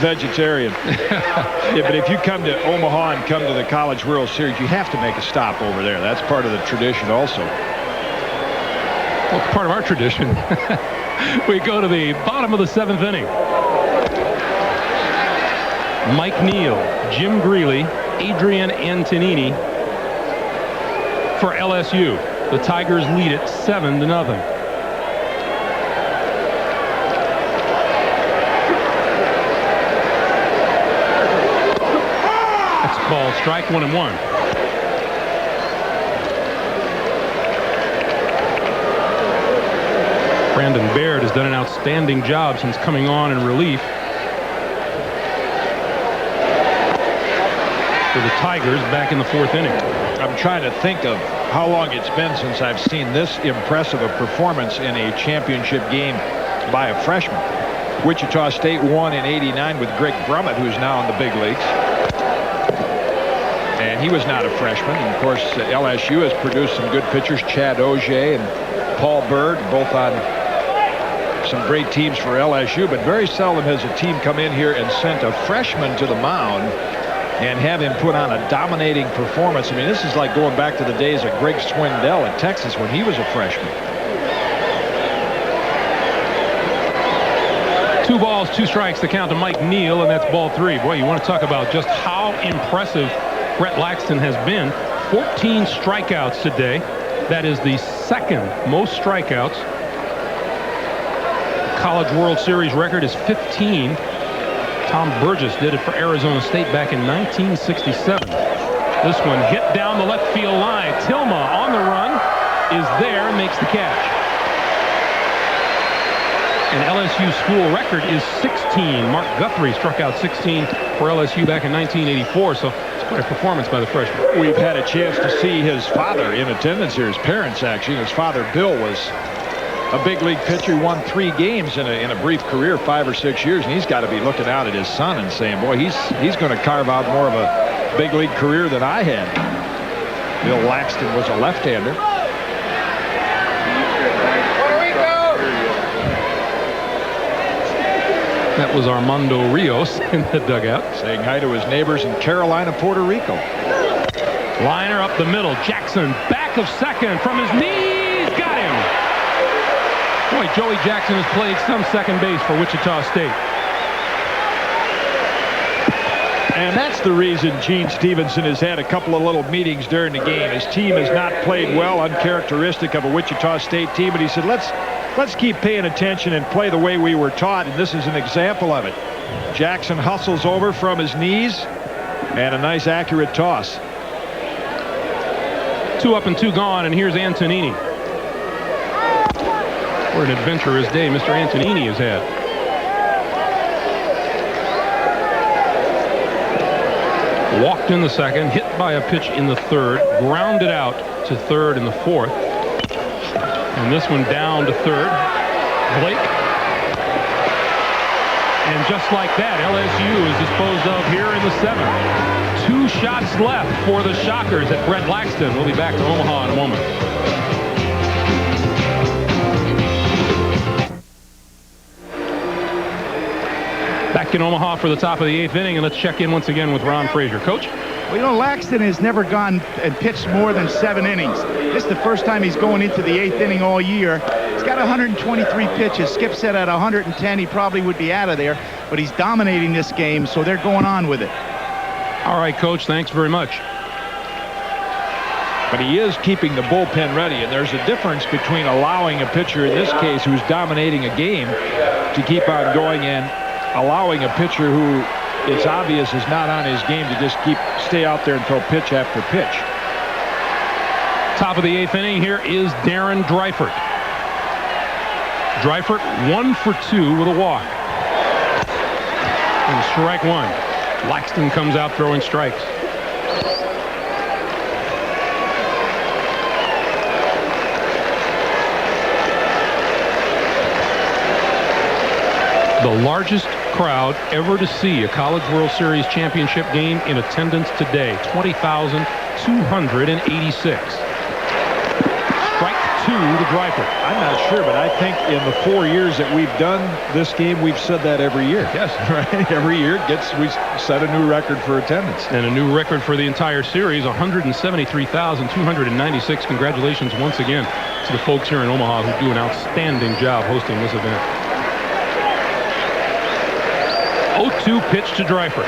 vegetarian. Yeah, but if you come to Omaha and come to the College World Series, you have to make a stop over there. That's part of the tradition also. Well, it's part of our tradition. We go to the bottom of the 7th inning. Mike Neal, Jim Greeley, Adrian Antonini for LSU. The Tigers lead it 7-0. That's a ball strike, 1-1. Brandon Baird has done an outstanding job since coming on in relief for the Tigers back in the 4th inning. I'm trying to think of how long it's been since I've seen this impressive a performance in a championship game by a freshman. Wichita State won in '89 with Greg Brummett, who's now in the big leagues. And he was not a freshman. And of course, LSU has produced some good pitchers, Chad Auger and Paul Bird, both on some great teams for LSU. But very seldom has a team come in here and sent a freshman to the mound and have him put on a dominating performance. I mean, this is like going back to the days of Greg Swindell at Texas when he was a freshman. 2 balls, 2 strikes, the count to Mike Neal, and that's ball 3. Boy, you want to talk about just how impressive Brett Laxton has been. 14 strikeouts today. That is the 2nd most strikeouts. The College World Series record is 15. Tom Burgess did it for Arizona State back in 1967. This one hit down the left field line. Tilma on the run is there and makes the catch. An LSU school record is 16. Mark Guthrie struck out 16 for LSU back in 1984, so it's quite a performance by the freshman. We've had a chance to see his father in attendance here, his parents actually. His father, Bill, was a big league pitcher. He won 3 games in a brief career, 5 or 6 years, and he's got to be looking out at his son and saying, boy, he's going to carve out more of a big league career than I had. Bill Laxton was a left-hander. That was Armando Rios in the dugout. Saying hi to his neighbors in Carolina, Puerto Rico. Liner up the middle. Jackson back of second from his knees. Got him. Boy, Joey Jackson has played some second base for Wichita State. And that's the reason Gene Stevenson has had a couple of little meetings during the game. His team has not played well, uncharacteristic of a Wichita State team, but he said, let's keep paying attention and play the way we were taught, and this is an example of it. Jackson hustles over from his knees, and a nice accurate toss. 2 up and 2 gone, and here's Antonini. What an adventurous day Mr. Antonini has had. Walked in the 2nd, hit by a pitch in the 3rd, grounded out to 3rd in the 4th. And this one down to 3rd. Blake. And just like that, LSU is disposed of here in the 7th. 2 shots left for the Shockers at Brett Laxton. We'll be back to Omaha in a moment. Back in Omaha for the top of the 8th inning, and let's check in once again with Ron Frazier. Coach? Well, you know, Laxton has never gone and pitched more than 7 innings. This is the first time he's going into the 8th inning all year. He's got 123 pitches. Skip said at 110 he probably would be out of there, but he's dominating this game, so they're going on with it. All right, Coach, thanks very much. But he is keeping the bullpen ready, and there's a difference between allowing a pitcher, in this case, who's dominating a game, to keep on going and allowing a pitcher who it's obvious is not on his game to just stay out there and throw pitch after pitch. Top of the 8th inning, here is Darren Dreifert. Dreifert 1 for 2 with a walk. And strike 1. Laxton comes out throwing strikes. The largest crowd ever to see a College World Series championship game in attendance today, 20,286. Strike 2 to Dreifert. I'm not sure, but I think in the 4 years that we've done this game, we've said that every year. Yes. Right? Every year we set a new record for attendance. And a new record for the entire series, 173,296. Congratulations once again to the folks here in Omaha who do an outstanding job hosting this event. 0-2 pitch to Dreifert.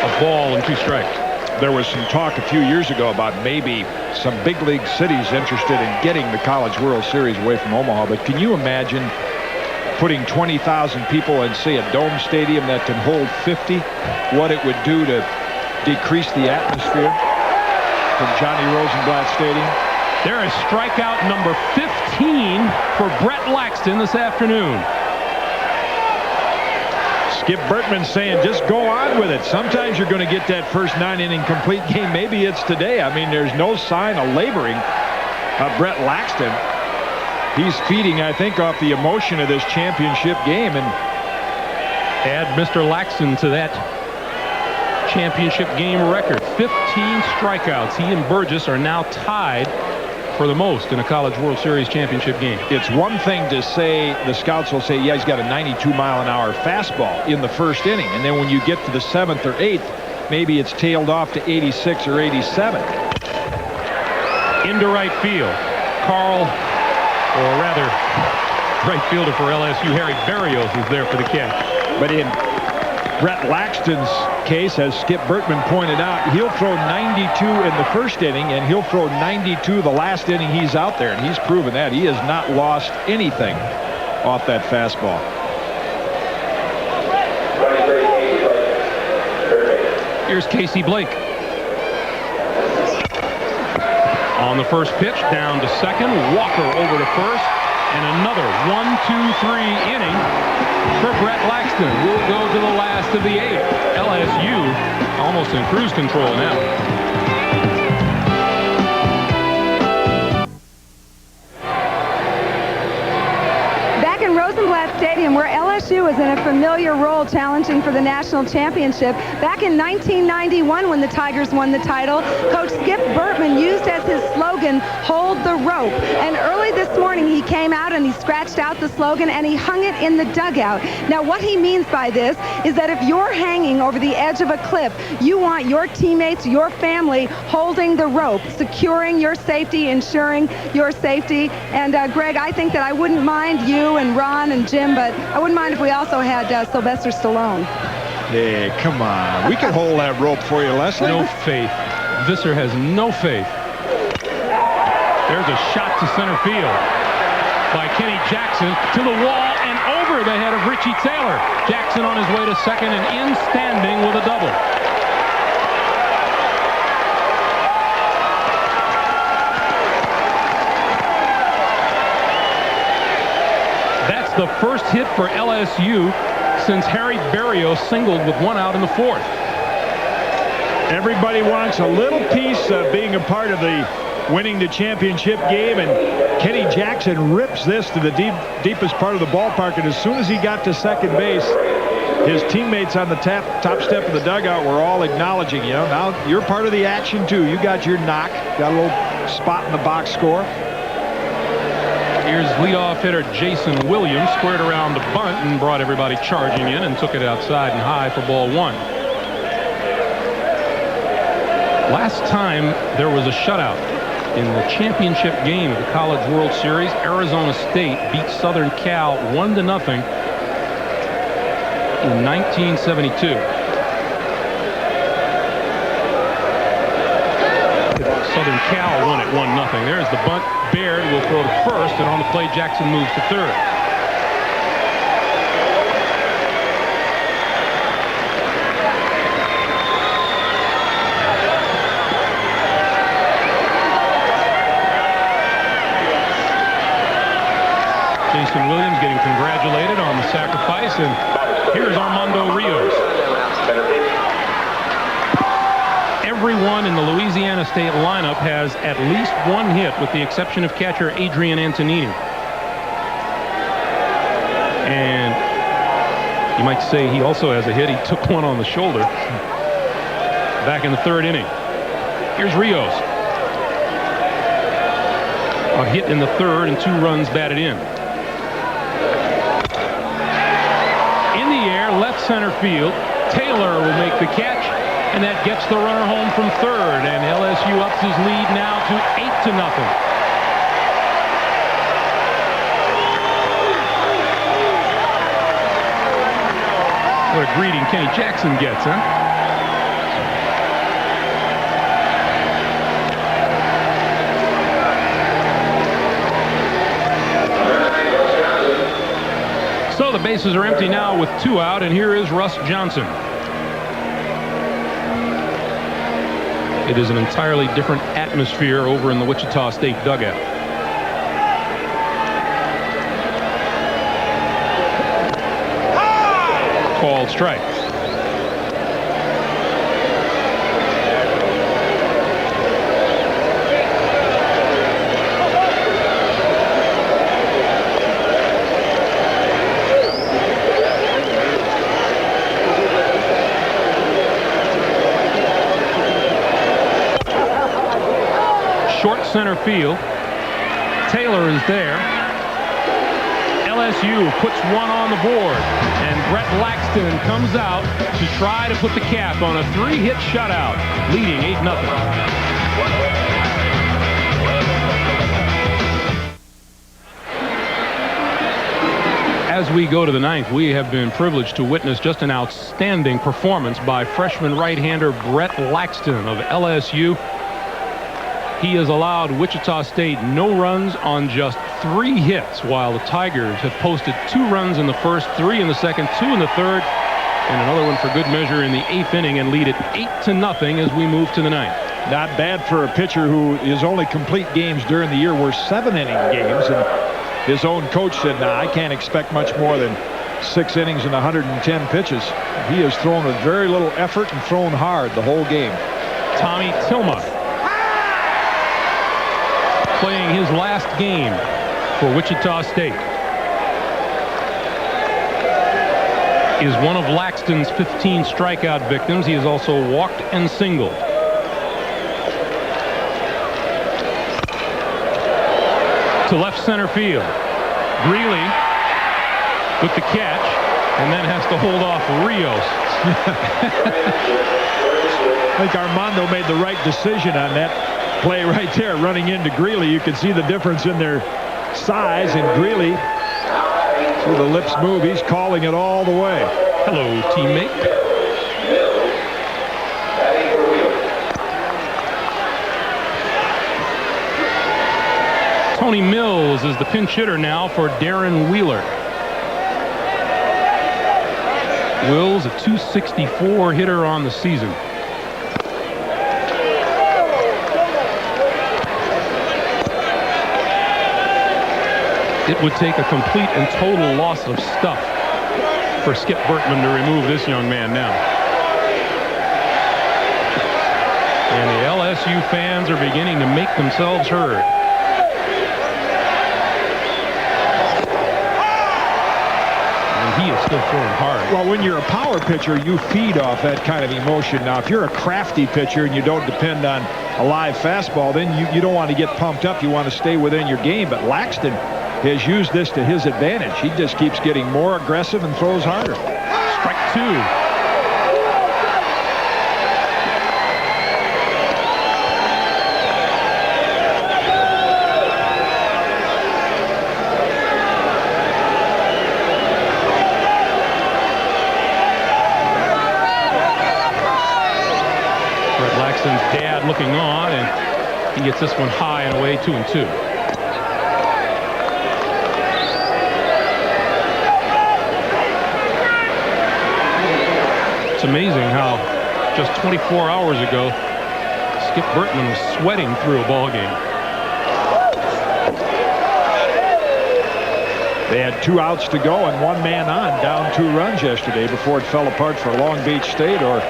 A ball and 2 strikes. There was some talk a few years ago about maybe some big league cities interested in getting the College World Series away from Omaha. But can you imagine putting 20,000 people in, say, a dome stadium that can hold 50? What it would do to decrease the atmosphere from Johnny Rosenblatt Stadium? There is strikeout number 15 for Brett Laxton this afternoon. Skip Bertman saying just go on with it. Sometimes you're going to get that first 9-inning complete game. Maybe it's today. I mean, there's no sign of laboring of Brett Laxton. He's feeding, I think, off the emotion of this championship game. And add Mr. Laxton to that championship game record. 15 strikeouts. He and Burgess are now tied for the most in a College World Series championship game. It's one thing to say, the scouts will say, yeah, he's got a 92-mile-an-hour fastball in the first inning. And then when you get to the 7th or 8th, maybe it's tailed off to 86 or 87. Into right field. Carl, or rather, right fielder for LSU, Harry Berrios, is there for the catch. But in Brett Laxton's case, as Skip Bertman pointed out, he'll throw 92 in the first inning, and he'll throw 92 the last inning he's out there, and he's proven that. He has not lost anything off that fastball. Here's Casey Blake. On the first pitch, down to second. Walker over to first. And another 1-2-3 inning for Brett Laxton. We'll go to the last of the 8th. LSU almost in cruise control now. Back in Rosenblatt Stadium, where LSU is in a familiar role challenging for the national championship. Back in 1991, when the Tigers won the title, Coach Skip Bertman used as his slogan, "Hold the rope." And early this morning, he came out and he scratched out the slogan and he hung it in the dugout. Now, what he means by this is that if you're hanging over the edge of a cliff, you want your teammates, your family, holding the rope, securing your safety, ensuring your safety. And Greg, I think that I wouldn't mind you and Ron and Jim, but I wouldn't mind if we also had Sylvester Stallone. Hey, come on. We can hold that rope for you, Leslie. No faith. Visser has no faith. There's a shot to center field by Kenny Jackson to the wall and over the head of Richie Taylor. Jackson on his way to second and in standing with a double. That's the first hit for LSU since Harry Berrios singled with 1 out in the 4th. Everybody wants a little piece of being a part of the winning the championship game, and Kenny Jackson rips this to the deepest part of the ballpark, and as soon as he got to second base, his teammates on the top step of the dugout were all acknowledging, you know, now you're part of the action too. You got your knock, got a little spot in the box score. Here's leadoff hitter Jason Williams, squared around the bunt and brought everybody charging in and took it outside and high for ball 1. Last time there was a shutout in the championship game of the College World Series, Arizona State beat Southern Cal 1-0 in 1972. Southern Cal won it 1-0. There's the bunt. Baird will throw to first, and on the play, Jackson moves to third. Jason Williams getting congratulated on the sacrifice, and here's Armando Rios. Everyone in the Louisiana State lineup has at least one hit, with the exception of catcher Adrian Antonini. And you might say he also has a hit. He took one on the shoulder back in the third inning. Here's Rios. A hit in the third and 2 runs batted in. In the air, left center field. Taylor will make the catch, and that gets the runner home from third, and LSU ups his lead now to 8-0. What a greeting Kenny Jackson gets, huh? So the bases are empty now with 2 out, and here is Russ Johnson. It is an entirely different atmosphere over in the Wichita State dugout. Called strike. Short center field. Taylor is there. LSU puts one on the board, and Brett Laxton comes out to try to put the cap on a 3-hit shutout, leading 8-0. As we go to the 9th, we have been privileged to witness just an outstanding performance by freshman right-hander Brett Laxton of LSU. He has allowed Wichita State no runs on just 3 hits, while the Tigers have posted 2 runs in the first, 3 in the second, 2 in the third, and another one for good measure in the 8th inning, and lead it 8-0 as we move to the 9th. Not bad for a pitcher who his only complete games during the year were 7-inning games, and his own coach said, "Nah, I can't expect much more than 6 innings and 110 pitches." He has thrown with very little effort and thrown hard the whole game. Tommy Tilma, playing his last game for Wichita State, is one of Laxton's 15 strikeout victims. He has also walked and singled. To left center field. Greeley with the catch, and then has to hold off Rios. I think Armando made the right decision on that play right there, running into Greeley. You can see the difference in their size, and Greeley, so the lips move, he's calling it all the way. Hello, teammate. Tony Mills is the pinch hitter now for Darren Wheeler. Wills, a .264 hitter on the season. It would take a complete and total loss of stuff for Skip Bertman to remove this young man now. And the LSU fans are beginning to make themselves heard. And he is still throwing hard. Well, when you're a power pitcher, you feed off that kind of emotion. Now, if you're a crafty pitcher and you don't depend on a live fastball, then you don't want to get pumped up. You want to stay within your game. But Laxton has used this to his advantage. He just keeps getting more aggressive and throws harder. Strike 2. Brett Laxton's dad looking on, and he gets this one high and away, 2-2. It's amazing how just 24 hours ago, Skip Bertman was sweating through a ball game. They had 2 outs to go and 1 man on, down 2 runs yesterday before it fell apart for Long Beach State, or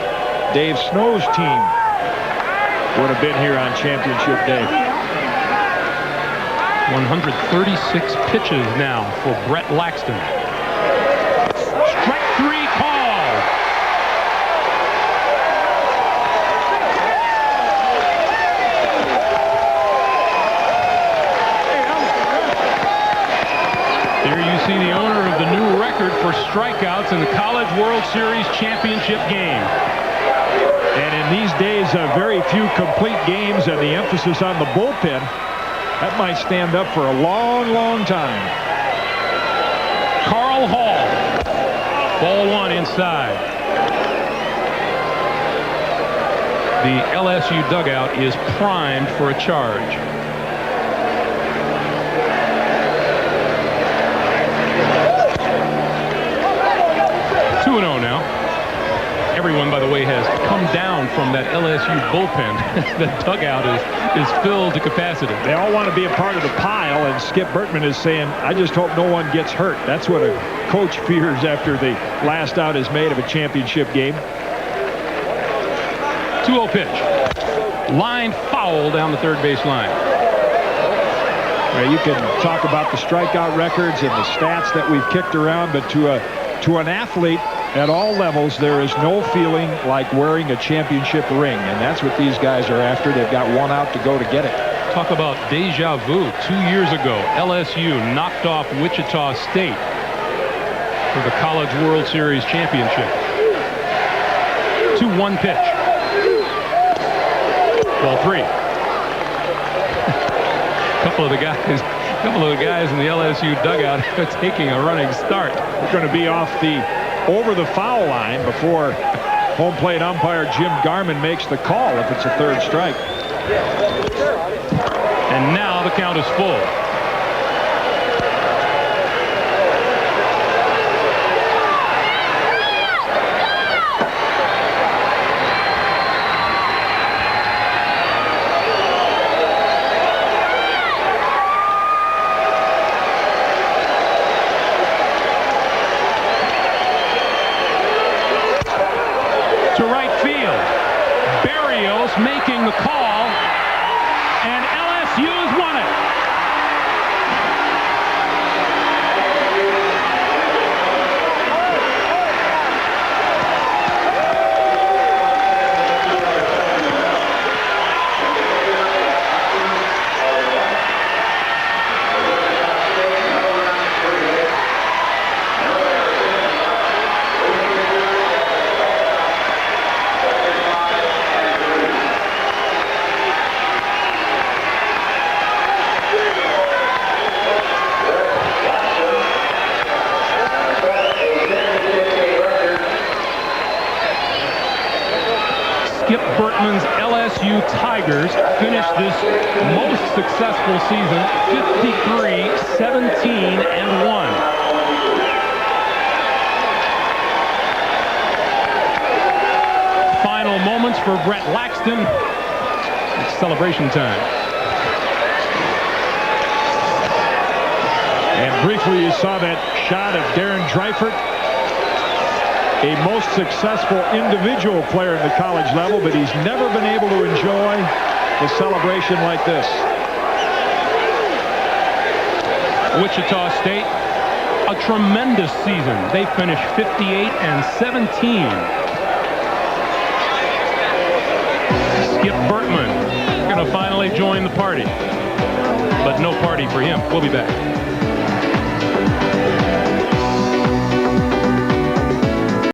Dave Snow's team would have been here on championship day. 136 pitches now for Brett Laxton. Strike 3 call. Here you see the owner of the new record for strikeouts in the College World Series championship game. And in these days of very few complete games and the emphasis on the bullpen, that might stand up for a long, long time. Carl Hall. Ball 1 inside. The LSU dugout is primed for a charge. Now. Everyone, by the way, has come down from that LSU bullpen. The dugout is filled to capacity. They all want to be a part of the pile, and Skip Bertman is saying, I just hope no one gets hurt. That's what a coach fears after the last out is made of a championship game. 2-0 pitch. Line foul down the third base line. Well, you can talk about the strikeout records and the stats that we've kicked around, but to an athlete at all levels, there is no feeling like wearing a championship ring, and that's what these guys are after. They've got 1 out to go to get it. Talk about deja vu. 2 years ago, LSU knocked off Wichita State for the College World Series championship. 2-1 pitch. Ball 3. A couple of the guys in the LSU dugout are taking a running start. We're going to be off the over the foul line before home plate umpire Jim Garman makes the call if it's a 3rd strike. And now the count is full. Making the call, and LSU has won it. Skip Bertman's LSU Tigers finished this most successful season 53-17-1. Final moments for Brett Laxton. It's celebration time. And briefly you saw that shot of Darren Dreifert, a most successful individual player in the college level, but he's never been able to enjoy the celebration like this. Wichita State, a tremendous season. They finished 58-17. Skip Bertman going to finally join the party, but no party for him. We'll be back.